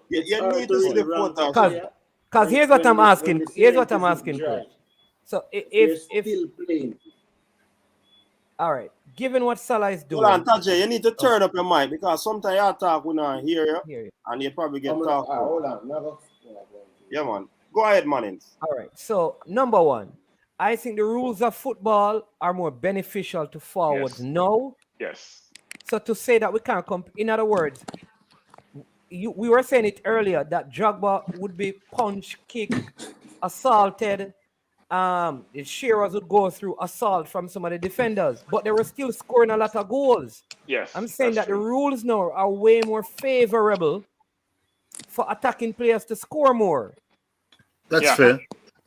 You need to see the photo. Because here's what I'm asking. For. So if still playing. All right, given what Salah is doing. Hold on, Tajay, you need to turn up your mic because sometimes you talk when I hear you, and you probably get talked. Hold on. Yeah, man. Go ahead, Mannings. All right. So, number one, I think the rules of football are more beneficial to forwards now. Yes. So, to say that we can't in other words, we were saying it earlier that Drogba would be punched, kicked, assaulted. The Shearers would go through assault from some of the defenders, but they were still scoring a lot of goals. Yes. I'm saying that the rules now are way more favorable for attacking players to score more. That's fair.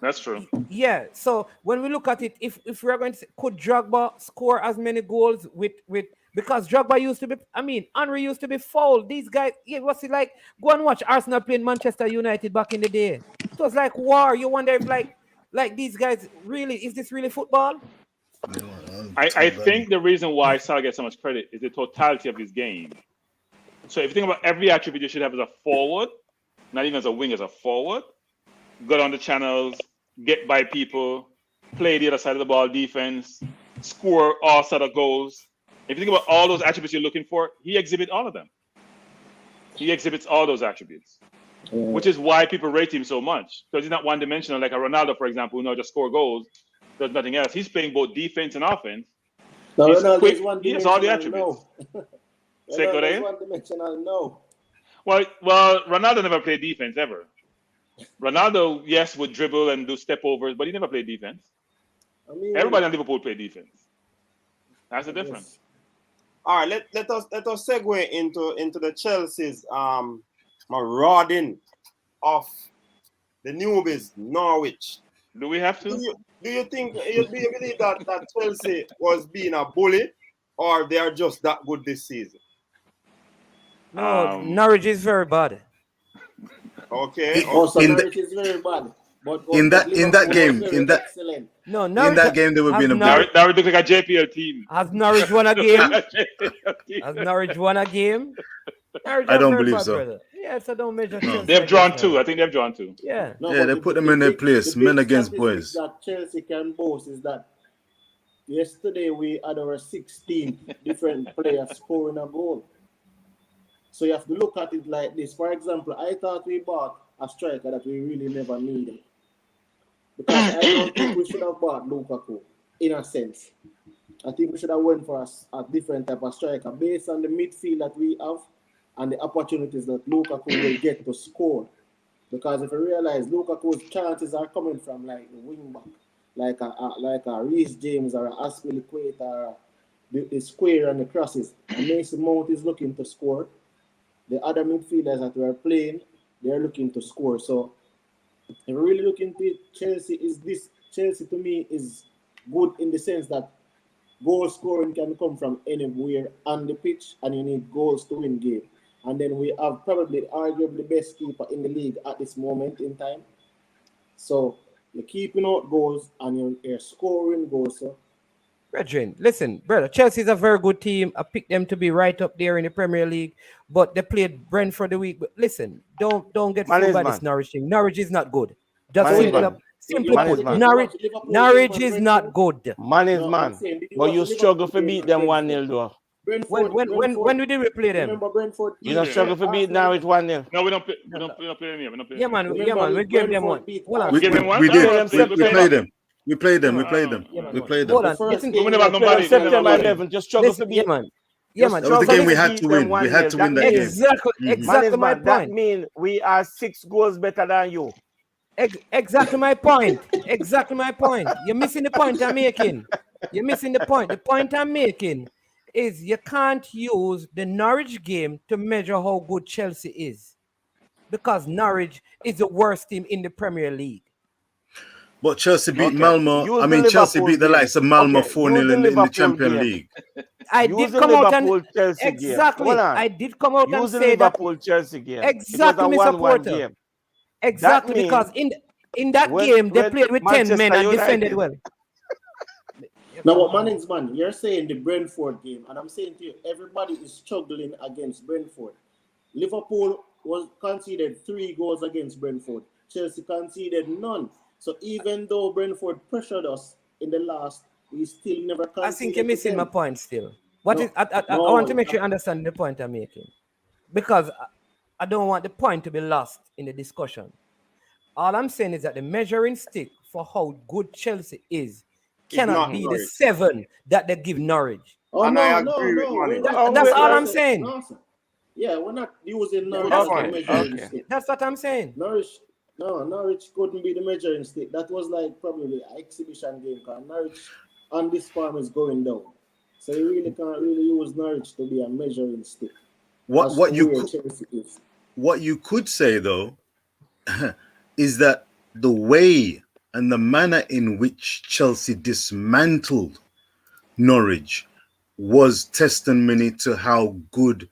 That's true. Yeah. So when we look at it, if we're going to say, could Drogba score as many goals with because Drogba used to be, Henry used to be fouled. These guys, what's it like? Go and watch Arsenal playing Manchester United back in the day. It was like war. You wonder if like these guys really, is this really football? I think the reason why Salah gets so much credit is the totality of his game. So if you think about every attribute you should have as a forward, not even as a wing, as a forward, go down the channels, get by people, play the other side of the ball, defense, score all sort of goals. If you think about all those attributes you're looking for, he exhibits all of them. He exhibits all those attributes, which is why people rate him so much. Because he's not one-dimensional like a Ronaldo, for example, who just score goals, does nothing else. He's playing both defense and offense. No, he's quick. He has all the attributes. Say go there. One-dimensional, no. Well, Ronaldo never played defense ever. Ronaldo, yes, would dribble and do step overs, but he never played defense. Everybody in Liverpool played defense. That's the difference. All right, let us segue into the Chelsea's marauding of the newbies, Norwich. Do we have to? Do you believe that Chelsea was being a bully, or they are just that good this season? No, Norwich is very bad. Okay. Norwich is very bad. But in that game, they were being a bully. Norwich look like a JPL team. Has Norwich won a game? Has Norwich won a game? I don't believe so. Brother. Yeah, so don't measure. They've drawn 2. I think they've drawn 2. Yeah. No, they put them in their place. Men against boys. That Chelsea can boast is that yesterday we had our 16 different players scoring a goal. So you have to look at it like this. For example, I thought we bought a striker that we really never needed. Because I don't think we should have bought Lukaku, in a sense. I think we should have went for a different type of striker based on the midfield that we have and the opportunities that Lukaku will get to score. Because if you realize Lukaku's chances are coming from like the wing back, like a Reece James or a Aspilicueta or the square and the crosses. And Mason Mount is looking to score. The other midfielders that we're playing, they're looking to score. So if you're really looking to it, Chelsea to me is good in the sense that goal scoring can come from anywhere on the pitch, and you need goals to win game. And then we have probably arguably the best keeper in the league at this moment in time. So you're keeping out goals and you're scoring goals. So. Brethren, listen, brother, Chelsea is a very good team. I picked them to be right up there in the Premier League, but they played Brentford the week. But listen, don't get fooled by this Norwich thing. Norwich is not good. Just simply put, Norwich is not good. Man is man. But you struggle to beat them 1-0 though. When did we play them? Remember Brentford? You don't struggle to beat Norwich 1-0. No, we don't play them here. Yeah, man. We gave them one. We did. We played them. Hold on. September 11th, just struggle to beat man. Yeah, man. That was the game we had to win. We had to win that game. Exactly my point. That means we are 6 goals better than you. Exactly my point. You're missing the point I'm making. The point I'm making is you can't use the Norwich game to measure how good Chelsea is, because Norwich is the worst team in the Premier League. But Chelsea beat Malmo. I mean, Chelsea beat the likes of Malmo 4-0 in the Champions League. I did come out and exactly. I did come out and say that Chelsea game. Exactly, Mr. Porter. Exactly, because in that game they played with 10 men and defended well. Now, what man, you're saying the Brentford game, and I'm saying to you, everybody is struggling against Brentford. Liverpool was conceded 3 goals against Brentford. Chelsea conceded none. So even though Brentford pressured us in the last, we still never conceded. I think you're missing my point still. I want to make sure you understand the point I'm making, because I don't want the point to be lost in the discussion. All I'm saying is that the measuring stick for how good Chelsea is cannot be the 7 that they give Norwich. Oh, no. That's all I'm saying. No, yeah, we're not using Norwich as the measuring stick. That's what I'm saying. Norwich couldn't be the measuring stick. That was like probably an exhibition game, because Norwich on this farm is going down. So you really can't really use Norwich to be a measuring stick. What you could say though is that the way and the manner in which Chelsea dismantled Norwich was testimony to how good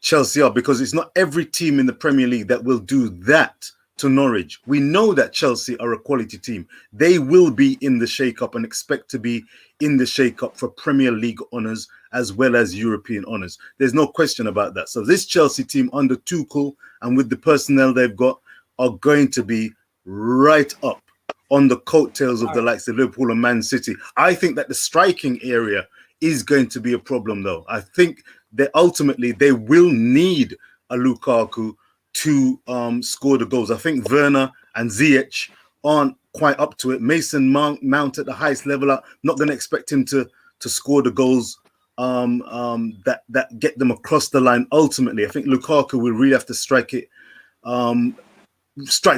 Chelsea are, because it's not every team in the Premier League that will do that to Norwich. We know that Chelsea are a quality team. They will be in the shake-up and expect to be in the shake-up for Premier League honours as well as European honours. There's no question about that. So this Chelsea team under Tuchel and with the personnel they've got are going to be right up on the coattails of the likes of Liverpool and Man City. I think that the striking area is going to be a problem, though. I think that ultimately they will need a Lukaku to score the goals. I think Werner and Ziyech aren't quite up to it. Mason Mount at the highest level, I'm not going to expect him to score the goals that get them across the line. Ultimately, I think Lukaku will really have to strike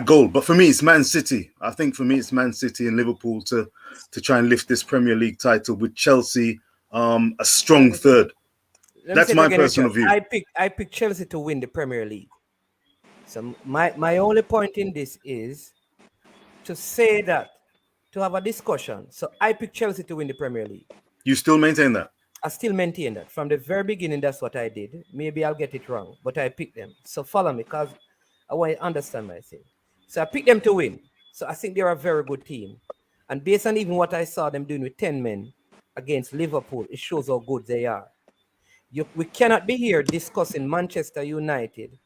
goal. But for me, it's Man City. I think for me, it's Man City and Liverpool to try and lift this Premier League title, with Chelsea a strong third. That's my personal view. I pick Chelsea to win the Premier League. So my only point in this is to say that, to have a discussion. So I pick Chelsea to win the Premier League. You still maintain that? I still maintain that. From the very beginning, that's what I did. Maybe I'll get it wrong, but I picked them. So follow me, because I want you to understand my thing. So I picked them to win. So I think they're a very good team. And based on even what I saw them doing with 10 men against Liverpool, it shows how good they are. We cannot be here discussing Manchester United.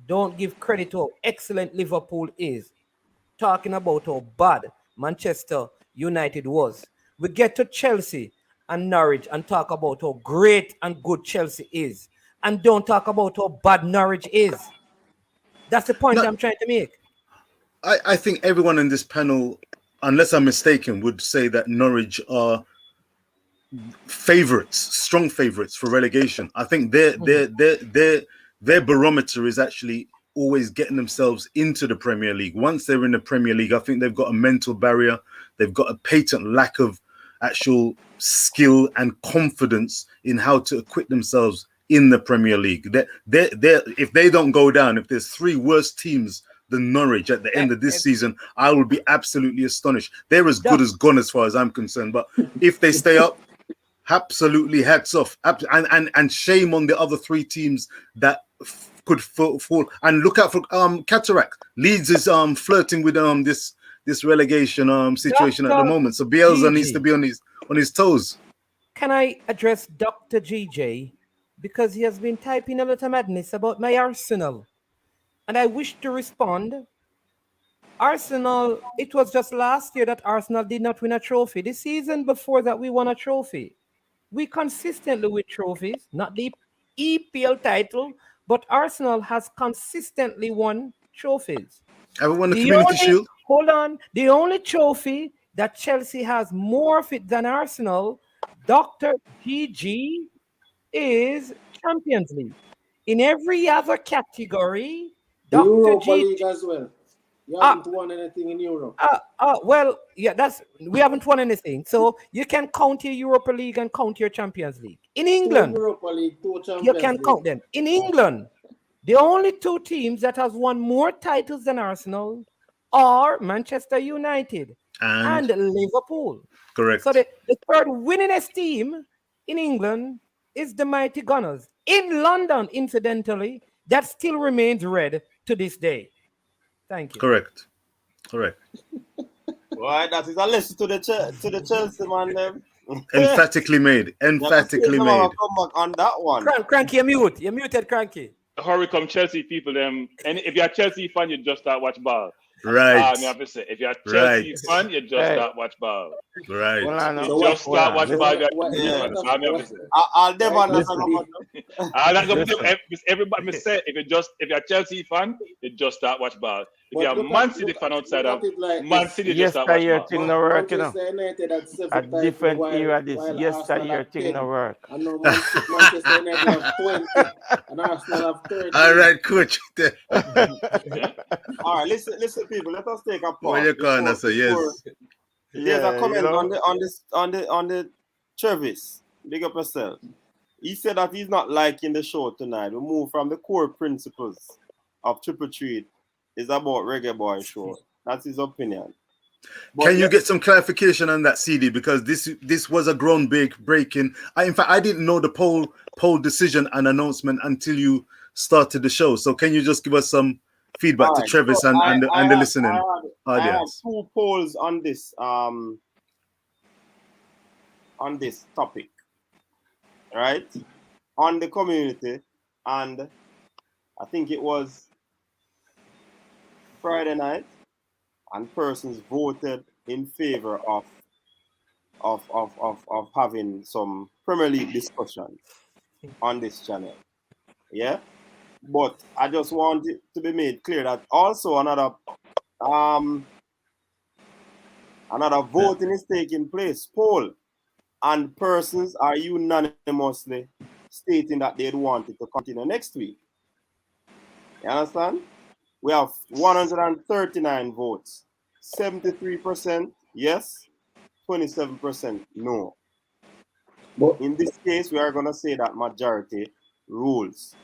Don't give credit to how excellent Liverpool is, talking about how bad Manchester United was. We get to Chelsea and Norwich and talk about how great and good Chelsea is, and don't talk about how bad Norwich is. That's the point I'm trying to make. I think everyone in this panel, unless I'm mistaken, would say that Norwich are strong favorites for relegation. I think their barometer is actually always getting themselves into the Premier League. Once they're in the Premier League, I think they've got a mental barrier. They've got a patent lack of actual skill and confidence in how to acquit themselves in the Premier League. If they don't go down, if there's 3 worse teams than Norwich at the end of this season, I will be absolutely astonished. They're as good as gone as far as I'm concerned. But if they stay up, absolutely hats off. And shame on the other 3 teams that could fall. And look out for Cataract. Leeds is flirting with this relegation situation at the moment. So Bielsa needs to be on his toes. Can I address Dr. GJ? Because he has been typing a lot of madness about my Arsenal. And I wish to respond. Arsenal, it was just last year that Arsenal did not win a trophy. The season before that, we won a trophy. We consistently win trophies, not the EPL title, but Arsenal has consistently won trophies. Have we won the Community Shield? Hold on. The only trophy that Chelsea has more of it than Arsenal, Dr. GG, is Champions League. In every other category, Dr. Europa GG League as well. You haven't won anything in Europe. Well, yeah, we haven't won anything. So you can count your Europa League and count your Champions League. In England, 2 Europa League, 2 Champions you can League. count them. In England, the only 2 teams that has won more titles than Arsenal are Manchester United and Liverpool. Correct. So the third winningest team in England is the mighty Gunners. In London, incidentally, that still remains red to this day. Thank you. Correct. Right, that is a lesson to the Chelsea man. Them. Emphatically made. Emphatically made. Come back on that one. Cranky, you're muted, Cranky. Hurry come Chelsea people them. And if you're a Chelsea fan, you just start watch ball. Right. If you're a Chelsea fan, you just start watch ball. Right. Just start watch ball. I'll never understand. Everybody say if you're a Chelsea fan, you just start watch ball. If you're a Man City fan outside of Man City, you just start watch ball. Thing no work, you know. A different era this. Yesterday thing no work. I know Manchester United have 20 and Arsenal have 30. All right, coach. All right, listen, people. Let us take a pause. What you calling us? Yes. There's a comment on the Travis. Big up yourself. He said that he's not liking the show tonight. We move from the core principles of TripleTreat is about Reggae Boyz show. That's his opinion. But can you get some clarification on that, CD? Because this was a groundbreaking. In fact, I didn't know the poll decision and announcement until you started the show. So can you just give us some feedback to Travis and the listening audience? I have 2 polls on this topic, right? On the community, and I think it was Friday night, and persons voted in favor of having some Premier League discussion on this channel. Yeah, but I just want it to be made clear that also another voting is taking place, poll, and persons are unanimously stating that they'd want it to continue next week. You understand? We have 139 votes, 73% yes, 27% no. But in this case, we are going to say that majority rules,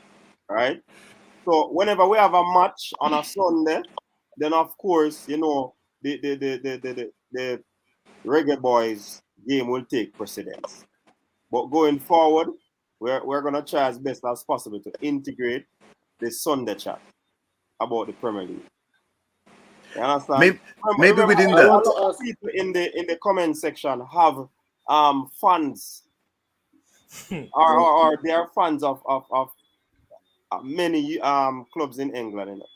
right? So whenever we have a match on a Sunday, then of course, you know, the Reggae Boyz game will take precedence. But going forward, we're going to try as best as possible to integrate the Sunday chat about the Premier League. You understand? Maybe within that. A lot of people in the comment section have fans or they are fans of many clubs in England. You know?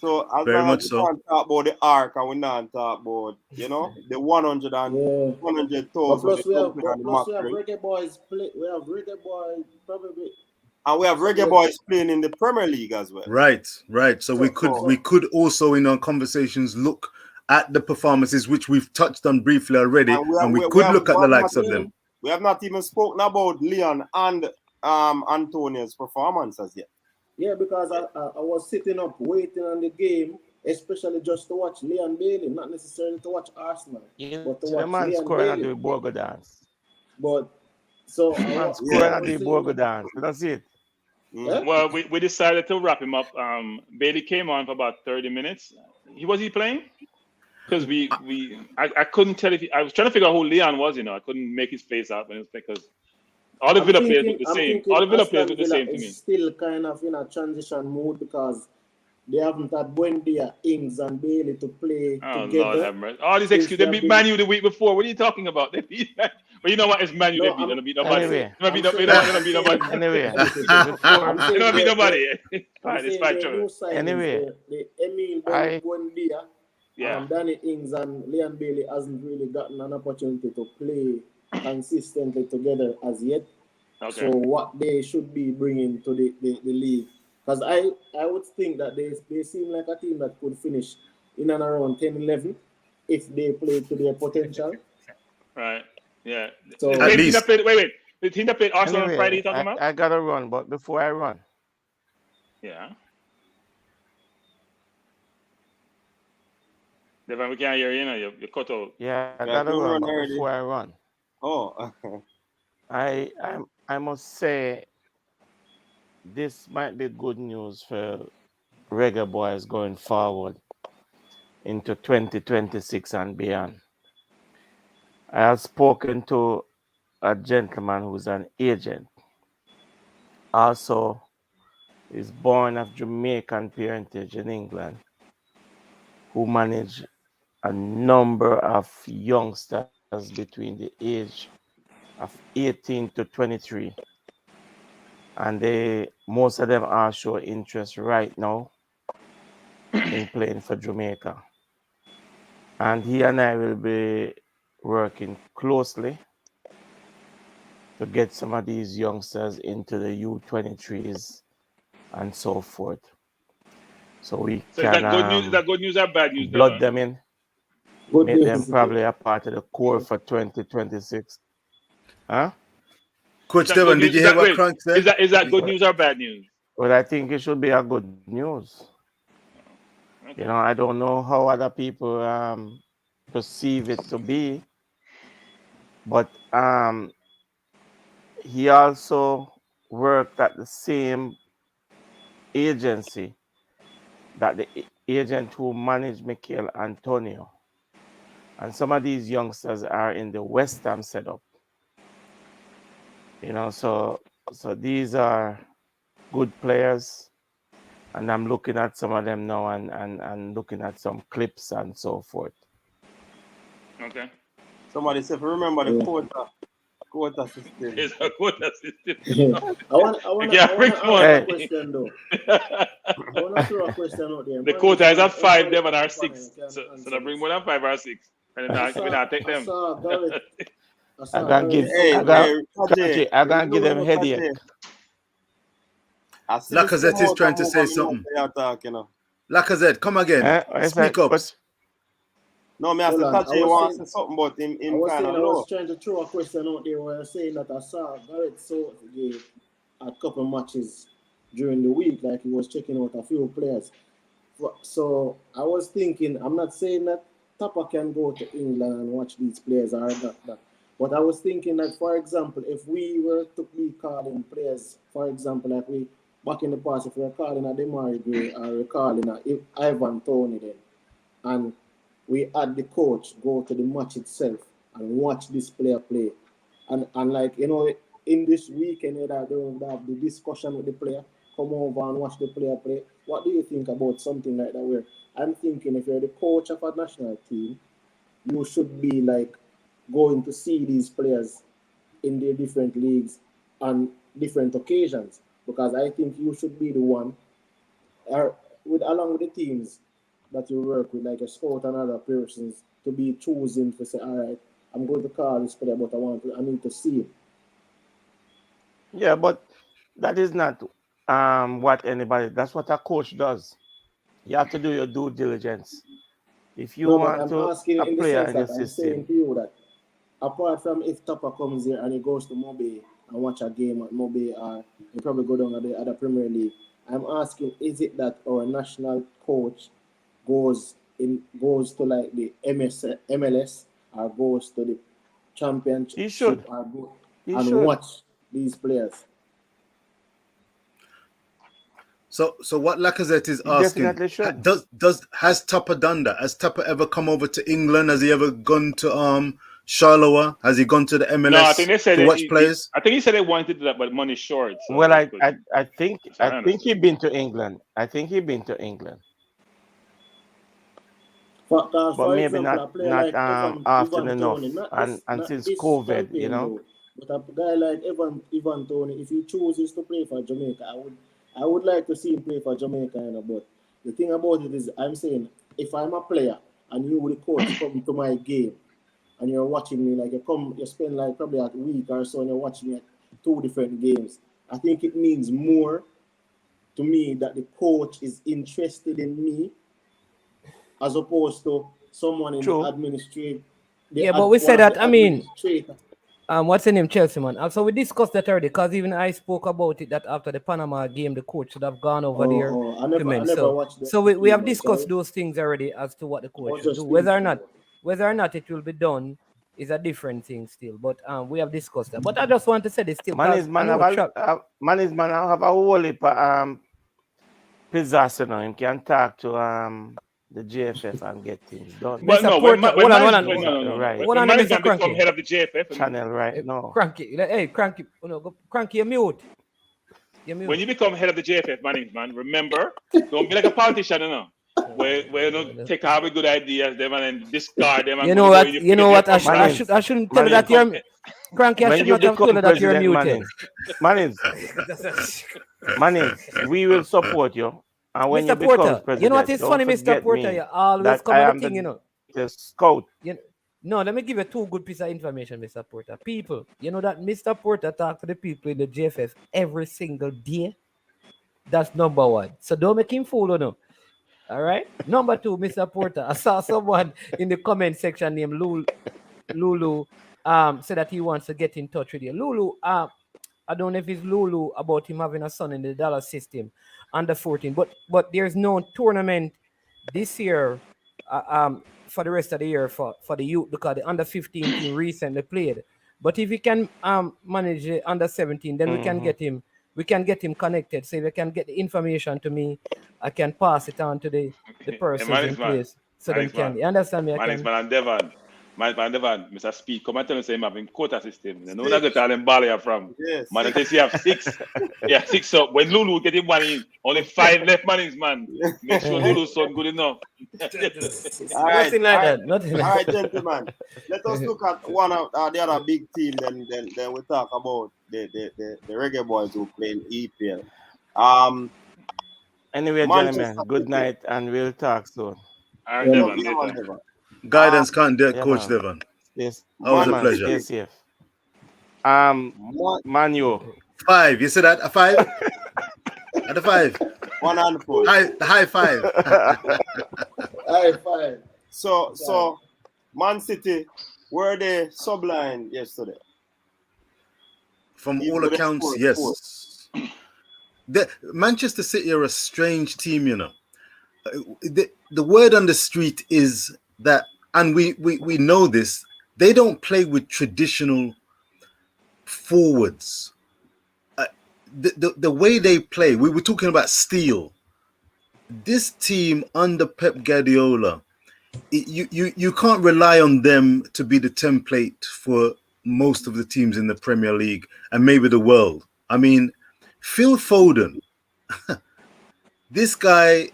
So as Very long much as we so. can't talk about the Ark and we not talk about, you know, the 100,000. Plus we have Reggae Boyz play. We have Reggae Boyz probably. And we have Reggae Boyz playing in the Premier League as well. Right. So we could also in our conversations look at the performances which we've touched on briefly already, and we could look at the likes of them. We have not even spoken about Leon and Antonio's performance as yet. Yeah, because I was sitting up waiting on the game, especially just to watch Leon Bailey, not necessarily to watch Arsenal, but to watch Leon Bailey. The Borgo dance. But so man scoring at the Borgo dance. That's it. Well, we decided to wrap him up. Bailey came on for about 30 minutes. Was he playing? Because I couldn't tell if I was trying to figure out who Leon was. I couldn't make his face out, and it's because all the Villa players look the same. All the Villa players look the same to me. Still kind of in a transition mode because they haven't had Buendia, Ings, and Bailey to play together. Lord have mercy. All these excuses. They beat Man U the week before. What are you talking about? They beat Man. But you know what? It's Man U. They don't beat nobody. They don't beat nobody. Anyway. They don't beat nobody. It's fine. Anyway. The Emil Buendia. Yeah. Danny Ings and Leon Bailey hasn't really gotten an opportunity to play consistently together as yet. Okay. So what they should be bringing to the league, because I would think that they seem like a team that could finish in and around 10-11 if they play to their potential. Right. Yeah. So at least. Wait. The team that played Arsenal on Friday, you talking about? I gotta run, but before I run. Yeah. Devon, we can't hear you now. You're cut out. Yeah, I gotta run before I run. Oh. I must say this might be good news for Reggae Boyz going forward into 2026 and beyond. I have spoken to a gentleman who's an agent. Also, is born of Jamaican parentage in England, who managed a number of youngsters between the age of 18 to 23. And most of them are showing interest right now in playing for Jamaica. And he and I will be working closely to get some of these youngsters into the U23s and so forth. So we can is that good news? Is that good news or bad news? Blood them in. Make them probably a part of the core for 2026. Huh? Coach Devon, did you hear what Crank said? Is that good news or bad news? Well, I think it should be a good news. Okay. I don't know how other people perceive it to be, but he also worked at the same agency that the agent who managed Mikel Antonio. And some of these youngsters are in the West Ham setup. So these are good players. And I'm looking at some of them now and looking at some clips and so forth. Okay. Somebody said, remember the quota system. It's a quota system. I want to ask a question though. I want to throw a question out there. The quota is at 5, them are 6. So they bring more than 5 or 6. And then we not take them. I'm gonna give them headache. Lacazette is trying to say something. Lacazette, come again. Speak up. No, me as the Taji wants to say something, but him kind of low. I was trying to throw a question out there where I was saying that I saw Gareth South gave a couple matches during the week, like he was checking out a few players. So I was thinking, I'm not saying that Tapa can go to England and watch these players or that. But I was thinking that, for example, if we were to be calling players, for example, like we back in the past, if we were calling a Demari Gray or we were calling a Ivan Toney then, and we had the coach go to the match itself and watch this player play. And like, in this weekend, they will have the discussion with the player, come over and watch the player play. What do you think about something like that? Where I'm thinking if you're the coach of a national team, you should be like going to see these players in their different leagues on different occasions. Because I think you should be the one, along with the teams that you work with, like a scout and other persons, to be choosing to say, all right, I'm going to call this player, but I need to see it. Yeah, but that is not that's what a coach does. You have to do your due diligence. If you want to asking a in player the sense that I'm saying to you that apart from if Topper comes here and he goes to Mobe and watch a game at Mobe, or he probably go down at the other Premier League, I'm asking, is it that our national coach goes to like the MLS or goes to the championship He should. or go He and should. watch these players? So what Lacazette is asking, Definitely should. has Tupper done that? Has Tupper ever come over to England? Has he ever gone to Charleroi? Has he gone to the MLS No, I think they said to watch players? I think he said they wanted to do that, but money's short. So Well, I think he's been to England. I think he's been to England. But maybe example, not a player like often Ivan enough, Toney, not and since this COVID, campaign, you know. though, but a guy like Ivan Toney, if he chooses to play for Jamaica, I would like to see him play for Jamaica, you know. But the thing about it is, I'm saying, if I'm a player and you, the coach, come to my game and you're watching me, like you spend like probably a week or so and you're watching me at 2 different games, I think it means more to me that the coach is interested in me as opposed to someone in the administration. But we said that, I mean, what's the name, Chelsea, man? Also, we discussed that already, because even I spoke about it, that after the Panama game, the coach should have gone over there. I never watched that. So we have discussed those things already as to what the coach should do. Whether or not it will be done is a different thing still. But we have discussed that. But I just want to say this still. Man have a whole heap pizzazz, you know. Him can talk to the JFF and get things done. But no, when right. When management become head of the JFF channel right now. Cranky, hey, Cranky, Cranky, you're mute. When you become head of the JFF, man, remember, don't be like a politician, you know. Where you don't take all the good ideas, them and then discard them. And you know what? I shouldn't tell you that you're Cranky. I should not have told you that you're muted. Manning, we will support you. And when Mr. you become Porter, president, you know what is funny, Mr. Porter? You always come with the thing, you know. The scout. No, let me give you 2 good pieces of information, Mr. Porter. People, you know that Mr. Porter talks to the people in the JFF every single day. That's number 1. So don't make him fool, you know. All right. Number 2, Mr. Porter. I saw someone in the comment section named Lulu said that he wants to get in touch with you. Lulu, I don't know if it's Lulu about him having a son in the dollar system under 14, but there's no tournament this year for the rest of the year for the youth, because the under 15 team recently played. But if we can manage the under 17, then we can get him connected. So if you can get the information to me, I can pass it on to the person in place. So they can. You understand me? Man, Mr. Speed, come and tell me say him having quota system. You know that tell him Bali from. Yes. Man, they say you have 6. Yeah, 6. So when Lulu get him one in, only 5 left mannings, man. Make sure Lulu's son good enough. All right, nothing like that. Nothing all like right, gentlemen. Let us look at one of the other big team. Then we talk about the Reggae Boyz who play in EPL. Anyway, gentlemen, good night, and we'll talk soon. All right, Devon. Guidance can't do it, Coach Devon. Yes. Always a pleasure. Stay safe. Manu. 5. You said that? A 5? At a 5. 1 and 4. High 5. High 5. So Man City were they sublime yesterday? From all accounts, yes. Manchester City are a strange team, you know. The word on the street is that, and we know this, they don't play with traditional forwards. The way they play, we were talking about steel. This team under Pep Guardiola, you can't rely on them to be the template for most of the teams in the Premier League and maybe the world. I mean, Phil Foden, this guy,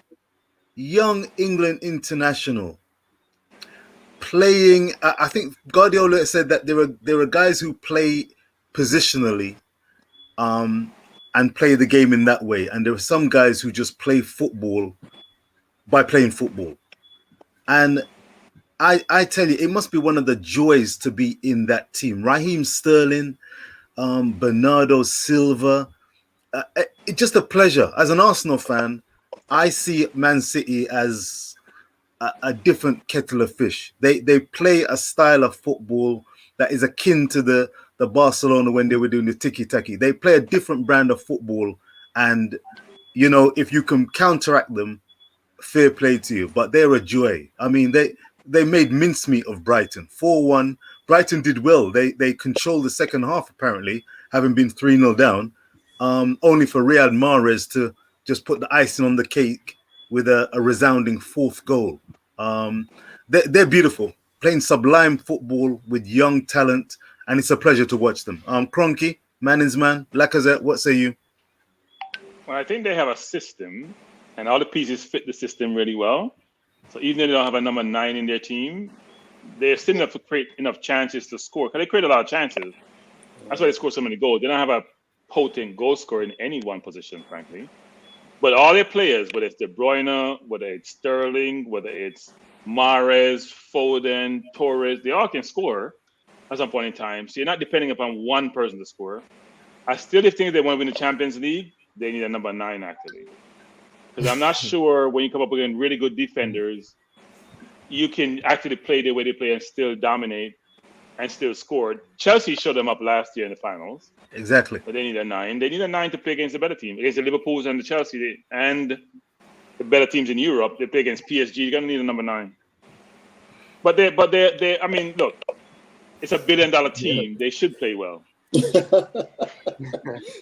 young England international, playing. I think Guardiola said that there are guys who play positionally, and play the game in that way, and there are some guys who just play football by playing football. And I tell you, it must be one of the joys to be in that team. Raheem Sterling, Bernardo Silva. It's just a pleasure. As an Arsenal fan, I see Man City as a different kettle of fish. They play a style of football that is akin to the Barcelona when they were doing the tiki-taki. They play a different brand of football, and you know, if you can counteract them, fair play to you. But they're a joy. I mean, they made mincemeat of Brighton. 4-1. Brighton did well. They controlled the second half, apparently, having been 3-0 down, only for Riyad Mahrez to just put the icing on the cake with a resounding fourth goal. They're beautiful, playing sublime football with young talent, and it's a pleasure to watch them. Kroenke, man is man. Lacazette, what say you? Well, I think they have a system, and all the pieces fit the system really well. So even though they don't have a number 9 in their team, they're still enough to create enough chances to score. Because they create a lot of chances. That's why they score so many goals. They don't have a potent goal scorer in any one position, frankly. But all their players, whether it's De Bruyne, whether it's Sterling, whether it's Mahrez, Foden, Torres, they all can score at some point in time. So you're not depending upon one person to score. I still think if they want to win the Champions League, they need a number 9, actually. Because I'm not sure when you come up against really good defenders, you can actually play the way they play and still dominate and still score. Chelsea showed them up last year in the finals. Exactly. But they need a 9. They need a 9 to play against the better team. Against the Liverpools and the Chelsea and the better teams in Europe, they play against PSG. You're going to need a number 9. But they I mean, look, it's $1 billion team. They should play well.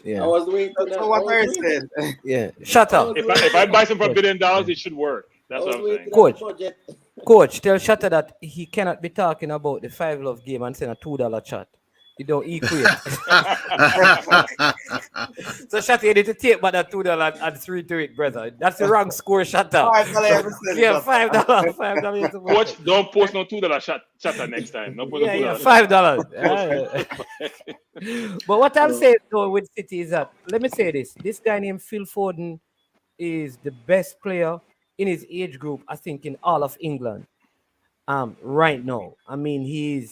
Yeah. I was waiting. That's what I said. Yeah. Shut up. If I buy some for $1 billion, it should work. That's what I'm saying. Coach, tell Shatta that he cannot be talking about the 5 Love game and saying a $2 chat. You don't equate. So Shatta, you need to take back that $2 and 3 to it, brother. That's the wrong score, Shatta. Yeah, $5. Coach, don't post no $2 Shatta next time. No post $2. $5. But what I'm saying though with City is that, let me say this. This guy named Phil Foden is the best player in his age group, I think, in all of England right now. I mean,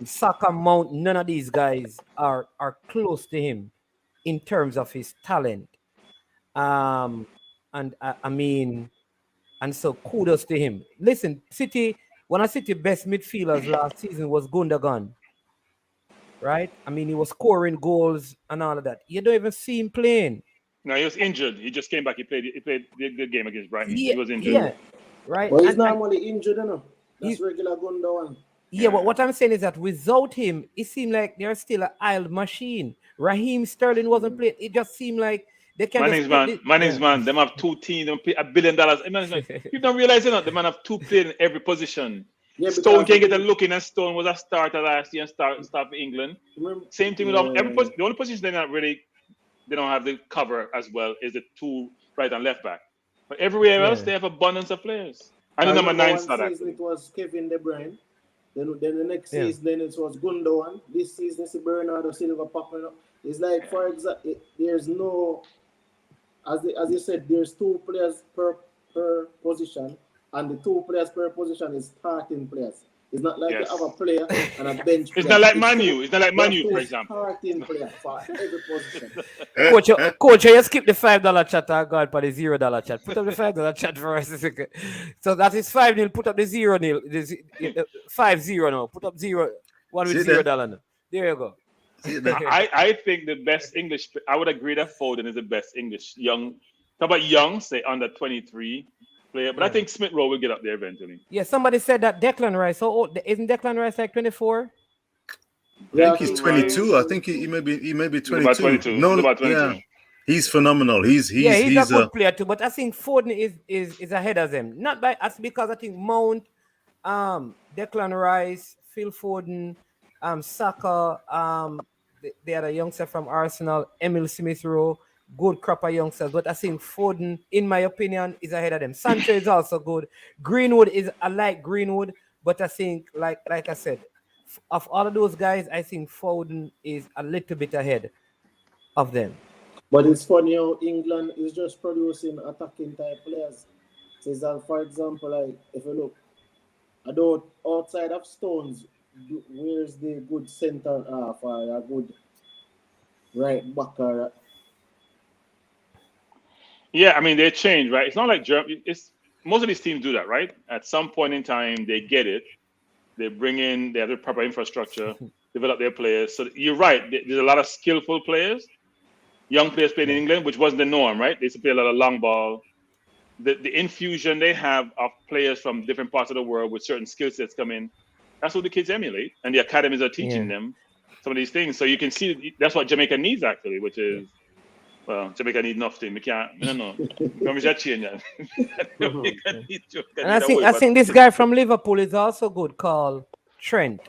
Saka, Mount, none of these guys are close to him in terms of his talent. And so kudos to him. Listen, one of City's best midfielders last season was Gundogan. Right? I mean, he was scoring goals and all of that. You don't even see him playing. No, he was injured. He just came back. He played the game against Brighton. Yeah, he was injured. Yeah, right. But he's normally injured, you know. That's regular Gundogan. Yeah, but what I'm saying is that without him, it seemed like they're still an idle machine. Raheem Sterling wasn't playing. It just seemed like they can't. Man. Them have 2 teams. Them pay $1 billion. You don't realize it. The man have 2 players in every position. Yeah, Stone can't get a look in, and Stone was a starter last year and start for England. Same thing with every position. The only position they're not really. They don't have the cover as well as the 2 right and left back. But everywhere else, they have abundance of players. And the number 9 starter. It was Kevin De Bruyne. Then the next season, it was Gundogan. This season, it's Bernardo Silva popping up. It's like, for example, there's no, as you said, there's 2 players per position, and the 2 players per position is starting players. It's not like you have a player and a bench player. It's not like Manu. It's not like Manu, for example. Starting player for every position. Coach, you skip the $5 chat and go for the $0 chat. Put up the $5 chat for us. So that is 5-0. Put up the 0-0. 5-0 now. Put up 0. One with $0 now. There you go. I think the best English. I would agree that Foden is the best English young. Talk about young, say under 23. Player, but I think Smith Rowe will get up there eventually. Yeah, somebody said that Declan Rice. So isn't Declan Rice like 24? I think he's 22. I think he may be 22. About 22. No, about 22. Yeah. He's phenomenal. He's a good player too. But I think Foden is ahead of them. Not by us, because I think Mount, Declan Rice, Phil Foden, Saka, they had a youngster from Arsenal, Emil Smith Rowe. Good crop of youngsters, but I think Foden, in my opinion, is ahead of them. Sancho is also good. I like Greenwood, but I think, like I said, of all of those guys, I think Foden is a little bit ahead of them. But it's funny how England is just producing attacking type players. So, for example, like if you look, although outside of Stones, where's the good center half or a good right back or? Yeah, I mean, they change, right? It's not like Germany. Most of these teams do that, right? At some point in time, they get it, They bring in, they have the proper infrastructure, develop their players. So you're right. There's a lot of skillful players, young players playing in England, which wasn't the norm, right? They used to play a lot of long ball. The infusion they have of players from different parts of the world with certain skill sets come in. That's what the kids emulate, and the academies are teaching them some of these things. So you can see that's what Jamaica needs actually, which is Jamaica need nothing. We can't. I don't know. And I think this guy from Liverpool is also good. Called Trent,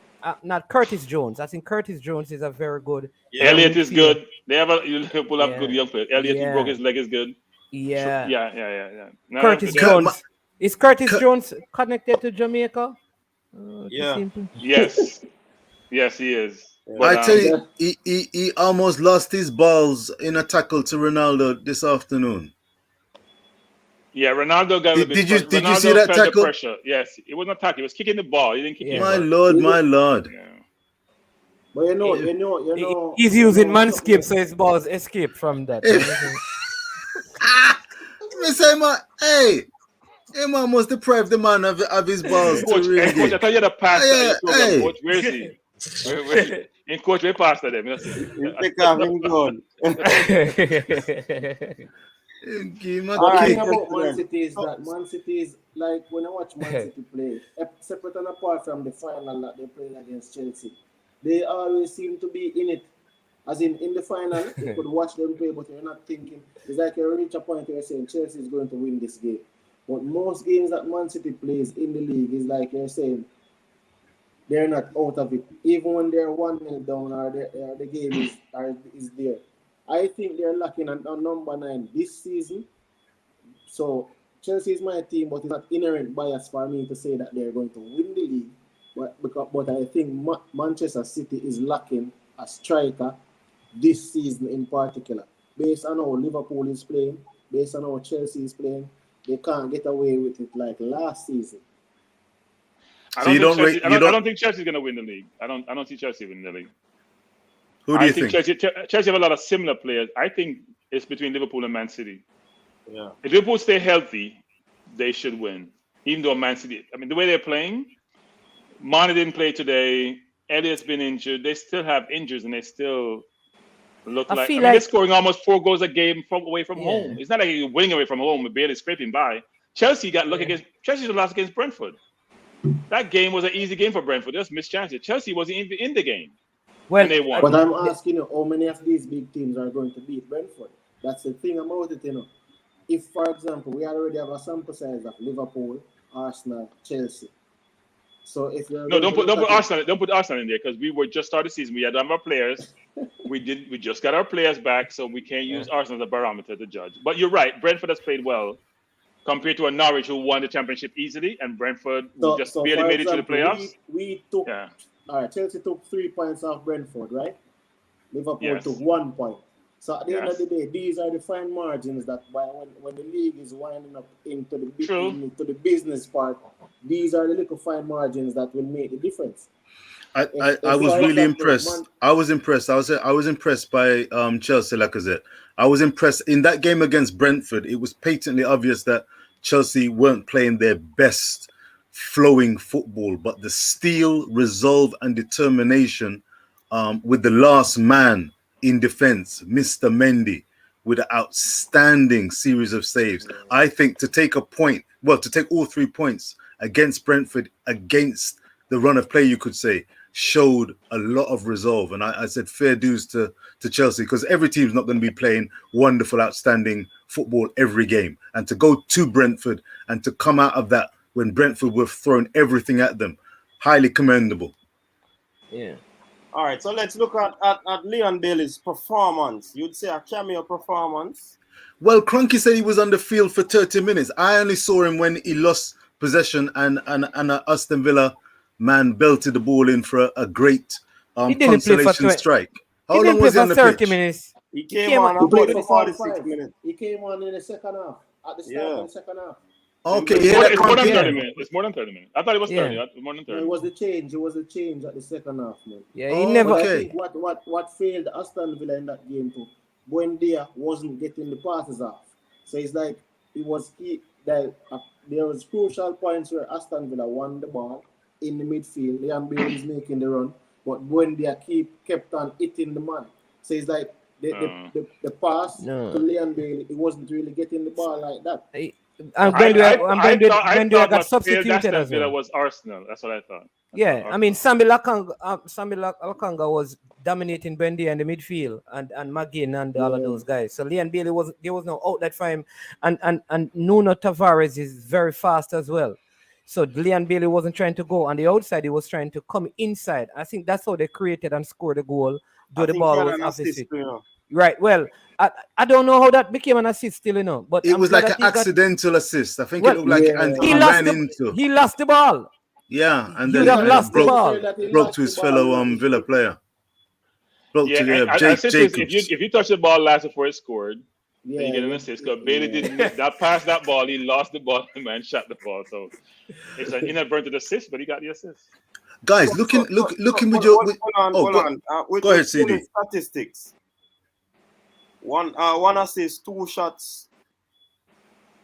not Curtis Jones. I think Curtis Jones is a very good. Elliot is good. They have Liverpool have good young players. Elliot, he broke his leg, is good. Yeah. No, Curtis Jones. Is Curtis Jones connected to Jamaica? Yes, he is. But, I tell you, he almost lost his balls in a tackle to Ronaldo this afternoon. Yeah, Ronaldo got a bit. Did you see that tackle? Pressure. Yes, it wasn't a tackle. He was kicking the ball. He didn't kick it. My lord. Yeah. But you know. He's using Manscaped, so his balls escape from that. Me say, man, hey, man must deprive the man of his balls. Coach, I tell you the pass. Coach, where is he? In coach, we passed to them. Take off him gun. About Man City is that Man City is like when I watch Man City play, separate and apart from the final that they played against Chelsea, they always seem to be in it. As in the final, you could watch them play, but you're not thinking. It's like you reach a point where you're saying Chelsea is going to win this game. But most games that Man City plays in the league is like you're saying they're not out of it. Even when they're 1-0 down or the game is there. I think they're lacking on number 9 this season. So Chelsea is my team, but it's not inherent bias for me to say that they're going to win the league. But I think Manchester City is lacking a striker this season in particular. Based on how Liverpool is playing, based on how Chelsea is playing, they can't get away with it like last season. I don't think Chelsea's going to win the league. I don't see Chelsea winning the league. Who do you think? Chelsea have a lot of similar players. I think it's between Liverpool and Man City. Yeah. If Liverpool stay healthy, they should win. Even though Man City, I mean, the way they're playing, Mane didn't play today. Elliot's been injured. They still have injuries, and they still look like they're scoring almost 4 goals a game away from home. It's not like you're winning away from home and barely scraping by. Chelsea got lucky against Chelsea lost against Brentford. That game was an easy game for Brentford. They just missed chances. Chelsea wasn't even in the game. When they won. But I'm asking you, how many of these big teams are going to beat Brentford? That's the thing about it, If, for example, we already have a sample size of Liverpool, Arsenal, Chelsea. So if you're don't put Arsenal in there because we were just started the season. We had our players. we just got our players back, so we can't use Arsenal as a barometer to judge. But you're right, Brentford has played well compared to a Norwich who won the championship easily, and Brentford who just barely made it to the playoffs. We took all right, Chelsea took 3 points off Brentford, right? Liverpool took 1 point. So at the end of the day, these are the fine margins that when the league is winding up into the business part, these are the little fine margins that will make the difference. I was really impressed. I was impressed. I was impressed by Chelsea, like I said. I was impressed in that game against Brentford. It was patently obvious that Chelsea weren't playing their best flowing football, but the steel, resolve, and determination with the last man in defense, Mr. Mendy, with an outstanding series of saves. I think to take all 3 points against Brentford, against the run of play, you could say, showed a lot of resolve. And I said fair dues to Chelsea, because every team's not going to be playing wonderful, outstanding football every game. And to go to Brentford and to come out of that when Brentford were throwing everything at them, highly commendable. Yeah. All right, so let's look at Leon Bailey's performance. You'd say a cameo performance? Well, Cronky said he was on the field for 30 minutes. I only saw him when he lost possession and an Aston Villa man belted the ball in for a great consolation strike. How long was he on the 30 minutes? He came on for 46 minutes. He came on in the second half, at the start of the second half. Okay, it's more than 30 minutes. It's more than 30 minutes. I thought it was 30. It was more than 30. It was the change. It was a change at the second half, man. Yeah, he never. I think what failed Aston Villa in that game too, Buendia wasn't getting the passes off. So it's like there was crucial points where Aston Villa won the ball, in the midfield. Liam Bailey is making the run, but Buendia kept on hitting the man. So it's like the pass to Liam Bailey, it wasn't really getting the ball like that. I thought got substituted as well. Was Arsenal. That's what I thought. I mean, Sambi Lakanga was dominating Bendy in the midfield and McGinn and all of those guys. So Liam Bailey there was no outlet for him, and Nuno Tavares is very fast as well. So Liam Bailey wasn't trying to go on the outside; he was trying to come inside. I think that's how they created and scored the goal. Though the ball was opposite. Right. Well, I don't know how that became an assist still, but it was like an accidental assist. I think it looked like he lost the ball. Yeah, and then broke to his fellow Villa player. If you touch the ball last before it scored, then you get an assist. Because Bailey didn't that pass that ball, he lost the ball and shot the ball. So it's an inadvertent assist, but he got the assist. Guys, looking with your go ahead, CD. Statistics. One assist, 2 shots,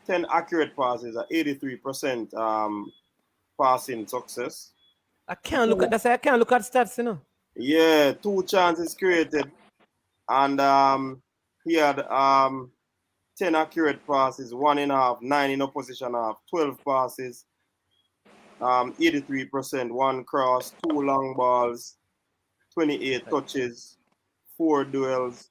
10 accurate passes at 83% passing success. I can't look at stats, Yeah, 2 chances created, and he had 10 accurate passes, 1.5, 9 in opposition half, 12 passes, 83%, 1 cross, 2 long balls, 28 touches, 4 duels,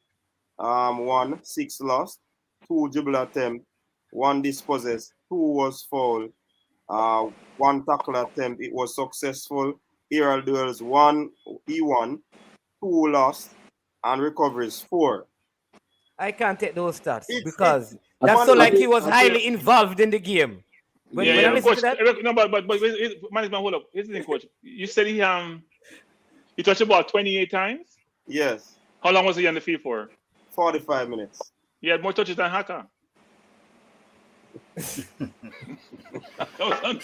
1, 6 lost, 2 dribble attempt, 1 dispossessed, 2 was foul, 1 tackle attempt, it was successful. Aerial duels 1, he won, 2 lost, and recoveries 4. I can't take those stats because that's so like he was highly involved in the game. Coach, no, but management, hold up. Here's the thing, coach. You said he touched the ball 28 times? Yes. How long was he on the field for? 45 minutes. He had more touches than Haka. No, you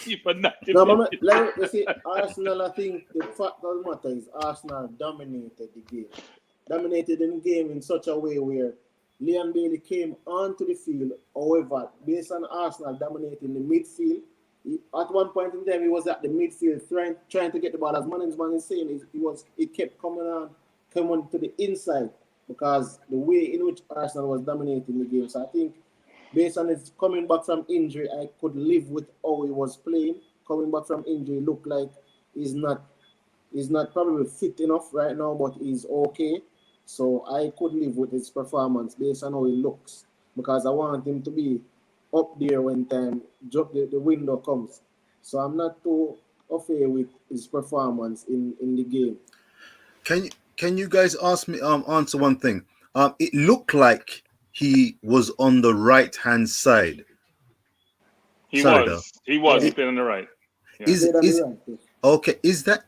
see, Arsenal, I think the fact of the matter is Arsenal dominated the game. Dominated in the game in such a way where Liam Bailey came onto the field. However, based on Arsenal dominating the midfield, at one point in time he was at the midfield trying to get the ball. As management is saying, he kept coming to the inside because the way in which Arsenal was dominating the game. So I think based on his coming back from injury, I could live with how he was playing. Coming back from injury, looked like he's not probably fit enough right now, but he's okay. So I could live with his performance based on how he looks because I want him to be up there when the window comes. So I'm not too afraid with his performance in the game. Can you guys answer one thing? It looked like he was on the right-hand side. He was playing on the right. Yeah.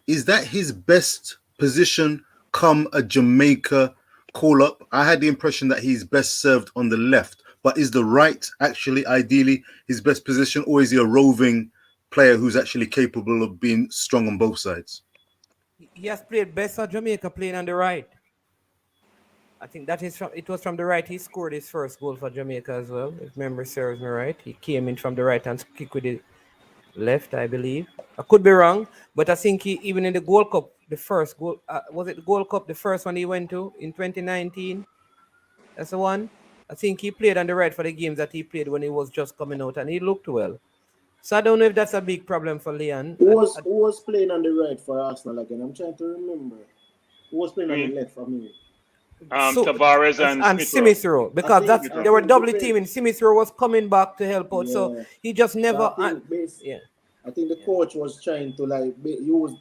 Is that his best position come a Jamaica call-up? I had the impression that he's best served on the left, but is the right actually ideally his best position, or is he a roving player who's actually capable of being strong on both sides? He has played best for Jamaica playing on the right. I think it was from the right. He scored his first goal for Jamaica as well, if memory serves me right. He came in from the right and kicked with the left, I believe. I could be wrong, but I think even in the Gold Cup, the first goal, was it the Gold Cup, the first one he went to in 2019? That's the one. I think he played on the right for the games that he played when he was just coming out, and he looked well. So I don't know if that's a big problem for Leon. Who was playing on the right for Arsenal again? I'm trying to remember. Who was playing on the left for me? Tavares and Smith Rowe, because they were doubly teaming. Smith Rowe was coming back to help out, so he just never. I think the coach was trying to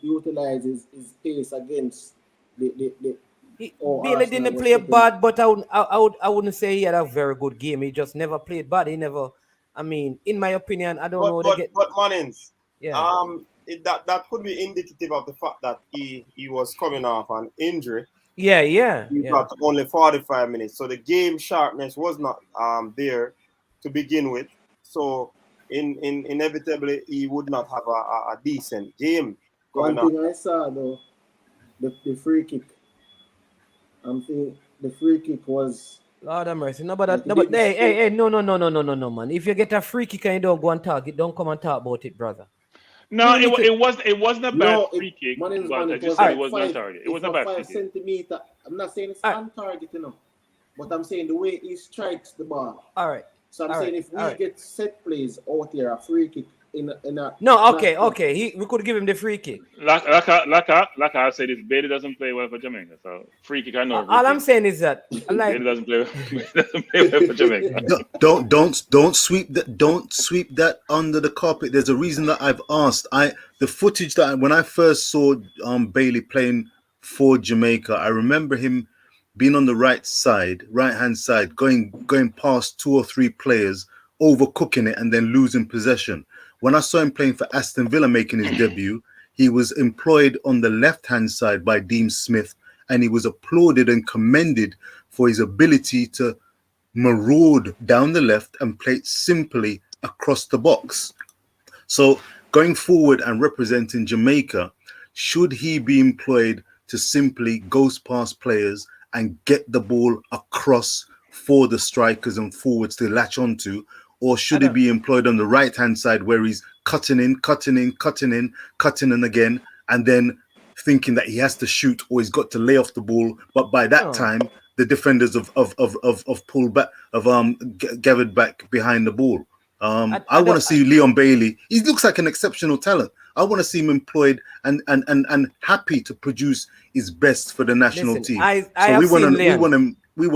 utilize his pace against the Bailey didn't play bad, but I wouldn't say he had a very good game. He just never played bad. He never. I mean, in my opinion, I don't know. But Manins, that could be indicative of the fact that he was coming off an injury. He got only 45 minutes, so the game sharpness was not there to begin with. So inevitably he would not have a decent game. One thing I saw though, the free kick. I'm thinking the free kick was. Lord have mercy. No, but hey, no, man. If you get a free kick and you don't go and talk, don't come and talk about it, brother. No, it wasn't a bad free kick, but I just said it wasn't on target. It wasn't a bad free 5 kick. centimeter. I'm not saying it's on target, but I'm saying the way he strikes the ball. All right. So I'm saying if we get set plays out here, a free kick in a no, okay. We could give him the free kick. Like I said, this Bailey doesn't play well for Jamaica, so free kick I know. All I'm saying is that Bailey doesn't play well for Jamaica. Don't sweep that under the carpet. There's a reason that I've asked. The footage that when I first saw Bailey playing for Jamaica, I remember him being on the right hand side, going past 2 or 3 players, overcooking it, and then losing possession. When I saw him playing for Aston Villa making his debut, he was employed on the left-hand side by Dean Smith, and he was applauded and commended for his ability to maraud down the left and play it simply across the box. So going forward and representing Jamaica, should he be employed to simply go past players and get the ball across for the strikers and forwards to latch onto? Or should he be employed on the right-hand side where he's cutting in again, and then thinking that he has to shoot or he's got to lay off the ball? But by that time, the defenders of pulled back, gathered back behind the ball. I want to see Leon Bailey. He looks like an exceptional talent. I want to see him employed and happy to produce his best for the national team. We want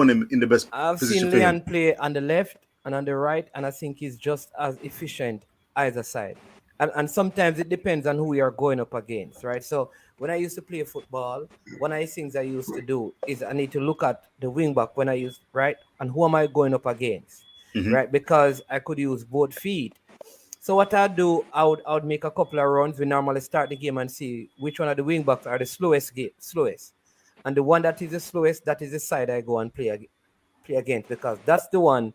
him in the best position. I've seen Leon play on the left and on the right, and I think he's just as efficient either side. And sometimes it depends on who we are going up against, right? So when I used to play football, one of the things I used to do is I need to look at the wing back when I use, right? And who am I going up against, right? Because I could use both feet. So what I do, I would make a couple of runs. We normally start the game and see which one of the wing backs are the slowest. And the one that is the slowest, that is the side I go and play against, because that's the one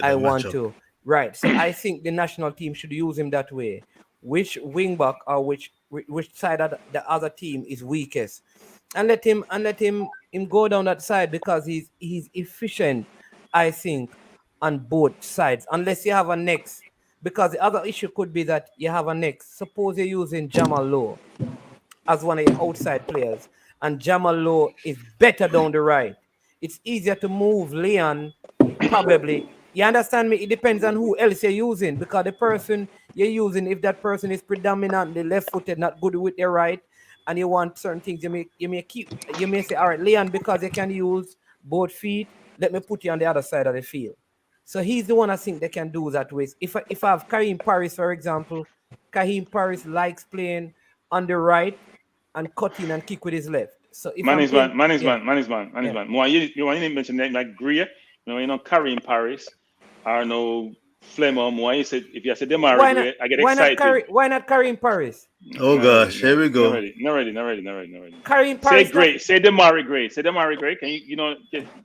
I want to. Right. So I think the national team should use him that way. Which wing back or which side of the other team is weakest, and let him go down that side, because he's efficient, I think, on both sides. Unless you have a next, because the other issue could be that you have a next. Suppose you're using Jamal Lowe as one of your outside players, and Jamal Lowe is better down the right. It's easier to move Leon, probably. You understand me? It depends on who else you're using, because the person you're using, if that person is predominantly left-footed, not good with their right, and you want certain things, you may say, all right, Leon, because you can use both feet, let me put you on the other side of the field. So he's the one I think they can do that with. If I have Kareem Paris, for example, Kareem Paris likes playing on the right and cutting and kick with his left. So if man is man. More you want to mention name like Greer, Kareem Paris, or no Flemmer. More you said if you say Demari Gray, I get excited. Why not Kareem Paris? Oh gosh, here we go. Not ready. Kareem Paris. Say Demari Gray. Can you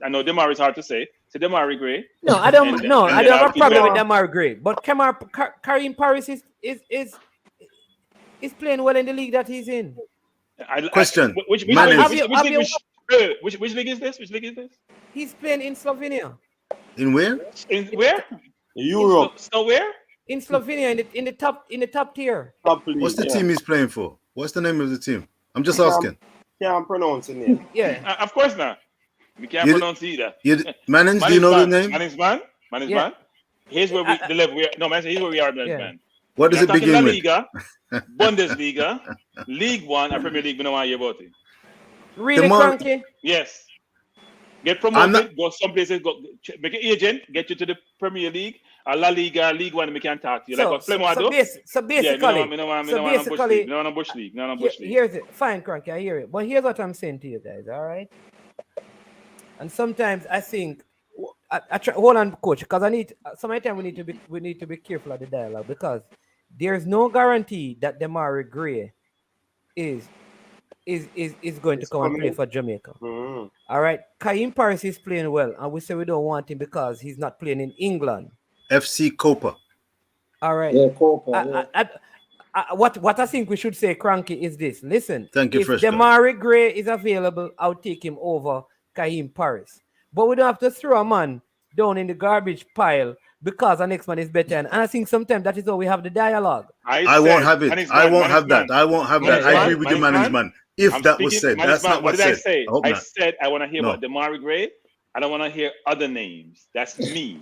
I know Demari is hard to say. Say Demari Gray. No, I don't. I don't have a problem with Demari Gray. But Kareem Paris is playing well in the league that he's in. Question. Which league is this? He's playing in Slovenia. In where? In where? Europe. So where? In Slovenia, in the top tier. What's the team he's playing for? What's the name of the team? I'm just asking. Can't pronounce it name. Yeah. Of course not. We can't pronounce either. Manins, do you know the name? Manins man. Here's where we the level. Here's where we are, man. What does it begin with? Liga, Bundesliga, League One, and Premier League. We don't want to hear about it. Really, Frankie? Yes. Get promoted, go some places, make an agent, get you to the Premier League, or La Liga, League One, and we can talk to you. So basically, no Bush League. Here's it. Fine, Cranky, I hear it. But here's what I'm saying to you guys, all right? And sometimes I think, I try, hold on, coach, because sometimes we need to be careful of the dialogue, because there's no guarantee that Demari Gray is going to come and play for Jamaica. Mm-hmm. All right. Kareem Paris is playing well, and we say we don't want him because he's not playing in England. FC Copa. All right. Yeah, Copa. What I think we should say, Cranky, is this. Listen, thank you, if Demari Gray is available, I'll take him over Kareem Paris. But we don't have to throw a man down in the garbage pile because the next man is better. And I think sometimes that is how we have the dialogue. I won't have it. I won't have that. I won't have that. I agree with you, management. If that was said, that's not what did said. I said I want to hear about Damari Gray. I don't want to hear other names. That's me.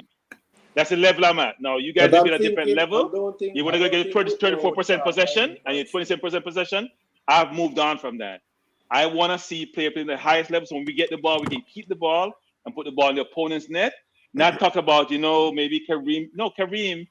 That's the level I'm at. Now, you guys may be at a different level. You want to go get 34% possession and you're 27% possession. I've moved on from that. I want to see player play in the highest level. So when we get the ball, we can keep the ball and put the ball in the opponent's net. Not talk about, maybe Kareem. No, Kareem,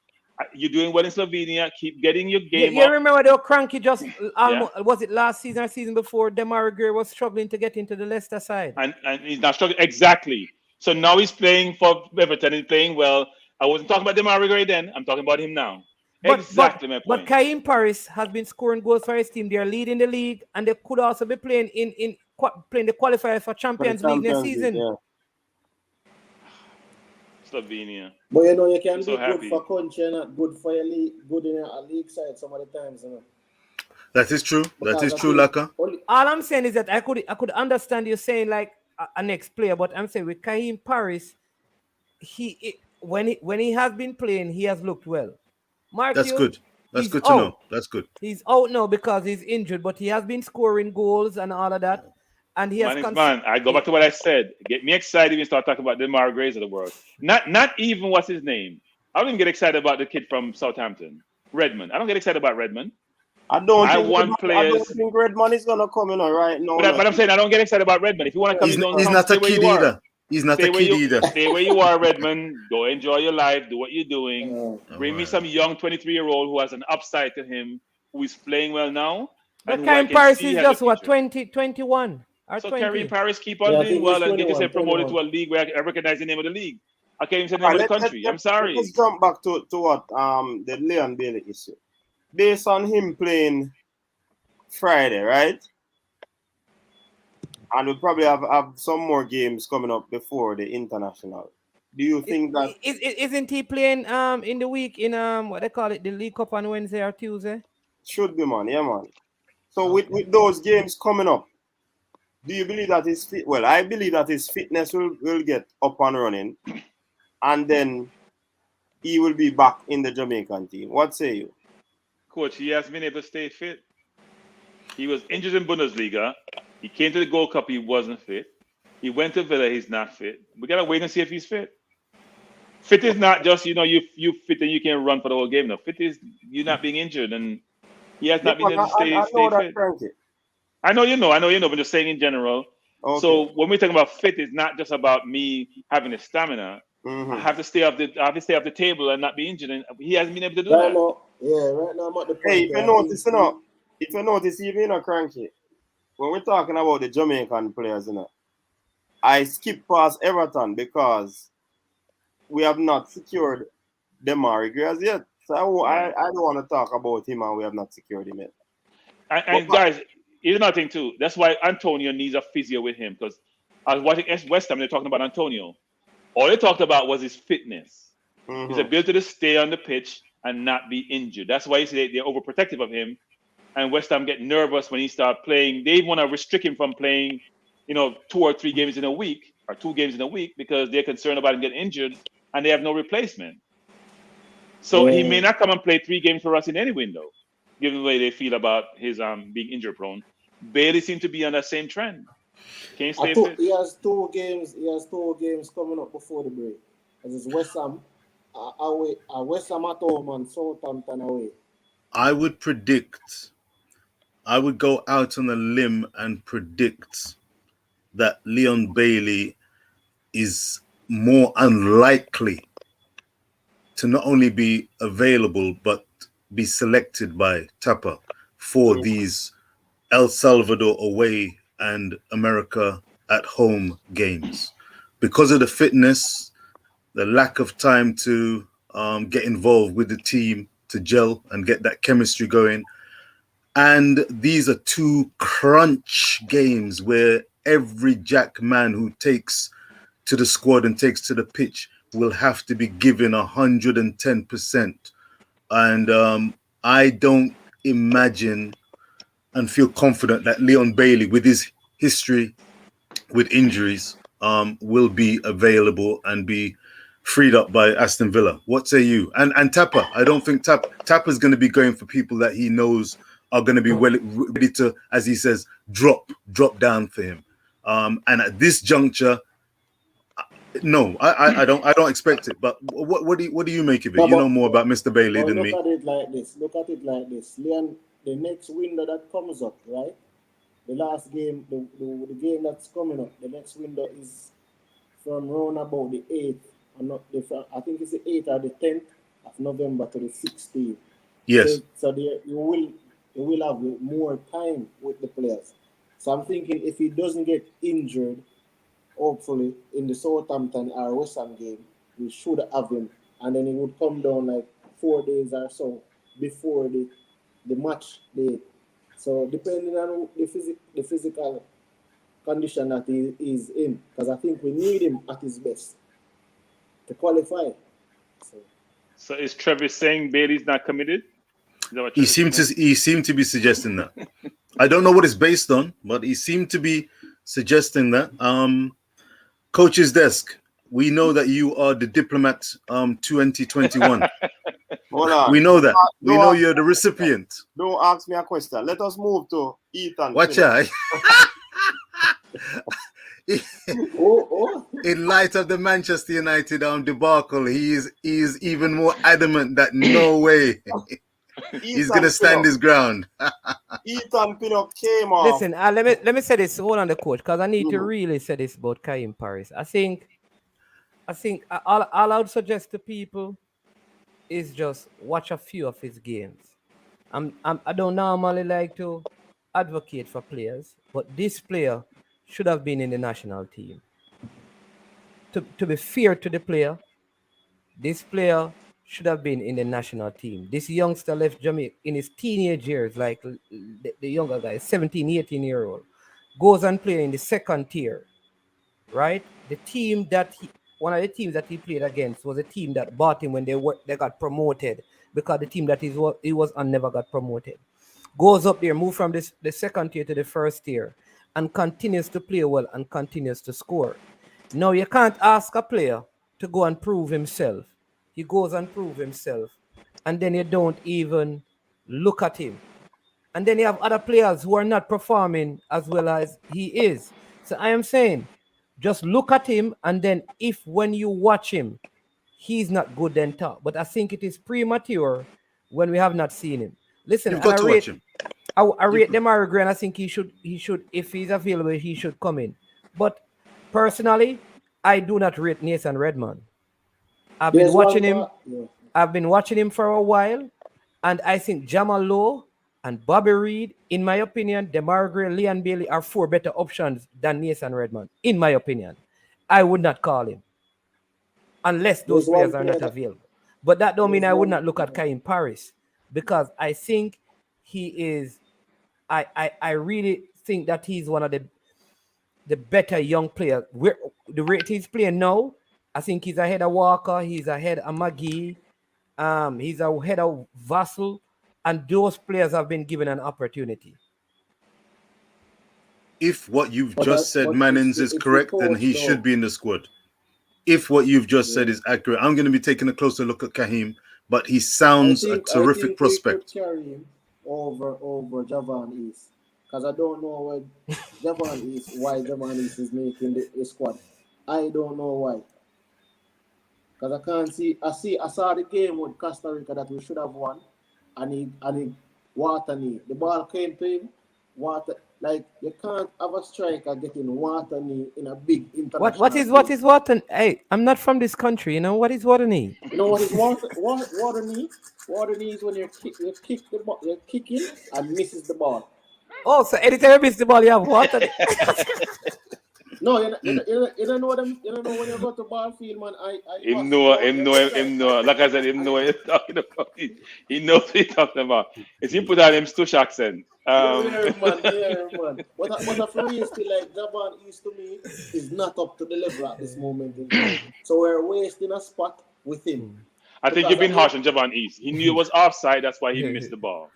you're doing well in Slovenia. Keep getting your game up. You remember they were cranky just was it last season or season before? Damari Gray was struggling to get into the Leicester side. And he's not struggling. Exactly. So now he's playing for Everton. He's playing well. I wasn't talking about Damari Gray then. I'm talking about him now. Exactly my point. But Kaim Paris has been scoring goals for his team. They are leading the league, and they could also be playing playing the qualifiers for Champions League next season. Yeah. Slovenia. But you can be good for country and not good for your league, good in a league side some of the times. That is true. That is true, Laka. All I'm saying is that I could understand you saying like a next player, but I'm saying with Kaim Paris, when he has been playing, he has looked well. That's good. That's good to know. That's good. He's out now because he's injured, but he has been scoring goals and all of that. And he has I go back to what I said. Get me excited when you start talking about the Damari Grays of the world. Not even what's his name. I don't even get excited about the kid from Southampton, Redmond. I don't get excited about Redmond. I don't think Redmond is gonna come in right now. But I'm saying I don't get excited about Redmond. If you want to come in, he's not a kid either. He's not a kid either. Stay where you are, Redmond. Go enjoy your life. Do what you're doing. Bring me some young 23-year-old who has an upside to him, who is playing well now. But Kaim Paris is just 20, 21. So Karim Paris keep on doing well and get yourself promoted to a league where I recognize the name of the league. I can't even say the name of the country. I'm sorry. Let's jump back to what the Leon Bailey issue. Based on him playing Friday, right? And we'll probably have some more games coming up before the international. Do you think that isn't he playing in the week in what they call it, the League Cup on Wednesday or Tuesday? Should be, man. Yeah, man. So with those games coming up, do you believe that his fit? Well, I believe that his fitness will get up and running, and then he will be back in the Jamaican team. What say you? Coach, he has been able to stay fit. He was injured in Bundesliga. He came to the Gold Cup, he wasn't fit. He went to Villa, he's not fit. We gotta wait and see if he's fit. Fit is not just, you fit and you can run for the whole game. No, fit is you not being injured, and he has not been able to stay fit. I know you know, but just saying in general. Okay. So when we talk about fit, it's not just about me having the stamina. Mm-hmm. I have to stay off the table and not be injured, and he hasn't been able to do that. Right now I'm at the point. Hey, if you notice, even a cranky. When we're talking about the Jamaican players, I skip past Everton because we have not secured Damari Gray as yet. So I don't want to talk about him and we have not secured him yet. And guys, here's another thing too. That's why Antonio needs a physio with him, because I was watching West Ham, they're talking about Antonio. All they talked about was his fitness, his ability to stay on the pitch and not be injured. That's why you say they're overprotective of him. And West Ham get nervous when he starts playing. They want to restrict him from playing, 2 or 3 games in a week or 2 games in a week because they're concerned about him getting injured and they have no replacement. So he may not come and play 3 games for us in any window, given the way they feel about his being injury prone. Bailey seems to be on that same trend. Can you stay fit? He has 2 games. He has 2 games coming up before the break. This is West Ham away, West Ham at home and Southampton away. I would go out on a limb and predict that Leon Bailey is more unlikely to not only be available but be selected by Tapa for these El Salvador away and America at home games. Because of the fitness, the lack of time to get involved with the team, to gel and get that chemistry going. And these are 2 crunch games where every jack man who takes to the squad and takes to the pitch will have to be given 110%. And I don't imagine and feel confident that Leon Bailey, with his history with injuries, will be available and be freed up by Aston Villa. What say you? And Tapper, I don't think Tapper's going to be going for people that he knows are going to be ready to, as he says, drop down for him. And at this juncture, no, I don't expect it. But what do you make of it? You know more about Mr. Bailey than me. Look at it like this. Leon, the next window that comes up, right? The last game, the game that's coming up, the next window is from around about the 8th, I think it's the 8th or the 10th of November to the 16th. Yes. So there you will have more time with the players. So I'm thinking if he doesn't get injured, hopefully in the Southampton or West Ham game, we should have him, and then he would come down like 4 days or so before the match day. So depending on the physical condition that he is in, because I think we need him at his best to qualify. So is Trevor saying Bailey's not committed? He seemed to be suggesting that. I don't know what it's based on, but he seemed to be suggesting that. Coach's desk, we know that you are the diplomat 2021. Hold on. We know that. We know you're the recipient. Don't ask me a question. Let us move to Ethan. Watch out. In light of the Manchester United debacle, he is even more adamant that no way he's going to stand his ground. Ethan Pinnock came off. Listen, let me say this. Hold on, the coach, because I need to really say this about Kaim Paris. I think all I would suggest to people is just watch a few of his games. I don't normally like to advocate for players, but this player should have been in the national team. To be fair to the player, this player should have been in the national team. This youngster left Jamaica in his teenage years, like the younger guy, 17, 18-year-old, goes and play in the second tier, right? One of the teams that he played against was a team that bought him when they got promoted, because the team that he was on never got promoted. Goes up there, move from the second tier to the first tier, and continues to play well and continues to score. Now, you can't ask a player to go and prove himself. He goes and proves himself, and then you don't even look at him. And then you have other players who are not performing as well as he is. So I am saying, just look at him, and then if when you watch him, he's not good, then talk. But I think it is premature when we have not seen him. Listen, you've got to watch him. I rate Demarai Gray, and I think he should, if he's available, he should come in. But personally, I do not rate Nathan Redmond. I've been watching him for a while, and I think Jamal Lowe and Bobby Reed, in my opinion, Demarai Gray, Leon Bailey are 4 better options than Nathan Redmond, in my opinion. I would not call him unless those players are not available. But that don't mean I would not look at Kaim Paris, because I think he is. I really think that he's one of the better young players. The rate he's playing now, I think he's ahead of Walker, he's ahead of McGee, he's ahead of Vassell, and those players have been given an opportunity. If what you've just said, Mannings, is correct, then he should be in the squad. If what you've just said is accurate, I'm going to be taking a closer look at Kaim, but he sounds a terrific prospect. I carry him over Javan East, because I don't know why Javan East is making the squad. I don't know why. Because I can't see. I saw the game with Costa Rica that we should have won, and he water knee. The ball came to him, water. Like, you can't have a striker getting water knee in a big international. What is water? Hey, I'm not from this country. You know what is water knee? You know what is water knee? Water knee is when you kick the ball, you're kicking and misses the ball. Oh, so anytime you miss the ball, you have water. No, you don't know them. You don't know when you go to ball field, man. Him know. Like I said, him know what he's talking about. He knows what he's talking about. It's him put on him Stush accent. Yeah, man. But a Florian still like Javan East to me is not up to the level at this moment in time. So we're wasting a spot with him. I think you've been harsh on Javan East. He knew it was offside, that's why he missed the ball.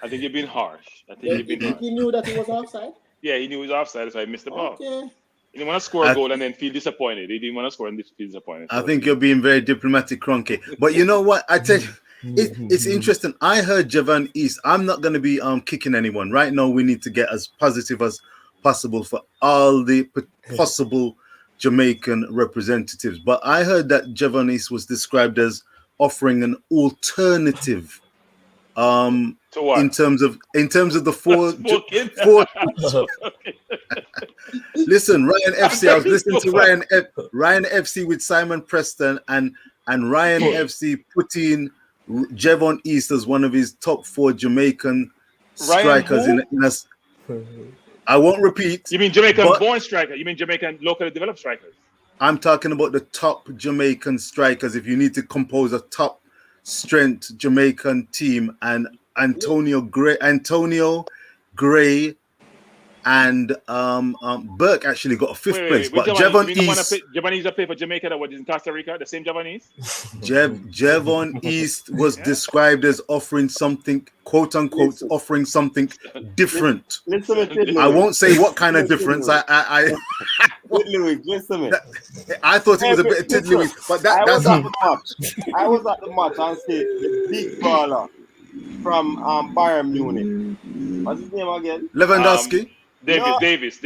I think you've been harsh. He knew that he was offside? Yeah, he knew he was offside, that's why he missed the ball. Okay. He didn't want to score a goal and then feel disappointed. He didn't want to score and feel disappointed. I think you're being very diplomatic, Cronky. But you know what? I tell you, it's interesting. I heard Javon East. I'm not going to be kicking anyone. Right now, we need to get as positive as possible for all the possible Jamaican representatives. But I heard that Javon East was described as offering an alternative to what? in terms of the four listen, Ryan FC. I was listening to Ryan FC with Simon Preston and Ryan FC putting Javon East as one of his top 4 Jamaican strikers in us. I won't repeat. You mean Jamaican born striker? You mean Jamaican locally developed strikers? I'm talking about the top Jamaican strikers. If you need to compose a top strength Jamaican team, and Antonio Gray and Burke actually got a 5th place. But Javon East, Javanese play for Jamaica that was in Costa Rica, the same Javanese? Javon East was described as offering something, quote unquote, offering something different. I won't say what kind of difference. I thought it was a bit of tiddlywink, but that's I was at the match and see the big baller from Bayern Munich. What's his name again? Lewandowski. Davis.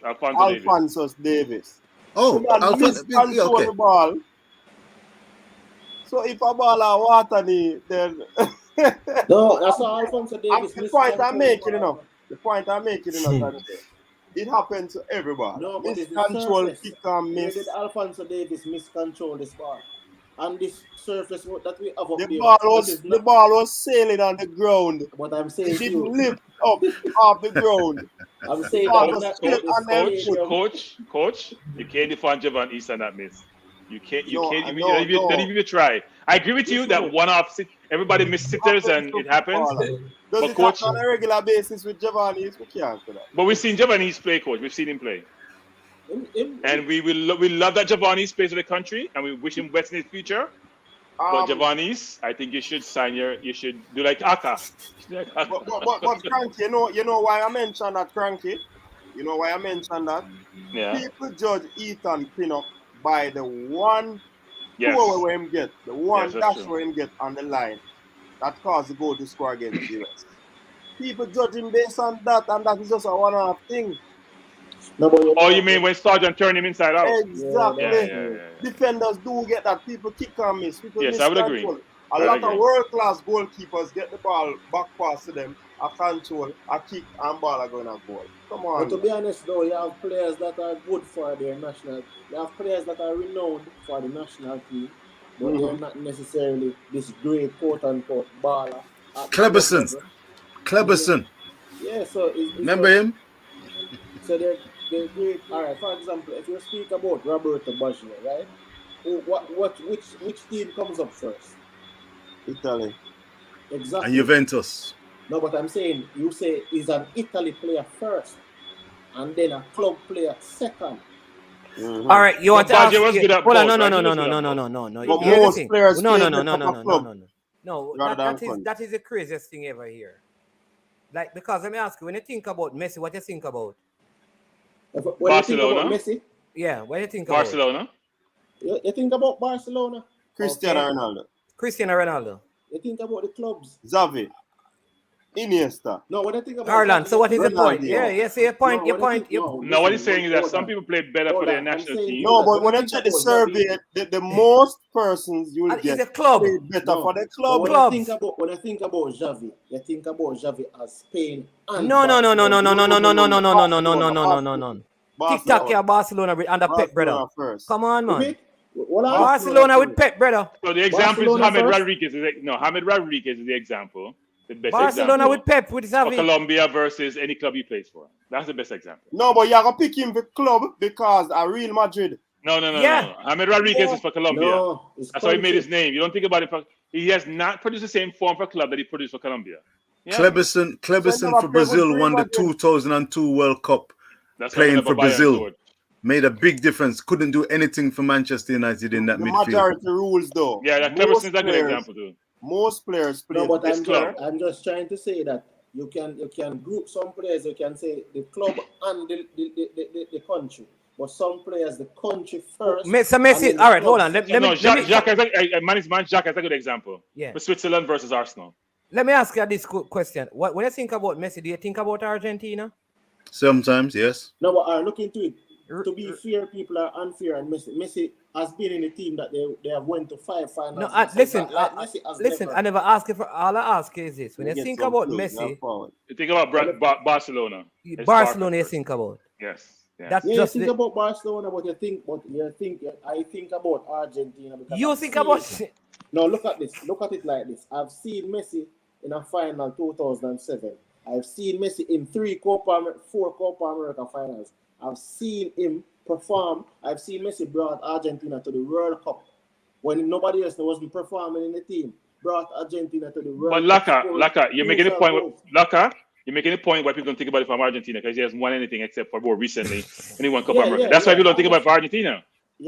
Alphonsus Davis. Oh, Alphonsus the ball. So if a ball are water, then no, that's how Alphonsus Davis. The point I'm making, it happened to everybody. No, but miscontrol, kick and miss. Did Alphonsus Davis miscontrol this ball? And this surface that we have up the there. The ball was sailing on the ground. But I'm saying it didn't lift up off the ground. I'm saying Coach, you can't defend Javon East and that miss. You can't even try. I agree with you that one-off everybody missed sitters and it happens. Does it happen on a regular basis with Javon East? We can't do that. But we've seen Javon East play, Coach. We've seen him play. And we love that Javon East plays for the country, and we wish him best in his future. But Javon East, I think you should do like Aka. But Cranky, you know why I mentioned that, Cranky? You know why I mentioned that? Yeah. People judge Ethan Pinnock by the one score where him get, the one dash where him get on the line that caused the goal to score against the US. People judge him based on that, and that is just a one-off thing. No, but you mean when Sergeant turned him inside out? Exactly. Yeah. Defenders do get that. People kick and miss. Yes, I would agree. A lot of world-class goalkeepers get the ball back pass to them, a control, a kick, and ball are going to goal. Come on. But to be honest, though, you have players that are good for their national. You have players that are renowned for the national team, but they're not necessarily this great quote-unquote baller. Cleberson. Yeah, so remember him? So they're great. All right. For example, if you speak about Roberto Baggio, right? Which team comes up first? Italy. Exactly. And Juventus. No, but I'm saying you say he's an Italy player first, and then a club player second. Mm-hmm. All right, you want to ask? Hold on, no. But most players no. That is the craziest thing ever here. Like, because let me ask you, when you think about Messi, what do you think about? Barcelona. Messi? Yeah, what do you think Barcelona? About? You think about Barcelona? Cristiano Ronaldo. You think about the clubs? Xavi. Iniesta. No, what do you think about Harlan? So what is the point? Yeah, say your point. No, what he's saying is that some people play better for their national team. No, but when I check the survey, the most persons you will get play better for the club. When I think about Xavi, you think about Xavi as Spain and No. TikTok here, Barcelona under Pep, brother. Come on, man. Barcelona with Pep, brother. So the example is James Rodriguez. James Rodriguez is the example. The best Barcelona with Pep, with Xavi. For Colombia versus any club he plays for. That's the best example. No, but you're going to pick him for club because of Real Madrid. No. James Rodriguez is for Colombia. No, that's how he made his name. You don't think about it. He has not produced the same form for club that he produced for Colombia. Yeah. Cleberson for Brazil won the 2002 World Cup playing for Brazil. Made a big difference. Couldn't do anything for Manchester United in that midfield. Majority rules, though. Yeah, Cleberson's a good example, too. Most players play. No, but I'm just trying to say that you can group some players. You can say the club and the country. but some players the country first. Messi. All right, hold on. Let me. Jacques is a good example. Yeah. For Switzerland versus Arsenal. Let me ask you this question. When you think about Messi, do you think about Argentina? Sometimes, yes. No, but look into it. To be fair, people are unfair, and Messi has been in a team that they have went to 5 finals. No, listen. I never ask you for. All I ask you is this: when you think about Messi, you think about Barcelona. Barcelona, you think about. Yes. That's just you think about Barcelona, but I think about Argentina. You think about. No, look at this. Look at it like this. I've seen Messi in a final 2007. I've seen Messi in 4 Copa America finals. I've seen him perform. I've seen Messi brought Argentina to the World Cup when nobody else wasn't performing in the team. Brought Argentina to the World Cup. But Laka, you're making a point. You're making a point why people don't think about it from Argentina because he hasn't won anything except for more recently when he won Copa America. That's why people don't think about it for Argentina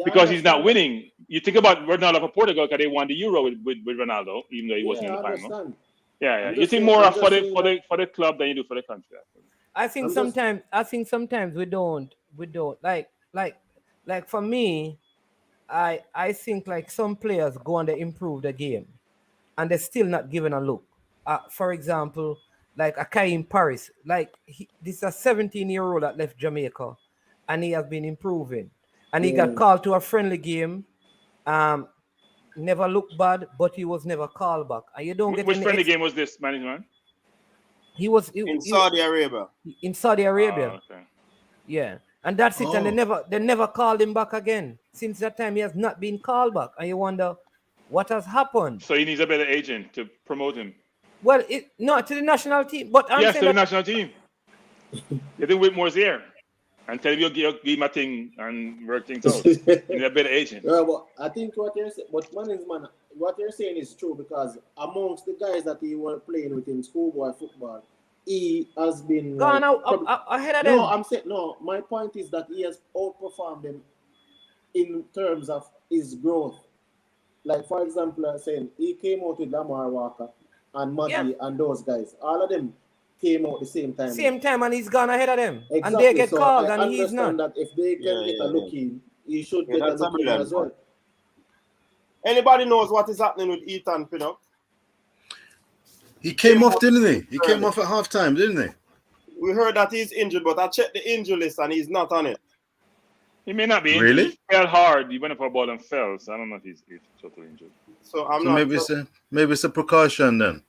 because he's not winning. You think about Ronaldo for Portugal because they won the Euro with Ronaldo, even though he wasn't in the final. Yeah. You think more for the club than you do for the country. I think sometimes we don't like for me, I think like some players go and they improve the game and they're still not given a look. For example, like Akai in Paris, like this is a 17-year-old that left Jamaica and he has been improving. And he got called to a friendly game. Never looked bad, but he was never called back. And you don't get which friendly game was this, management? He was in Saudi Arabia. In Saudi Arabia. Oh, okay. Yeah. And that's it. And they never called him back again. Since that time, he has not been called back. And you wonder what has happened. So he needs a better agent to promote him. Well, not to the national team, but yes, to the national team. You think Whitmore's here and tell you give him a thing and work things out. You need a better agent. Yeah, but I think what you're saying is true because amongst the guys that he was playing with in schoolboy football, he has been gone out ahead of them. No, I'm saying no. My point is that he has outperformed them in terms of his growth. Like for example, I'm saying he came out with Lamar Walker and Muddy and those guys. All of them came out the same time. Same time, and he's gone ahead of them. Exactly. And they get called, I and he's not. That if they can get a look in, he should get a look in as well. Anybody knows what is happening with Ethan Pinnock? He came off, didn't he? He came off at halftime, didn't he? We heard that he's injured, but I checked the injury list and he's not on it. He may not be injured. Really? He fell hard. He went up for a ball and fell. So I don't know if he's totally injured. Maybe it's a precaution then.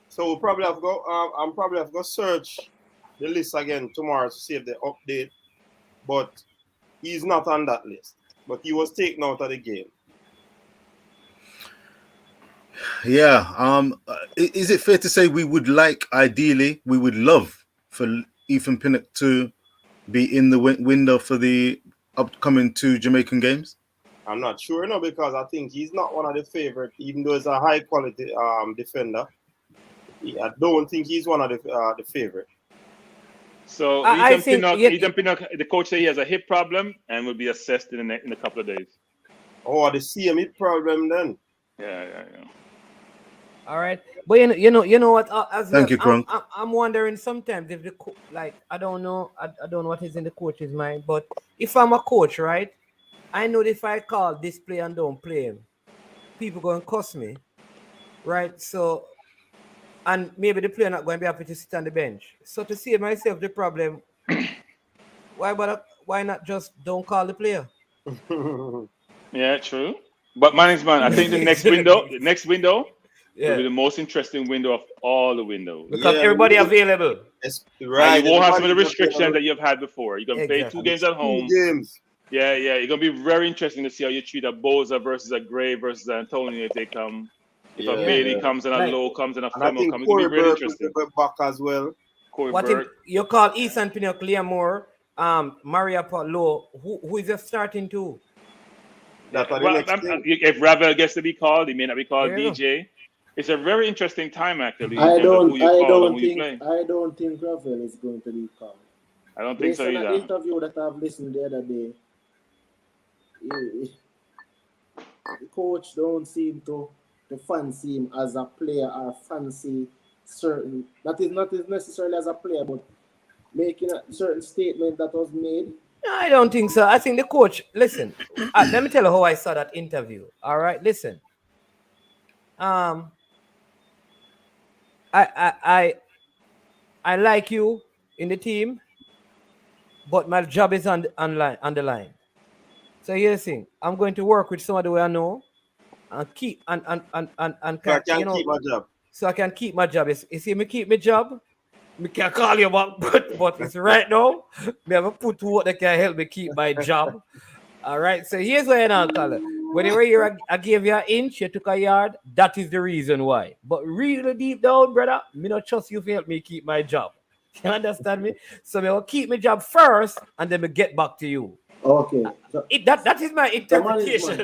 So we'll probably have to go. I'm probably have to go search the list again tomorrow to see if they update. But he's not on that list. But he was taken out of the game. Yeah. Is it fair to say we would love for Ethan Pinnock to be in the window for the upcoming 2 Jamaican games? I'm not sure, no, because I think he's not one of the favorite, even though he's a high quality defender. I don't think he's one of the favorite. So Ethan Pinnock, the coach said he has a hip problem and will be assessed in a couple of days. Oh, the same hip problem then. Yeah. All right, but you know what? Thank you, Crunk. I'm wondering sometimes if I don't know what is in the coach's mind, but if I'm a coach, right, I know that if I call this player and don't play him, people going to cuss me, right? So, and maybe the player not going to be happy to sit on the bench. So to save myself the problem, why not just don't call the player? Yeah, true. But management, I think the next window. Will be the most interesting window of all the windows. Because everybody available. Right. And you won't have some of the restrictions that you've had before. You're going to play 2 games at home. 2 games. Yeah. You're going to be very interesting to see how you treat a Boza versus a Gray versus Antonio if they come. If a Bailey comes and a Low comes and a Flemo comes. It's going to be very interesting. Back as well. What if you call Ethan Pinnock, Liam Moore, Maria Low, who is your starting 2? If Ravel gets to be called, he may not be called DJ. It's a very interesting time, actually. I don't think Ravel is going to be called. I don't think so either. Based on an interview that I've listened to the other day, the coach don't seem to fancy him as a player or fancy not necessarily as a player, but making a certain statement that was made No, I don't think so. I think the coach. Listen, let me tell you how I saw that interview. All right, listen. I like you in the team, but my job is on the line. So here's the thing: I'm going to work with somebody who I know and keep and So I can keep my job. So I can keep my job. You see, me keep my job. Me can call you back, but it's right now. Me have a put to what that can help me keep my job. All right. So here's why I now call it. Whenever I gave you an inch, you took a yard. That is the reason why. But really deep down, brother, me not trust you to help me keep my job. You understand me? So me will keep my job first, and then me get back to you. Okay. That is my interpretation.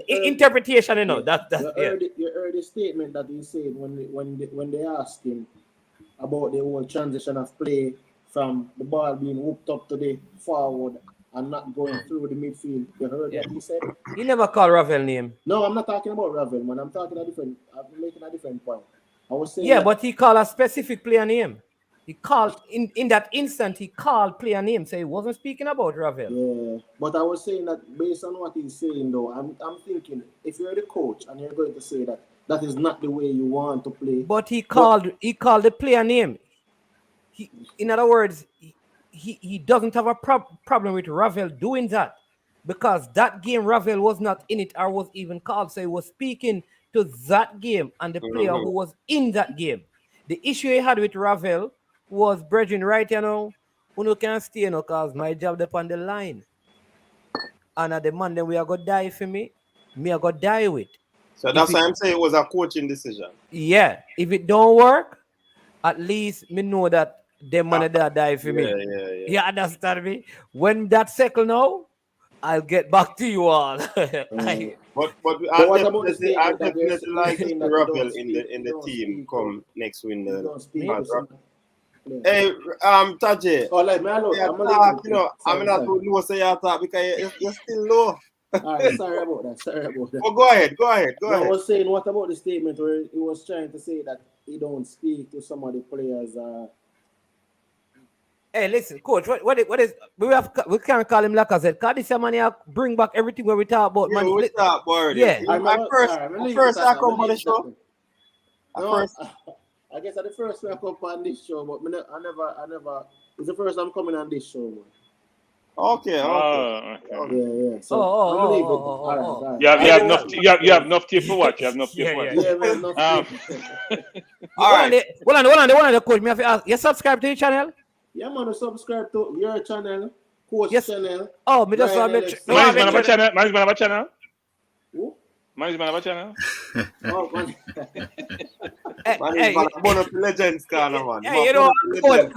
Interpretation, you know. You heard the statement that he said when they asked him about the whole transition of play from the ball being whooped up to the forward and not going through the midfield. You heard what he said? He never called Ravel name. No, I'm not talking about Ravel, man. I'm making a different point. I was saying but he called a specific player name. He called in that instant. He called player name, so he wasn't speaking about Ravel. Yeah, but I was saying that based on what he's saying, though, I'm thinking if you're the coach and you're going to say that is not the way you want to play. But he called the player name. In other words, he doesn't have a problem with Ravel doing that, because that game Ravel was not in it or was even called, so he was speaking to that game and the player who was in that game. The issue he had with Ravel was, brethren, right, you know, who can stay, you know, because my job up on the line. And at the man, then we are going to die for me are going to die with. So that's why I'm saying it was a coaching decision. Yeah. If it don't work, at least me know that them money that die for me. Yeah. You understand me? When that settle now, I'll get back to you all. But I definitely like Ravel in the team come next window. Hey, Taji. Oh, like, man, I'm not going to say your talk because you're still low. All right, sorry about that. Oh, go ahead. I was saying, what about the statement where he was trying to say that he don't speak to some of the players? Hey, listen, coach. What is we can't call him Lacazette. Cause this man bring back everything where we talk about. Yeah, we talk about it. Yeah. First I come on the show. I guess I'm the first one I come on this show, but I never. It's the first I'm coming on this show, man. Okay. Yeah. So, all right. You have enough tape for what? You have enough tape for what? Yeah, man, enough tape. All right. Hold on, coach. Me have to ask. You subscribe to the channel? Yeah, man. Subscribe to your channel, coach channel. Oh, me just want to. Man's man channel. Who? Man's man channel. Oh, man. Hey, legends kind of man. Hey, you know, coach,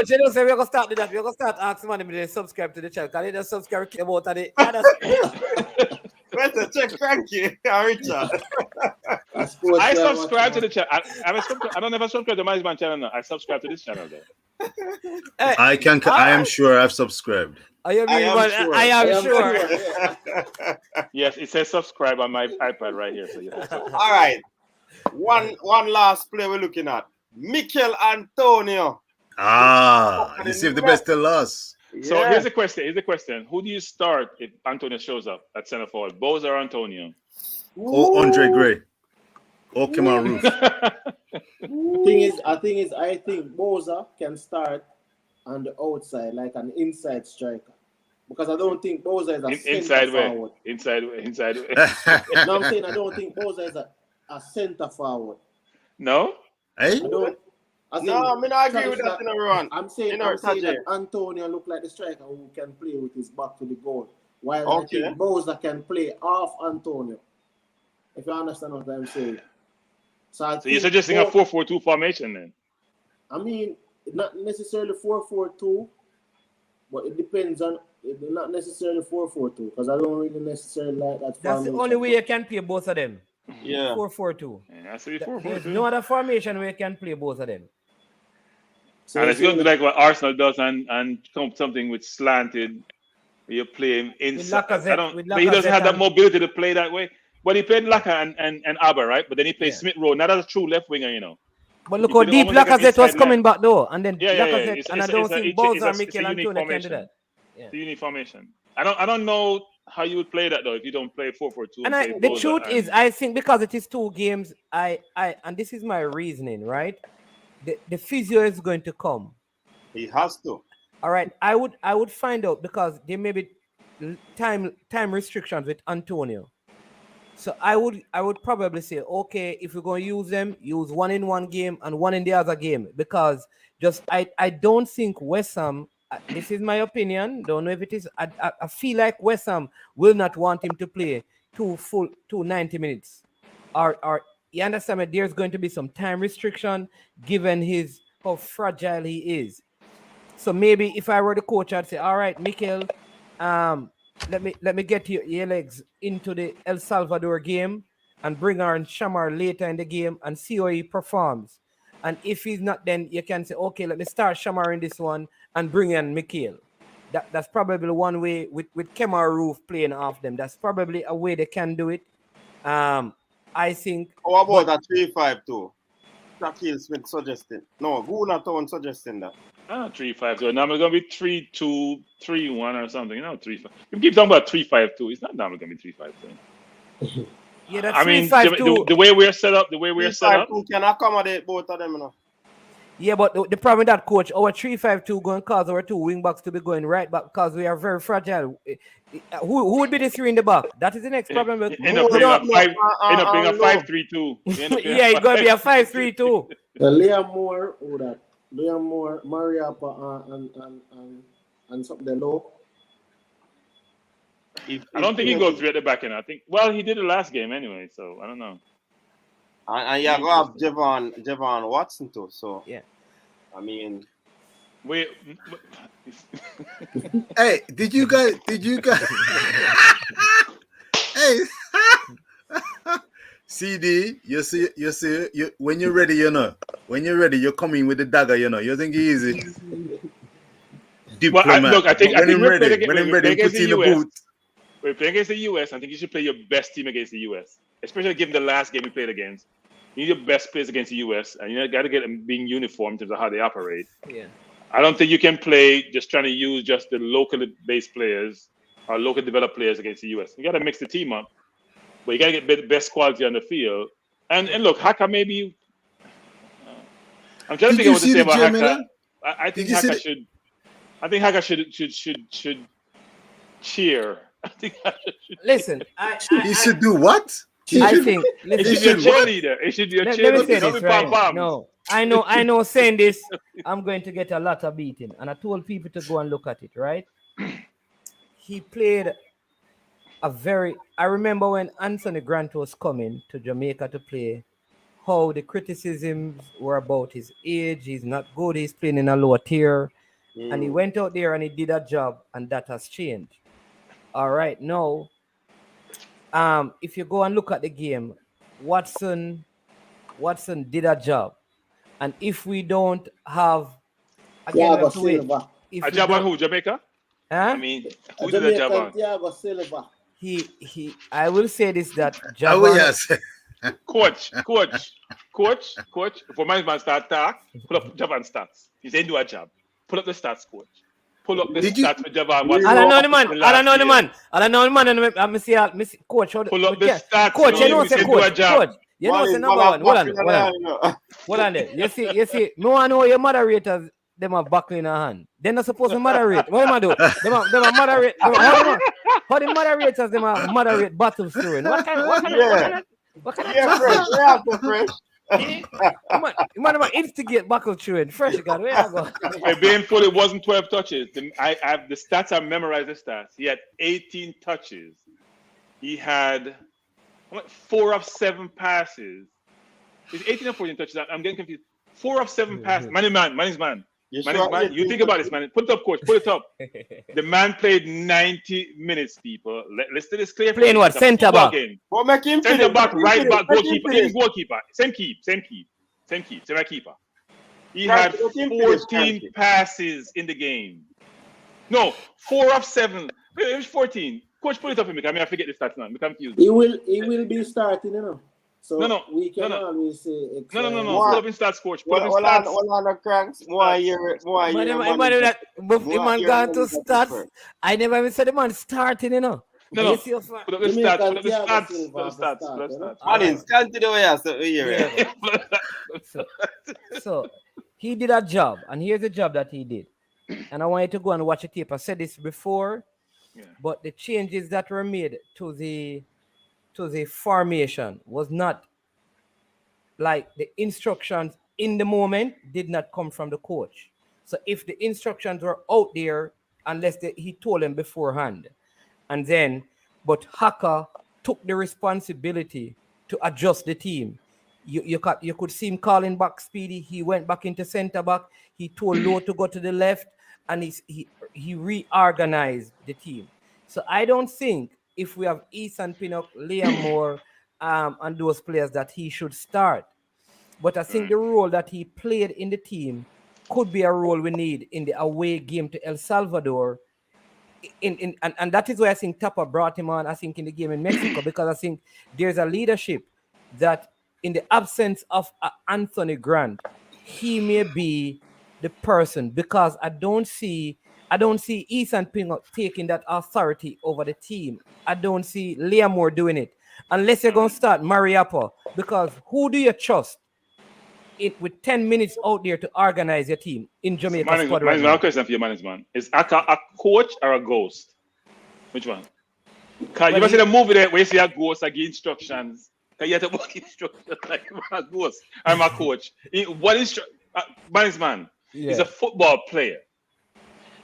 you know, so we're gonna start with that. We're gonna start asking man to subscribe to the channel. Can you just subscribe about it? Better check Frankie, Richard. I subscribe to the channel. I don't ever subscribe to my channel now. I subscribe to this channel though. I am sure I've subscribed. I am sure. Yes, it says subscribe on my iPad right here. So all right. One last play we're looking at. Mikel Antonio. You saved the best till last. So here's the question. Who do you start if Antonio shows up at center forward? Boz or Antonio? Or Andre Gray. Or Kemal Roof. I think Boza can start on the outside like an inside striker. Because I don't think Boza is a inside center forward. Inside way. No, I'm saying I don't think Boza is a center forward. No? Hey? I mean, I agree with that, everyone. I'm saying that Antonio look like the striker who can play with his back to the goal, while I think Boza can play off Antonio. If you understand what I'm saying. So you're suggesting a 4-4-2 formation then? I mean, not necessarily 4-4-2, but it depends on. Not necessarily 4-4-2 because I don't really necessarily like that. That's the only way you can play both of them. Yeah. 4-4-2. Yeah, I say 4-4-2. There's no other formation where you can play both of them. So and it's going to be like what Arsenal does and come something with slanted. You play him inside. But he doesn't have that mobility to play that way. But he played Laka and Abba, right? But then he played Smith Rowe, not as a true left winger, you know. But look how deep Lacazette was coming back though, and then Lacazette, It's and I don't think Boz or Mikel Antonio can do that. the uniformation. I don't know how you would play that though if you don't play 4-4-2. And the truth is, I think because it is 2 games, and this is my reasoning, right? The physio is going to come. He has to. All right, I would find out because there may be time restrictions with Antonio. So I would probably say, okay, if we're going to use them, use one in one game and one in the other game, because I don't think West Ham. This is my opinion. Don't know if it is. I feel like West Ham will not want him to play 90 minutes, or you understand me? There's going to be some time restriction given how fragile he is. So maybe if I were the coach, I'd say, all right, Mikel, let me get your legs into the El Salvador game and bring on Shamar later in the game and see how he performs. And if he's not, then you can say, okay, let me start Shamar in this one and bring in Mikel. That's probably one way with Kemar Roof playing off them. That's probably a way they can do it. I think. How about that 3-5-2? Shaquille Smith suggesting. No, Gunatown suggesting that. 3-5-2. Now it's going to be 3-2, 3-1 or something. 3-5. You keep talking about 3-5-2. It's not now going to be 3-5-2. Yeah, that's I mean, the way we're set up, can accommodate both of them, you know. Yeah, but the problem with that, coach, our 3-5-2 going to cause our 2 wing backs to be going right back because we are very fragile. Who would be the 3 in the back? That is the next problem. End up playing a 5-3-2. Yeah, it's going to be a 5-3-2. Liam Moore, Mariappa, and something low. I don't think he goes 3 at the back end. I think, well, he did the last game anyway, so I don't know. And you have Javon Watson too, so yeah. I mean, wait. Hey, did you guys? Hey, CD, you see, when you're ready, when you're ready, you're coming with the dagger, you think easy. Diplomat. Well, look, I think when I'm ready, put in the boot. We're playing against the US. I think you should play your best team against the US, especially given the last game you played against. You need your best players against the US, and you got to get them being uniform in terms of how they operate. Yeah. I don't think you can play just trying to use just the locally based players or local developed players against the US. You got to mix the team up, but you got to get the best quality on the field. And look, Haka maybe. I'm trying to think of what to say about Haka. I think Haka should cheer. I think Haka should. Listen, he should do what? I think it should be a cheerleader. It should be a cheerleader. Let me say this, right? No, I know. Saying this, I'm going to get a lot of beating, and I told people to go and look at it. Right? He played I remember when Anthony Grant was coming to Jamaica to play, how the criticisms were about his age. He's not good. He's playing in a lower tier, and he went out there and he did a job, and that has changed. All right, now. If you go and look at the game, Watson did a job, and if we don't have a job on who, Jamaica? Huh? I mean, who did a job on? Thiago Silva. He. I will say this that Coach. For my man start talk, pull up Javan stats. He said do a job. Pull up the stats, coach. Pull up the stats for Javan. I don't know the man. And I'm see coach. Pull up the stats. Coach, you know say coach. You know say number one. Hold on there. You see. No one know your moderators. Them are buckle in a hand. They're not supposed to moderate. What am I do? Them are moderate. How the moderators them are moderate battles through? What kind of fresh. Man, instigate buckle chewing. Fresh God, where I go? Being full, it wasn't 12 touches. I have the stats. I memorized the stats. He had 18 touches. He had 4 of 7 passes. It's 18 or 14 touches. I'm getting confused. 4 of 7 passes. Man. You think about this, man. Put it up, coach. Put it up. The man played 90 minutes, people. Let's do this clear. Playing what? Center back. Center back, right back, goalkeeper. Even goalkeeper. Same keeper. He had 14 passes in the game. No, 4 of 7. It was 14. Coach, put it up for me. I forget the stats now. I'm confused. He will be starting, So we can always say no. Pull up in stats, coach. Pull up in stats. stats. Hold on, cranks. More year. The man gone to stats. I never even said the man starting, you know. No. Put up the stats. Manning, continue So he did a job, and here's the job that he did. And I want you to go and watch the tape. I said this before, but the changes that were made to the formation was not like the instructions in the moment did not come from the coach. So if the instructions were out there, unless he told them beforehand, and then, but Haka took the responsibility to adjust the team. You could see him calling back Speedy. He went back into center back. He told Lowe to go to the left, and he reorganized the team. So I don't think if we have Ethan Pinnock, Liam Moore, and those players that he should start. But I think the role that he played in the team could be a role we need in the away game to El Salvador. And that is why I think Tapa brought him on, I think, in the game in Mexico, because I think there's a leadership that in the absence of Anthony Grant, he may be the person, because I don't see Ethan Pinnock taking that authority over the team. I don't see Liam Moore doing it. Unless you're going to start Mariappa, because who do you trust with 10 minutes out there to organize your team in Jamaica squad right now? Question for you, management. Is Aka a coach or a ghost? Which one? Because you ever see the movie there where you see a ghost that give instructions? Because you have to work instructions like a ghost. I'm a coach. What management? Yeah. He's a football player.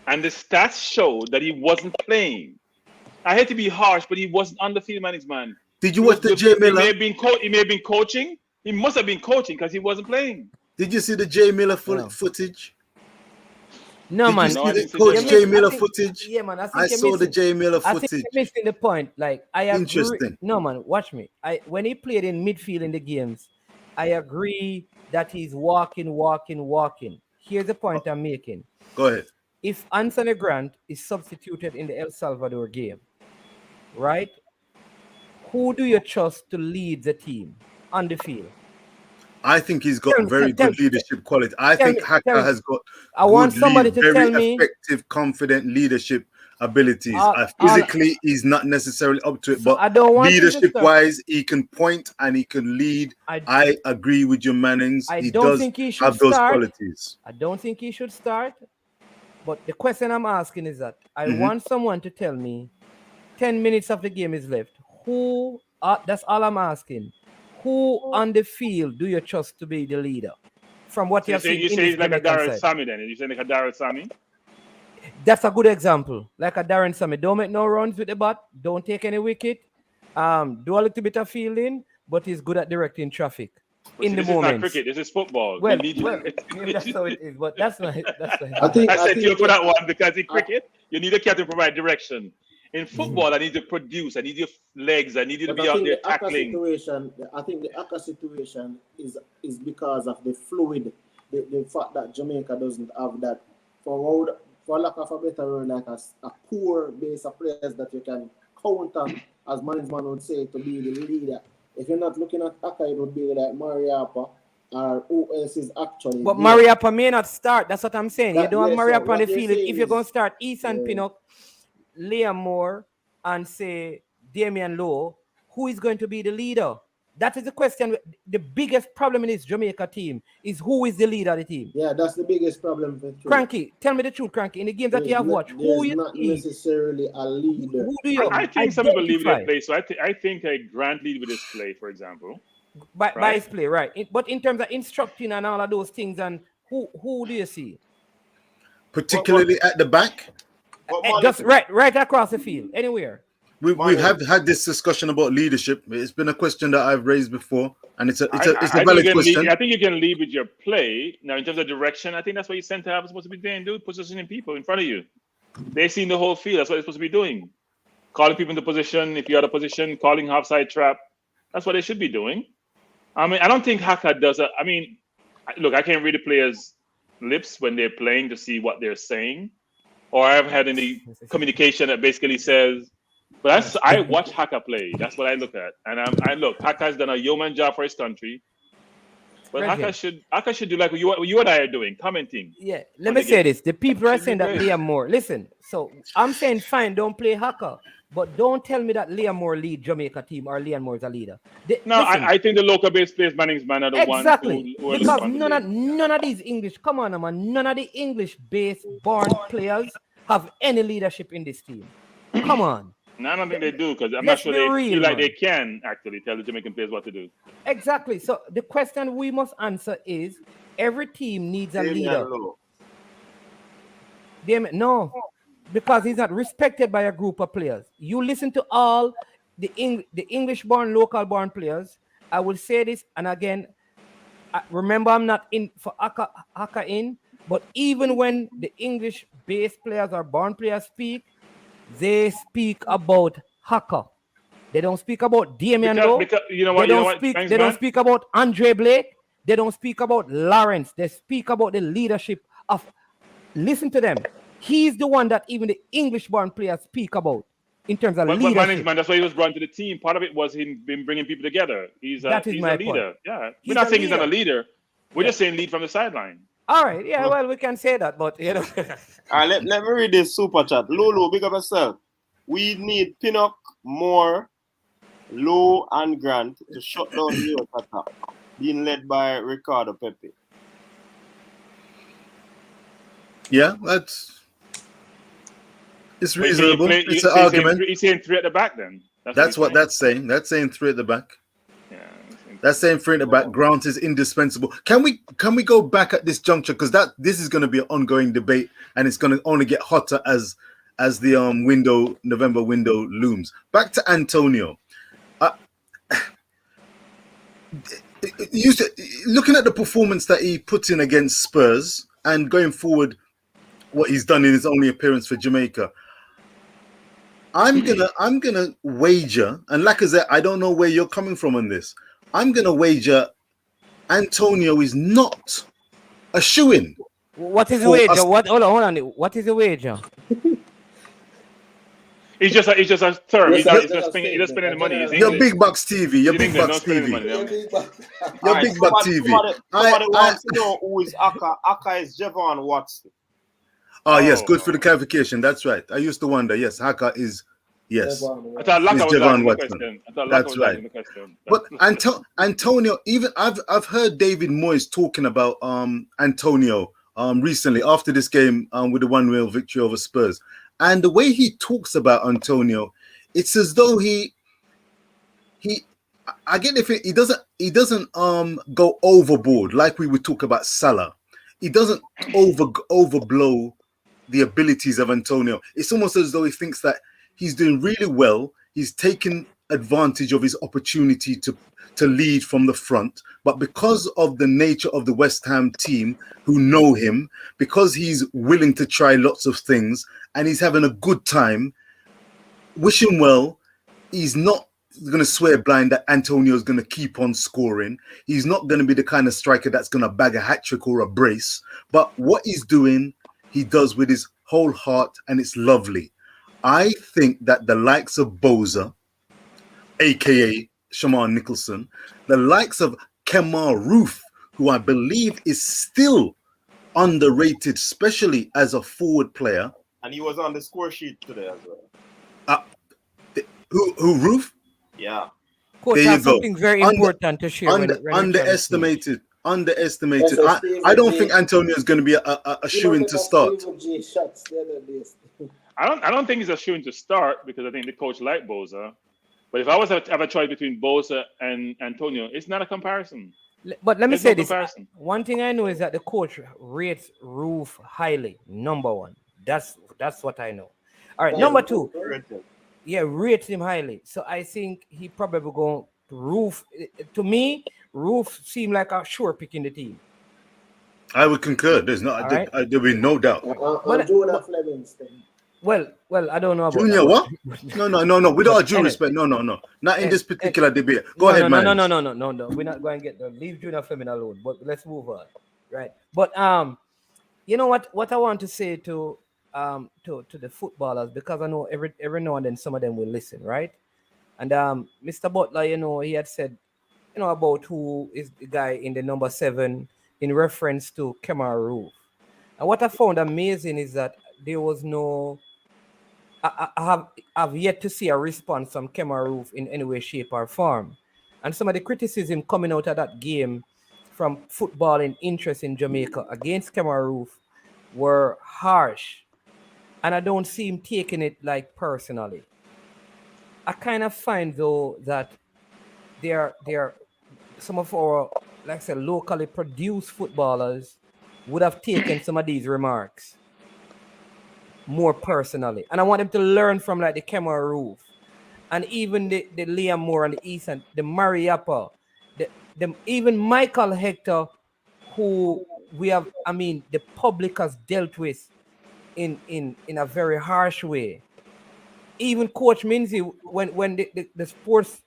And the stats show that he wasn't playing. I hate to be harsh, but he wasn't on the field, management. Did you watch the Jay Miller? He may have been coaching. He must have been coaching because he wasn't playing. Did you see the Jay Miller footage? No, man. Did you see the Coach Jay Miller footage? Yeah, man. I saw the Jay Miller footage. I think you're missing the point. Like, I agree. Interesting. No, man, watch me. When he played in midfield in the games, I agree that he's walking. Here's the point I'm making. Go ahead. If Anthony Grant is substituted in the El Salvador game, right? Who do you trust to lead the team on the field? I think he's got very good leadership quality. I think Haka has got very effective, confident leadership abilities. Physically, he's not necessarily up to it, but leadership-wise, he can point and he can lead. I agree with your Mannings. He does have those qualities. I don't think he should start. But the question I'm asking is that I want someone to tell me 10 minutes of the game is left. That's all I'm asking. Who on the field do you trust to be the leader? From what you've seen, you say he's like a Darren Sammy then? You say like a Darren Sammy? That's a good example. Like a Darren Sammy. Don't make no runs with the bat. Don't take any wicket. Do a little bit of fielding, but he's good at directing traffic in the moment. This is not cricket. This is football. Well, that's how it is. But that's not. I said you for that one because in cricket, you need a captain to provide direction. In football, I need to produce. I need your legs. I need you to be out there tackling. I think the Aka situation is because of the fluid, the fact that Jamaica doesn't have that. For lack of a better word, like a core base of players that you can count on, as management would say, to be the leader. If you're not looking at Aka, it would be like Mariappa or who else is actually. But Mariappa may not start. That's what I'm saying. You don't have Mariappa on the field. If you're going to start Ethan Pinnock, Liam Moore, and say Damian Lowe, who is going to be the leader? That is the question. The biggest problem in this Jamaica team is who is the leader of the team. Yeah, that's the biggest problem. Cranky, tell me the truth, Cranky. In the games that you have watched, who is not necessarily a leader? Who do you I think some people lead with their play. So I think Grant lead with his play, for example. By his play, right. But in terms of instructing and all of those things, and who do you see? Particularly at the back? Just right across the field, anywhere. We have had this discussion about leadership. It's been a question that I've raised before, and it's a valid question. I think you can lead with your play. Now, in terms of direction, I think that's what your center half is supposed to be doing, positioning people in front of you. They've seen the whole field. That's what they're supposed to be doing. Calling people into position. If you're out of position, calling half-side trap. That's what they should be doing. I mean, I don't think Haka does that. I mean, look, I can't read the players' lips when they're playing to see what they're saying. Or I haven't had any communication that basically says, But I watch Haka play. That's what I look at, and I look. Haka's done a yeoman job for his country. But Haka should do like you and I are doing, commenting. Yeah, let me say this. The people are saying that Liam Moore. Listen, so I'm saying fine, don't play Haka, but don't tell me that Liam Moore lead Jamaica team or Liam Moore is a leader. I think the local base players Manning's man are the ones who are because none of these English, come on, man, none of the English base born players have any leadership in this team. Come on. No, I don't think they do because I'm not sure they feel like they can actually tell the Jamaican players what to do. Exactly. So the question we must answer is: every team needs a leader. No, because he's not respected by a group of players. You listen to all the English-born, local-born players. I will say this, and again, remember I'm not in for Haka in, but even when the English-based players or born players speak, they speak about Haka. They don't speak about Damian Lowe. They don't speak about Andre Blake. They don't speak about Lawrence. They speak about the leadership of. Listen to them. He's the one that even the English-born players speak about in terms of leadership. Man, that's why he was brought to the team. Part of it was him been bringing people together. He's a leader. Point. Yeah, we're not saying he's not a leader. We're just saying lead from the sideline. All right, yeah, well, we can say that, but you know. All right, let me read this super chat. Lulu, big up yourself. We need Pinnock, Moore, Lowe, and Grant to shut down the youth attack, being led by Ricardo Pepe. Yeah, it's reasonable. It's an argument. He's saying 3 at the back then. That's what that's saying. That's saying 3 at the back. Yeah. That's saying 3 at the back. Grant is indispensable. Can we go back at this juncture, because this is going to be an ongoing debate, and it's going to only get hotter as the November window looms. Back to Antonio. Looking at the performance that he put in against Spurs and going forward, what he's done in his only appearance for Jamaica, I'm gonna wager, and like I said, I don't know where you're coming from on this. I'm gonna wager Antonio is not a shoo-in. What is the wager? Hold on. What is the wager? It's just a term. He's just spending the money. Your Big Bucks TV. Your Big Bucks TV. Your Big Bucks TV. Somebody wants to know who is Aka. Aka is Javon Watson. Oh, yes, good for the clarification. That's right. I used to wonder. Yes, Haka is, yes. I thought Laka was Javon Watson. That's right. But Antonio, even I've heard David Moyes talking about Antonio recently after this game with the 1-0 victory over Spurs. And the way he talks about Antonio, it's as though he I get if he doesn't go overboard like we would talk about Salah. He doesn't overblow the abilities of Antonio. It's almost as though he thinks that he's doing really well. He's taken advantage of his opportunity to lead from the front. But because of the nature of the West Ham team who know him, because he's willing to try lots of things and he's having a good time, wish him well. He's not going to swear blind that Antonio is going to keep on scoring. He's not going to be the kind of striker that's going to bag a hat-trick or a brace. But what he's doing, he does with his whole heart, and it's lovely. I think that the likes of Boza, a.k.a. Shaman Nicholson, the likes of Kemar Roof, who I believe is still underrated, especially as a forward player. And he was on the score sheet today as well. Who Roof? Yeah. Coach, there you go. Something very important to share. Underestimated. I don't think Antonio is going to be a shoo-in to start. I don't think he's a shoo-in to start because I think the coach liked Boza. But if I was to have a choice between Boza and Antonio, it's not a comparison. But let me say this. One thing I know is that the coach rates Roof highly. Number one. That's what I know. All right. Number two. Yeah, rates him highly. So I think he probably going to Roof. To me, Roof seemed like a sure pick in the team. I would concur. There's not. There'll be no doubt. Well, I don't know about Junior. that. What? No. With all due respect, no. Not in this particular debate. Go ahead, man. No. We're not going to get them. Leave Junior Fleming alone. But let's move on, right? But you know what I want to say to to the footballers, because I know every now and then some of them will listen, right? And Mr. Butler, he had said, about who is the guy in the number 7 in reference to Kemar Roof. And what I found amazing is that there was no. I've yet to see a response from Kemar Roof in any way, shape, or form. And some of the criticism coming out of that game from footballing interest in Jamaica against Kemar Roof were harsh. And I don't see him taking it like personally. I kind of find though that there some of our, like I said, locally produced footballers would have taken some of these remarks more personally. And I want them to learn from like the Kemar Roof and even the Liam Moore and the East and the Mariappa, even Michael Hector, who we have, the public has dealt with in a very harsh way. Even Coach Minzy, when the sports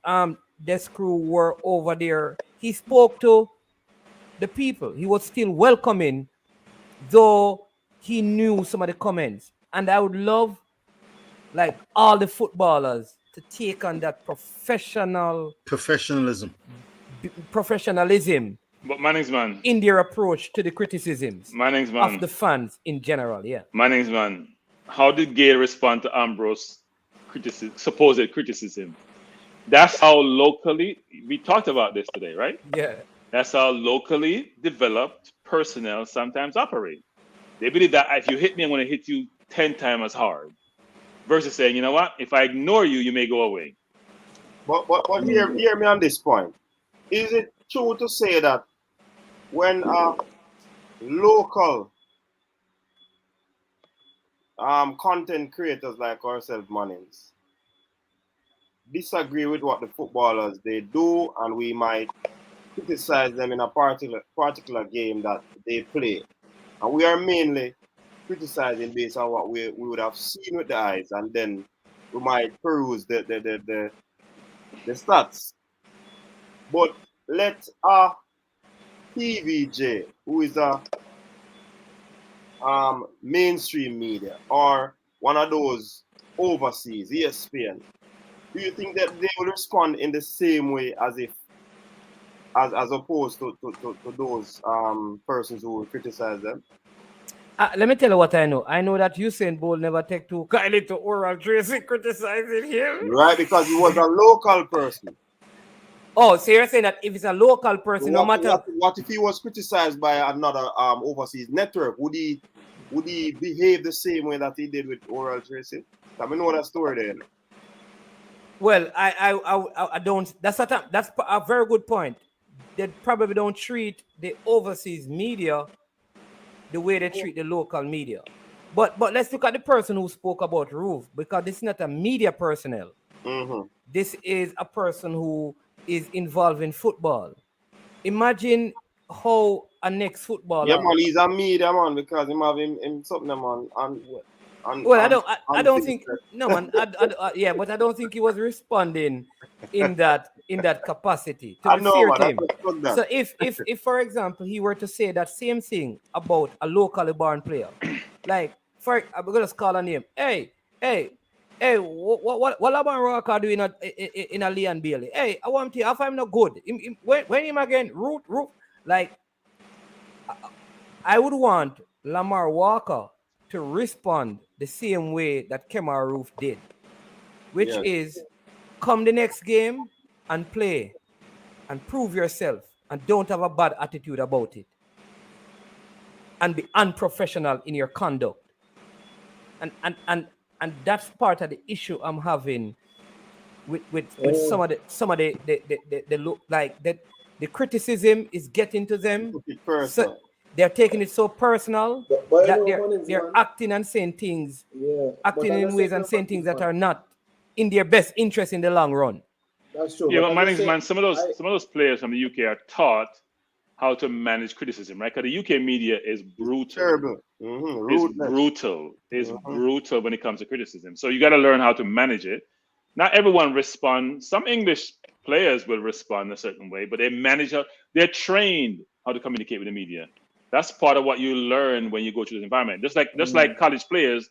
desk crew were over there, he spoke to the people. He was still welcoming, though he knew some of the comments. And I would love, like, all the footballers to take on that professionalism. But Manningsman, in their approach to the criticisms Manningsman, of the fans in general. Yeah. Manningsman, how did Gay respond to Ambrose's supposed criticism? That's how locally, we talked about this today, right? Yeah. That's how locally developed personnel sometimes operate. They believe that if you hit me, I'm going to hit you 10 times as hard. Versus saying, you know what? If I ignore you, you may go away. But hear me on this point. Is it true to say that when local content creators like ourselves, Mannings, disagree with what the footballers they do, and we might criticize them in a particular game that they play, and we are mainly criticizing based on what we would have seen with the eyes, and then we might peruse the stats. But let a TVJ, who is a mainstream media, or one of those overseas, ESPN, do you think that they will respond in the same way as opposed to those persons who will criticize them? Let me tell you what I know. I know that Usain Bolt never take too kindly to Oral Tracy criticizing him. Right, because he was a local person. Oh, so you're saying that if it's a local person, no matter what if he was criticized by another overseas network, would he behave the same way that he did with Oral Tracy? I mean, know that story there. Well, I don't. That's a very good point. They probably don't treat the overseas media the way they treat the local media. But let's look at the person who spoke about Roof, because this is not a media personnel. Mm-hmm. This is a person who is involved in football. Imagine how a next footballer. Yeah, man, he's a media man because him have him something man. Well, I don't think no man. Yeah, but I don't think he was responding in that capacity. To I know, fair to him. So if for example he were to say that same thing about a locally born player, like I'm gonna call a name. Hey, what about Rocker doing in a Leon Bailey? Hey, I want to. If I'm not good, when him again, root. Like I would want Lamar Walker to respond the same way that Kemar Roof did, which is come the next game and play and prove yourself and don't have a bad attitude about it and be unprofessional in your conduct. And that's part of the issue I'm having with some of the look like that the criticism is getting to them. So they're taking it so personal that they're acting and saying things, acting in ways and saying things that are not in their best interest in the long run. That's true. Yeah, but man, some of those players from the UK are taught how to manage criticism, right? Because the UK media is brutal. Terrible. It's brutal when it comes to criticism. So you got to learn how to manage it. Not everyone responds. Some English players will respond a certain way, but they're trained how to communicate with the media. That's part of what you learn when you go to this environment. Just like college players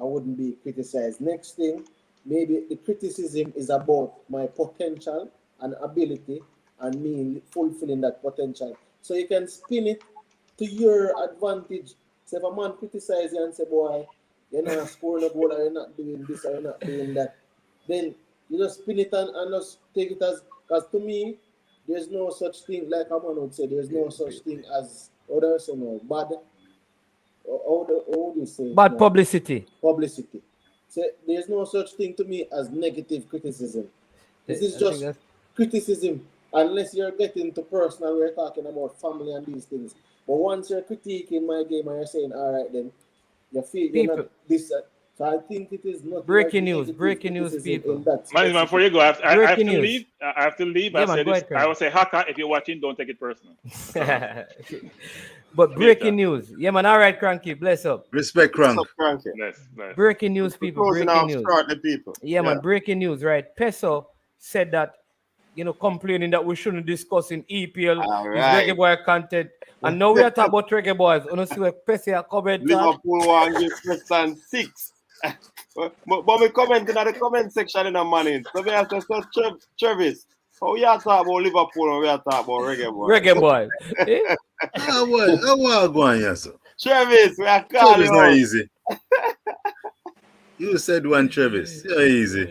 I wouldn't be criticized. Next thing, maybe the criticism is about my potential and ability and me fulfilling that potential. So you can spin it to your advantage. So if a man criticizes you and say, boy, you're not scoring a goal or you're not doing this or you're not doing that, then you just spin it and just take it as, because to me, there's no such thing, like a man would say, there's no such thing as, others say no, bad, how do you say bad publicity. Publicity. So there's no such thing to me as negative criticism. This is just criticism, unless you're getting to personal, we're talking about family and these things. But once you're critiquing my game and you're saying, all right, then you feel you're not this. So I think it is not breaking news, people. Man, before you go, I have to news. leave. I have to leave. Yeah, I will say, Haka, if you're watching, don't take it personal. But breaking news. Yeah, man. All right, Cranky. Bless up. Respect, Crank. Bless. Breaking news, people. Breaking news. People. Yeah, man. Breaking news, right? Peso said that, complaining that we shouldn't discuss in EPL his Reggae Boy content. And now we are talking about Reggae Boyz. You see what Peso comment. Liverpool want to give Preston 6. but we commenting in the comment section in the morning. So we have to say, Travis, how you talk about Liverpool and we are talking about Reggae Boyz? Reggae Boyz. How going, yes, sir? Travis, we are calling Travis not easy. You said one, Travis. You're easy.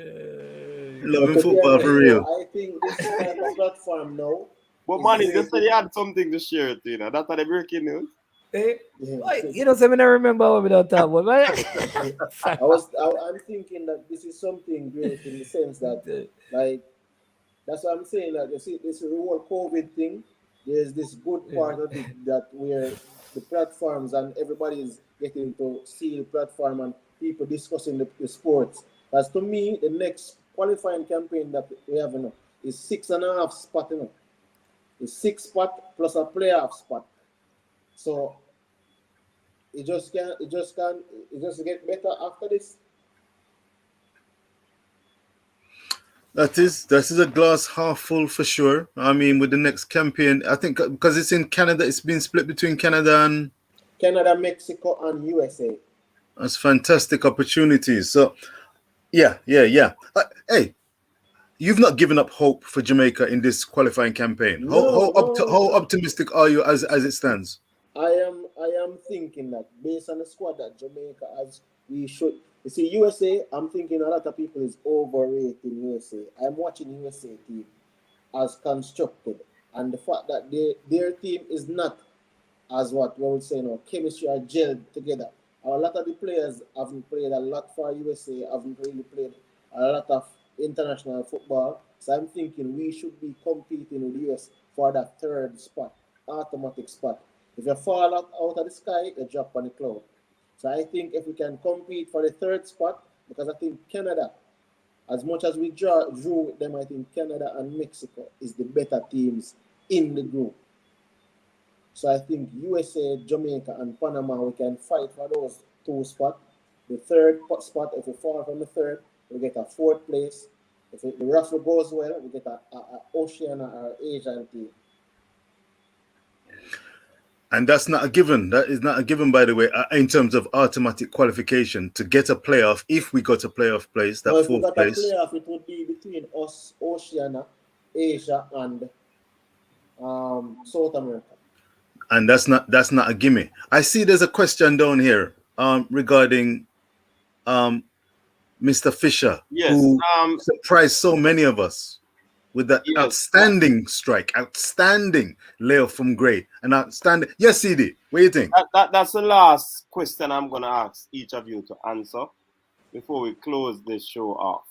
Loving football for real. I think this is like a platform now. But man, you said you had something to share, That's the breaking news. I remember what we don't talk about. I'm thinking that this is something great in the sense that, that's what I'm saying. That you see, this whole COVID thing, there's this good part of it that where the platforms and everybody is getting to see the platform and people discussing the sports. As to me, the next qualifying campaign that we have is 6.5 spot. It's 6 spot plus a playoff spot. So it just get better after this. That is a glass half full for sure. I mean, with the next campaign, I think because it's in Canada, it's been split between Canada, Mexico, and USA. That's fantastic opportunities. So, yeah. Hey, you've not given up hope for Jamaica in this qualifying campaign. How optimistic are you as it stands? I am thinking that based on the squad that Jamaica has, we should. You see, USA, I'm thinking a lot of people is overrating USA. I'm watching USA team as constructed, and the fact that their team is not as what we would say chemistry are gelled together. A lot of the players haven't played a lot for USA, haven't really played a lot of international football. So I'm thinking we should be competing with the US for that third spot, automatic spot. If you fall out of the sky, you drop on the cloud. So I think if we can compete for the third spot, because I think Canada, as much as we drew with them, I think Canada and Mexico is the better teams in the group. So I think USA, Jamaica, and Panama, we can fight for those 2 spots. The third spot, if we fall from the third, we get a 4th place. If the raffle goes well, we get a Oceania or Asian team. And that's not a given. That is not a given, by the way, in terms of automatic qualification to get a playoff. If we got a playoff place, that 4th place. If we got a playoff, it would be between us, Oceania, Asia, and South America. And that's not a gimme. I see there's a question down here regarding Mr. Fisher, who surprised so many of us with that outstanding strike, outstanding layoff from Gray, and outstanding. Yes, CD, what do you think? That's the last question I'm going to ask each of you to answer before we close this show off.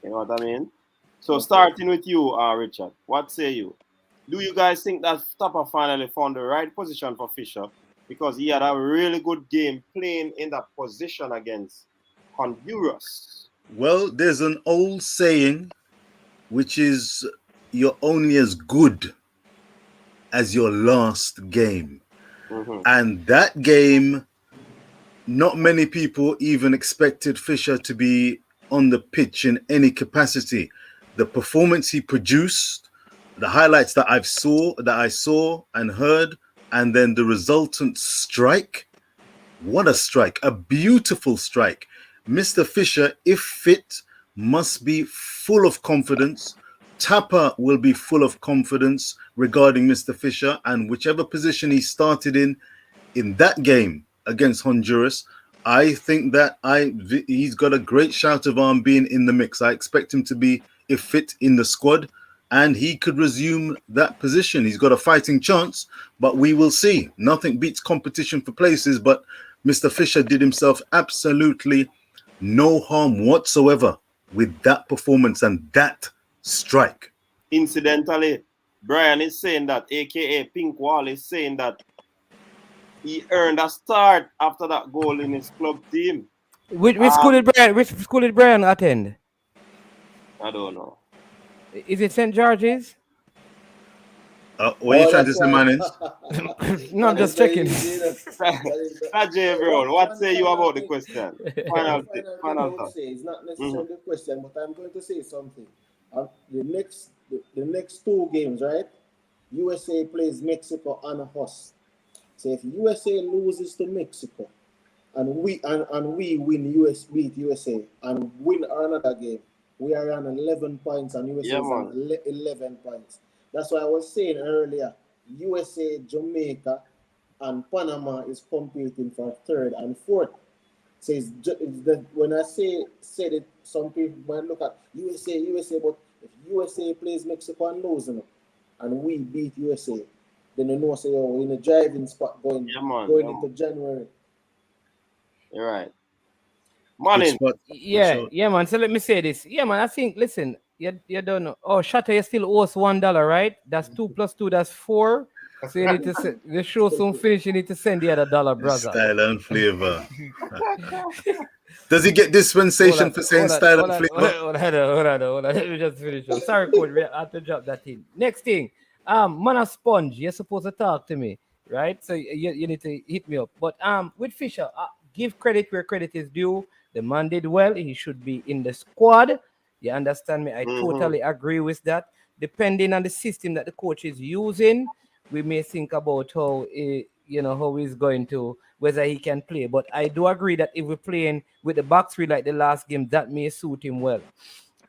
You know what I mean? So starting with you, Richard, what say you? Do you guys think that Stopper finally found the right position for Fisher? Because he had a really good game playing in that position against Honduras. Well, there's an old saying, which is you're only as good as your last game. Mm-hmm. And that game, not many people even expected Fisher to be on the pitch in any capacity. The performance he produced, the highlights that I saw and heard, and then the resultant strike, What a strike. A beautiful strike. Mr. Fisher, if fit, must be full of confidence. Tapper will be full of confidence regarding Mr. Fisher, and whichever position he started in that game against Honduras, I think that he's got a great shout of arm being in the mix. I expect him to be, if fit, in the squad, and he could resume that position. He's got a fighting chance, but we will see. Nothing beats competition for places, but Mr. Fisher did himself absolutely no harm whatsoever with that performance and that strike. Incidentally, Brian is saying that, aka Pink Wall is saying that he earned a start after that goal in his club team. Which school did Brian attend? I don't know. Is it St. George's? What are you trying to say, man? No, I'm just checking. Tajay, bro, what say you about the question? Final thought. It's not necessarily the question, but I'm going to say something. The next two games, right? USA plays Mexico and us. So if USA loses to Mexico and we beat USA and win another game, we are on 11 points and USA is on 11 points. That's why I was saying earlier, USA, Jamaica, and Panama is competing for third and fourth. So when I said it, some people might look at USA, but if USA plays Mexico and losing, and we beat USA, then you know, say, we're in a driving spot going into January. You're right. Money. Yeah, man. So let me say this. Yeah, man. I think, listen, you don't know. Oh, Shatter, you still owes $1, right? That's 2 plus 2, that's 4. So you need to send, the show soon finish, you need to send the other $1, brother. Style and flavor. Does he get dispensation for saying style and flavor? Hold on. Let me just finish. Sorry, coach, we have to drop that in. Next thing, man, a sponge, you're supposed to talk to me, right? So you need to hit me up. But with Fisher, give credit where credit is due. The man did well. He should be in the squad. You understand me? I totally agree with that. Depending on the system that the coach is using, we may think about how he's going to, whether he can play. But I do agree that if we're playing with the back three like the last game, that may suit him well.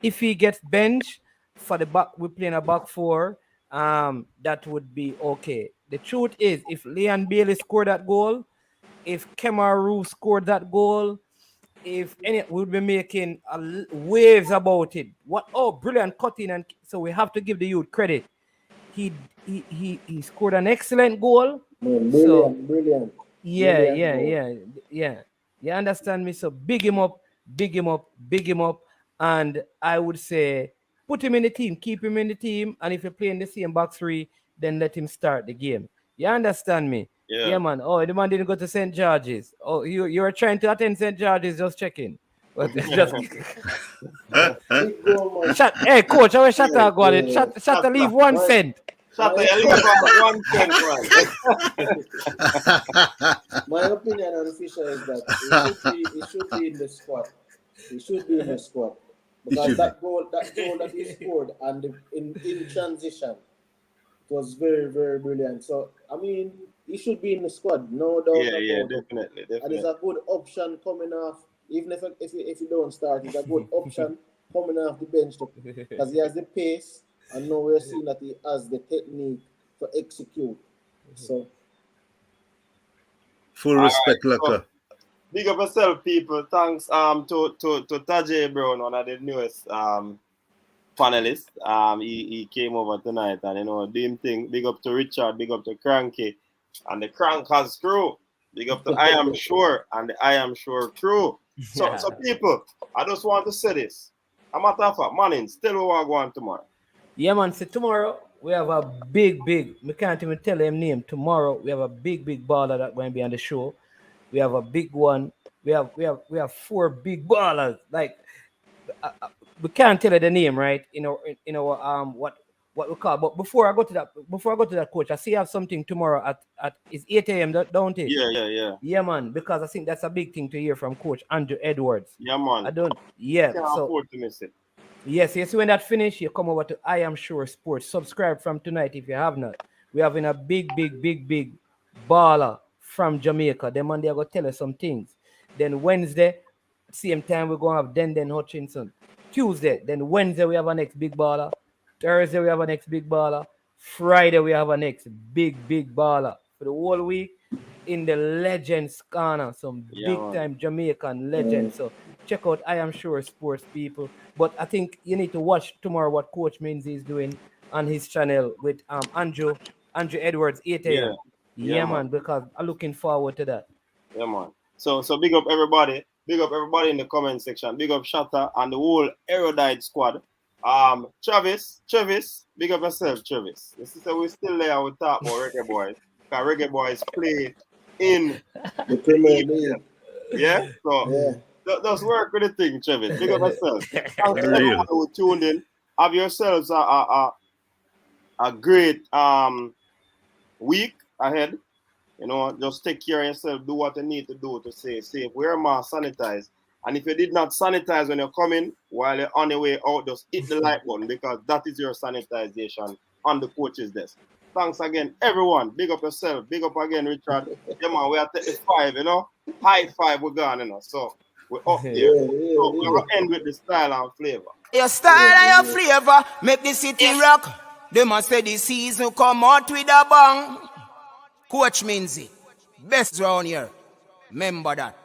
If he gets benched for the back, we're playing a back four, that would be okay. The truth is, if Leon Bailey scored that goal, if Kemaru scored that goal, if any, we'll be making waves about it. Brilliant cutting, and so we have to give the youth credit. He scored an excellent goal. Brilliant. Yeah. You understand me? So big him up, and I would say put him in the team, keep him in the team, and if you're playing the same back three, then let him start the game. You understand me? Yeah, man. Oh, the man didn't go to St. George's. Oh, you were trying to attend St. George's, just checking. But just hey, coach, how Shatter got it? Shatter leave 1 cent. Shatter leave 1 cent, man. My opinion on Fisher is that he should be in the squad. He should be in the squad because that goal that he scored and in transition was very, very brilliant. So I mean, he should be in the squad, no doubt about it. Definitely. And it's a good option coming off, even if you don't start, it's a good option coming off the bench because he has the pace, and now we're seeing that he has the technique to execute. So, full respect, Laka. Big up yourself, people. Thanks to Tajay Brown, one of the newest panelists. He came over tonight and doing thing. Big up to Richard, big up to Cranky, and the Crank has crew. Big up to I Am Sure and the I Am Sure crew. So people, I just want to say this. A matter of fact, Manning, still we are going tomorrow. Yeah, man. So tomorrow we have a big, we can't even tell him name. Tomorrow we have a big baller that's going to be on the show. We have a big one. We have 4 big ballers. Like we can't tell you the name, right? What we call. But before I go to that, coach, I see you have something tomorrow at it's 8 a.m. don't it? Yeah. Yeah, man. Because I think that's a big thing to hear from Coach Andrew Edwards. Yeah, man. Can't afford to miss it. Yes. So when that finish, you come over to I Am Sure Sports. Subscribe from tonight if you have not. We're having a big baller from Jamaica. Them and they are going to tell us some things. Then Wednesday, same time, we're going to have Den Hutchinson. Tuesday, then Wednesday, we have our next big baller. Thursday, we have our next big baller. Friday, we have our next big baller. For the whole week, in the Legends corner, some big-time Jamaican legends. So check out I Am Sure Sports, people. But I think you need to watch tomorrow what Coach Minzy is doing on his channel with Andrew Edwards, 8 a.m. Yeah, man, because I'm looking forward to that. Yeah, man. So big up everybody. Big up everybody in the comment section. Big up Shatta and the whole Erudite squad. Travis, big up yourself, Travis. This is we still there. We talk about Reggae Boyz. Because Reggae Boyz play in the Premier League. Yeah? So just work with the thing, Travis. Big up yourself. Thanks to everyone who tuned in. Have yourselves a great week ahead. You know, just take care of yourself. Do what you need to do to stay safe. Wear a mask, sanitize. And if you did not sanitize when you're coming, while you're on your way out, just hit the like button because that is your sanitization on the coach's desk. Thanks again, everyone. Big up yourself. Big up again, Richard. Yeah, man, we're at 35, you know. High five, we're gone, you know. So we're up there. So we're going to end with the style and flavor. Your style and your flavor make the city rock. They must say the season come out with a bang. Coach Minzy, best round here. Remember that.